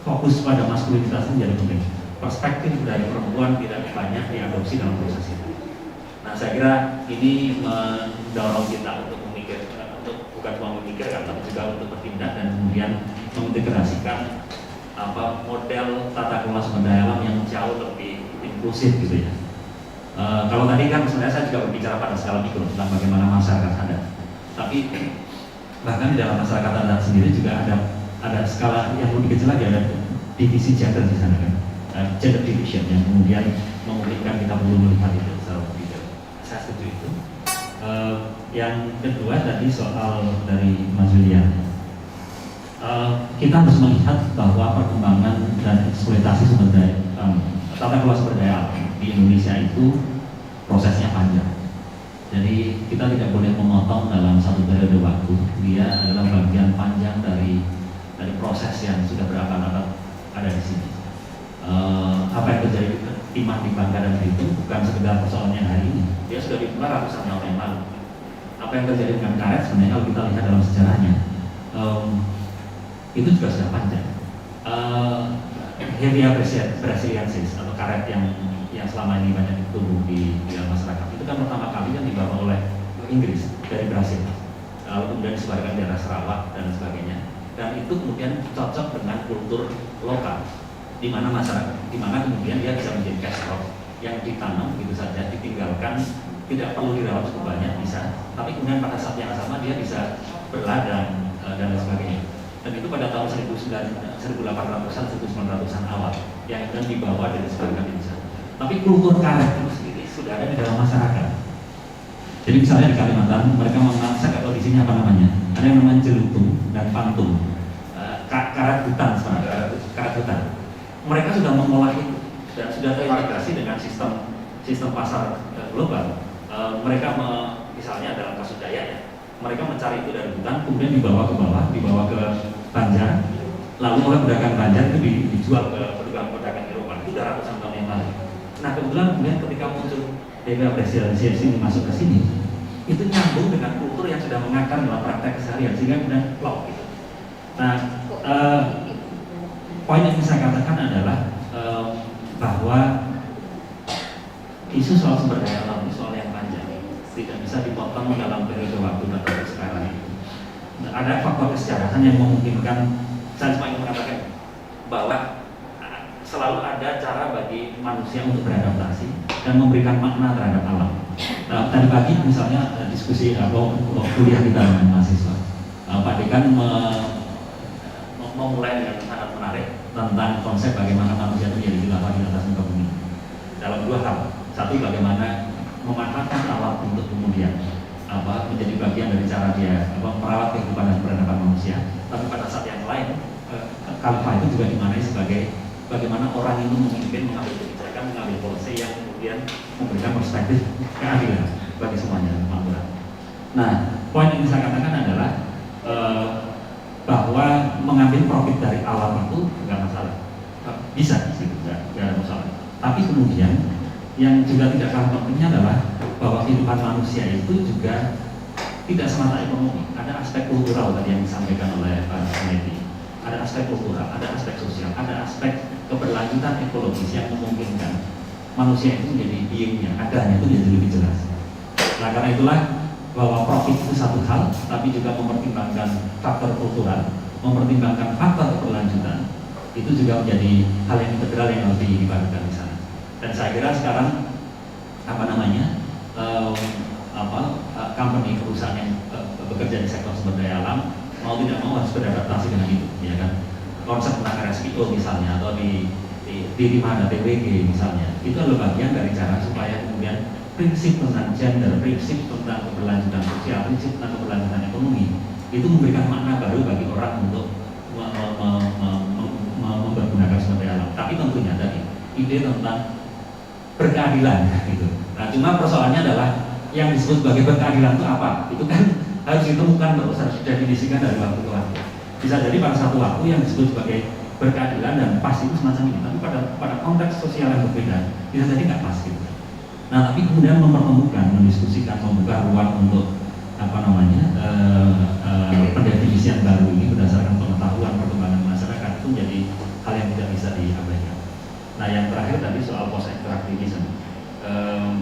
fokus pada maskulinitas menjadi penting. Perspektif dari perempuan tidak banyak diadopsi dalam proses itu. Nah, saya kira ini mendorong kita untuk bukan cuma memikirkan, tapi juga untuk bertindak dan kemudian mengintegrasikan model tata kelola sumber daya alam yang jauh lebih inklusif gitu ya. Kalau tadi kan sebenarnya saya juga berbicara pada skala mikro tentang bagaimana masyarakat adat, tapi bahkan di dalam masyarakat adat sendiri juga ada skala yang lebih kecil lagi, ada divisi gender di sana kan, gender division yang kemudian memungkinkan kita perlu melihat itu secara lebih detail. Saya setuju itu. Yang kedua tadi soal dari Mas Julian. Kita harus melihat bahwa perkembangan dan eksploitasi sumber daya tata kelola sumber daya alam di Indonesia itu prosesnya panjang. Jadi kita tidak boleh memotong dalam satu periode waktu. Dia adalah bagian panjang dari proses yang sudah berabad-abad ada di sini. Apa yang terjadi di Timah, di Bangka dan itu bukan sekedar persoalan yang hari ini. Dia sudah dimulai ratusan tahun yang lalu. Apa yang terjadi dengan karet sebenarnya kalau kita lihat dalam sejarahnya itu juga sudah panjang. Hevia brasiliensis atau karet yang selama ini banyak tumbuh di masyarakat itu kan pertama kali kan dibawa oleh Inggris dari Brasil, lalu kemudian disebarkan di daerah Sarawak dan sebagainya, dan itu kemudian cocok dengan kultur lokal di mana kemudian dia bisa menjadi cash crop yang ditanam begitu saja, ditinggalkan, tidak perlu dirawat cukup banyak bisa, tapi kemudian pada saat yang sama dia bisa berladang dan sebagainya. Dan itu pada tahun 1800-an, 1900-an awal yang kemudian dibawa dan disebarkan di sana. Tapi kultur karet itu sendiri sudah ada di dalam masyarakat. Jadi misalnya di Kalimantan mereka memasak atau di sini apa namanya? Ada yang namanya jelutung dan pantung, karet hutan sebenarnya, karet hutan. Mereka sudah mengolah itu dan sudah terintegrasi dengan sistem pasar global. Mereka misalnya dalam kasus Dayak ya, mereka mencari itu dari hutan, kemudian dibawa ke bawah, dibawa ke Banjar, lalu oleh pedagang Banjar itu dijual ke pedagang Eropa. Itu udah ratusan tahun yang lalu. Nah kemudian ketika muncul Hevia brasiliensis ini masuk ke sini, itu nyambung dengan kultur yang sudah mengakar dalam praktek keseharian sehingga kemudian plok gitu. Nah poin yang saya katakan adalah bahwa isu soal sumber daya alam itu soal yang panjang, tidak bisa dipotong dalam periode waktu tertentu sekarang ini. Ada faktor kesejahteraan yang memungkinkan. Saya cuma ingin mengatakan bahwa selalu ada cara bagi manusia untuk beradaptasi dan memberikan makna terhadap alam. Nah, tadi pagi misalnya diskusi kuliah kita dengan mahasiswa, Pak Dekan memulai dengan sangat menarik tentang konsep bagaimana manusia itu menjadi khilafah di atas muka bumi dalam dua hal. Satu, bagaimana memanfaatkan alam untuk kemudian menjadi bagian dari cara dia merawat kehidupan dan peradaban manusia. Tapi pada saat yang lain, khalifah itu juga dimaknai sebagai bagaimana orang itu memimpin, mengambil kebijakan, mengambil polisi yang kemudian memberikan perspektif keadilan bagi semuanya, makmuran. Nah, poin yang saya katakan adalah bahwa mengambil profit dari alam itu nggak masalah, bisa sih, nggak ada masalah. Tapi kemudian yang juga tidak kalah pentingnya adalah bahwa kehidupan manusia itu juga tidak semata ekonomi. Ada aspek kultural tadi yang disampaikan oleh Pak Sunedi. Ada aspek kultural, ada aspek sosial, ada aspek keberlanjutan ekologis yang memungkinkan manusia itu menjadi beingnya, adanya itu jadi lebih jelas. Nah karena itulah bahwa profit itu satu hal, tapi juga mempertimbangkan faktor kultural, mempertimbangkan faktor keberlanjutan, itu juga menjadi hal yang integral yang harus diperhatikan di sana. Dan saya kira sekarang company perusahaan yang bekerja di sektor sumber daya alam mau tidak mau harus beradaptasi dengan itu, ya kan? Konsep tentang RSPO misalnya atau di mana TWG misalnya, itu adalah bagian dari cara supaya kemudian prinsip tentang gender, prinsip tentang keberlanjutan sosial, prinsip tentang keberlanjutan ekonomi itu memberikan makna baru bagi orang untuk mempergunakan sumber daya alam. Tapi tentunya tadi ide tentang berkeadilan gitu. Nah, cuma persoalannya adalah yang disebut sebagai berkeadilan itu apa? Itu kan harus ditemukan terus, harus didefinisikan dari waktu ke waktu. Bisa jadi pada satu waktu yang disebut sebagai berkeadilan dan pas itu semacam ini, tapi pada konteks sosial yang berbeda bisa jadi nggak pas gitu. Nah, tapi kemudian mempertemukan, mendiskusikan, membuka ruang untuk pendefinisian baru ini berdasarkan pengetahuan perkembangan masyarakat itu menjadi hal yang tidak bisa diabaikan. Nah, yang terakhir tadi soal post extractivism.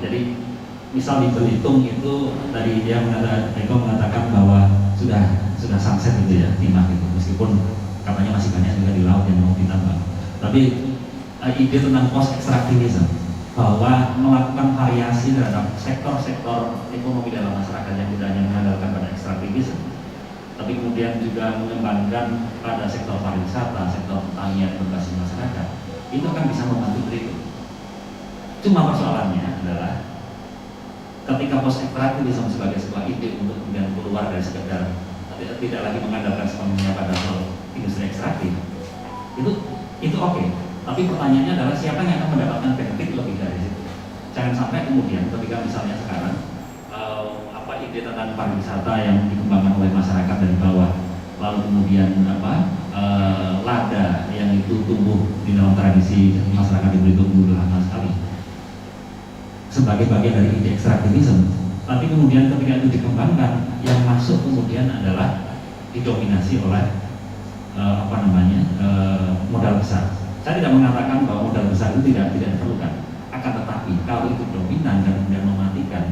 Jadi misal di Belitung itu tadi dia mengatakan bahwa sudah sunset gitu ya, Timah gitu, meskipun katanya masih banyak juga di laut yang mau ditambang. Tapi ide tentang post extractivism bahwa melakukan variasi terhadap sektor-sektor ekonomi dalam masyarakat yang tidak hanya mengandalkan pada ekstraktivisme, tapi kemudian juga mengembangkan pada sektor pariwisata, sektor pertanian berbasis masyarakat, itu akan bisa membantu itu. Cuma persoalannya adalah ketika ketika post ekstraktif bisa sebagai sebuah ide untuk kemudian keluar dari sekedar tidak lagi mengandalkan sepenuhnya pada industri ekstraktif, itu oke. Tapi pertanyaannya adalah siapa yang akan mendapatkan benefit lebih dari situ. Jangan sampai kemudian ketika misalnya sekarang ide tentang pariwisata yang dikembangkan oleh masyarakat dari bawah, lalu kemudian lada yang itu tumbuh di dalam tradisi masyarakat di Belitung dulu lama sekali sebagai bagian dari ide ekstraktivisme. Tapi kemudian ketika itu dikembangkan, yang masuk kemudian adalah didominasi oleh modal besar. Saya tidak mengatakan bahwa modal besar itu tidak diperlukan, akan tetapi kalau itu dominan dan kemudian mematikan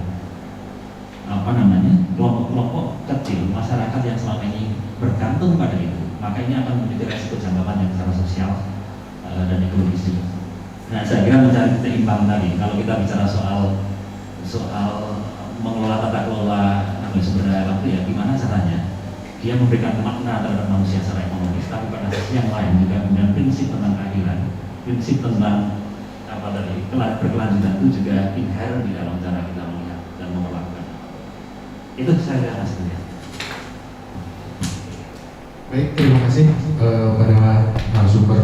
kelompok-kelompok kecil masyarakat yang selama ini bergantung pada itu, maka ini akan menjadi resiko jangka panjang secara sosial dan ekologis juga. Nah, saya kira mencari seimbang tadi. Kalau kita bicara soal mengelola tata kelola sumber daya alam itu ya gimana caranya dia memberikan makna terhadap manusia secara ekonomis, tapi pada sisi yang lain juga kemudian prinsip tentang keadilan, prinsip tentang berkelanjutan itu juga inherent di dalam cara kita melihat dan memperlakukan. Itu saya kira hasilnya. Baik, terima kasih pada narasumber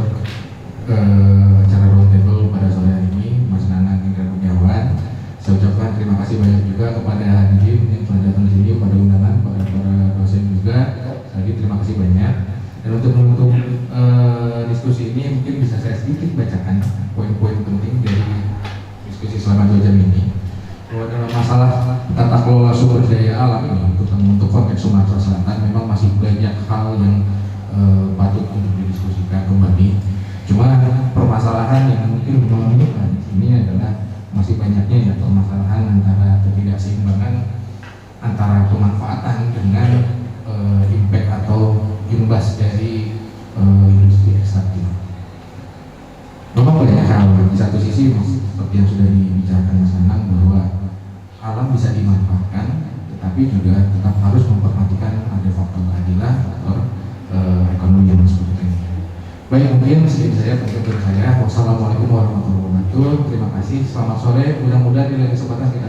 acara roundtable pada sore hari ini, Mas Nanang Indra Kurniawan. Saya ucapkan terima kasih banyak juga kepada hadirin yang telah datang di sini, pada undangan, pada para dosen juga. Lagi terima kasih banyak. Dan untuk menutup diskusi ini mungkin bisa saya sedikit bacakan poin-poin penting dari diskusi selama 2 jam ini. Bahwa dalam masalah tata kelola sumber daya alam ini, untuk konteks Sumatera Selatan memang masih banyak hal yang patut untuk didiskusikan kembali. Cuma permasalahan yang mungkin mengemukakan ini adalah masih banyaknya ya permasalahan antara ketidakseimbangan antara pemanfaatan dengan impact atau imbas dari industri ekstraktif. Memang banyak hal. Di satu sisi seperti yang sudah dibicarakan Mas Nanang bahwa alam bisa dimanfaatkan, tetapi juga tetap harus memperhatikan ada faktor keadilan, faktor ekonomi yang seperti ini. Baik, mungkin sekian saya penutup saya. Wassalamualaikum warahmatullahi wabarakatuh. Terima kasih. Selamat sore. Mudah-mudahan di lain kesempatan kita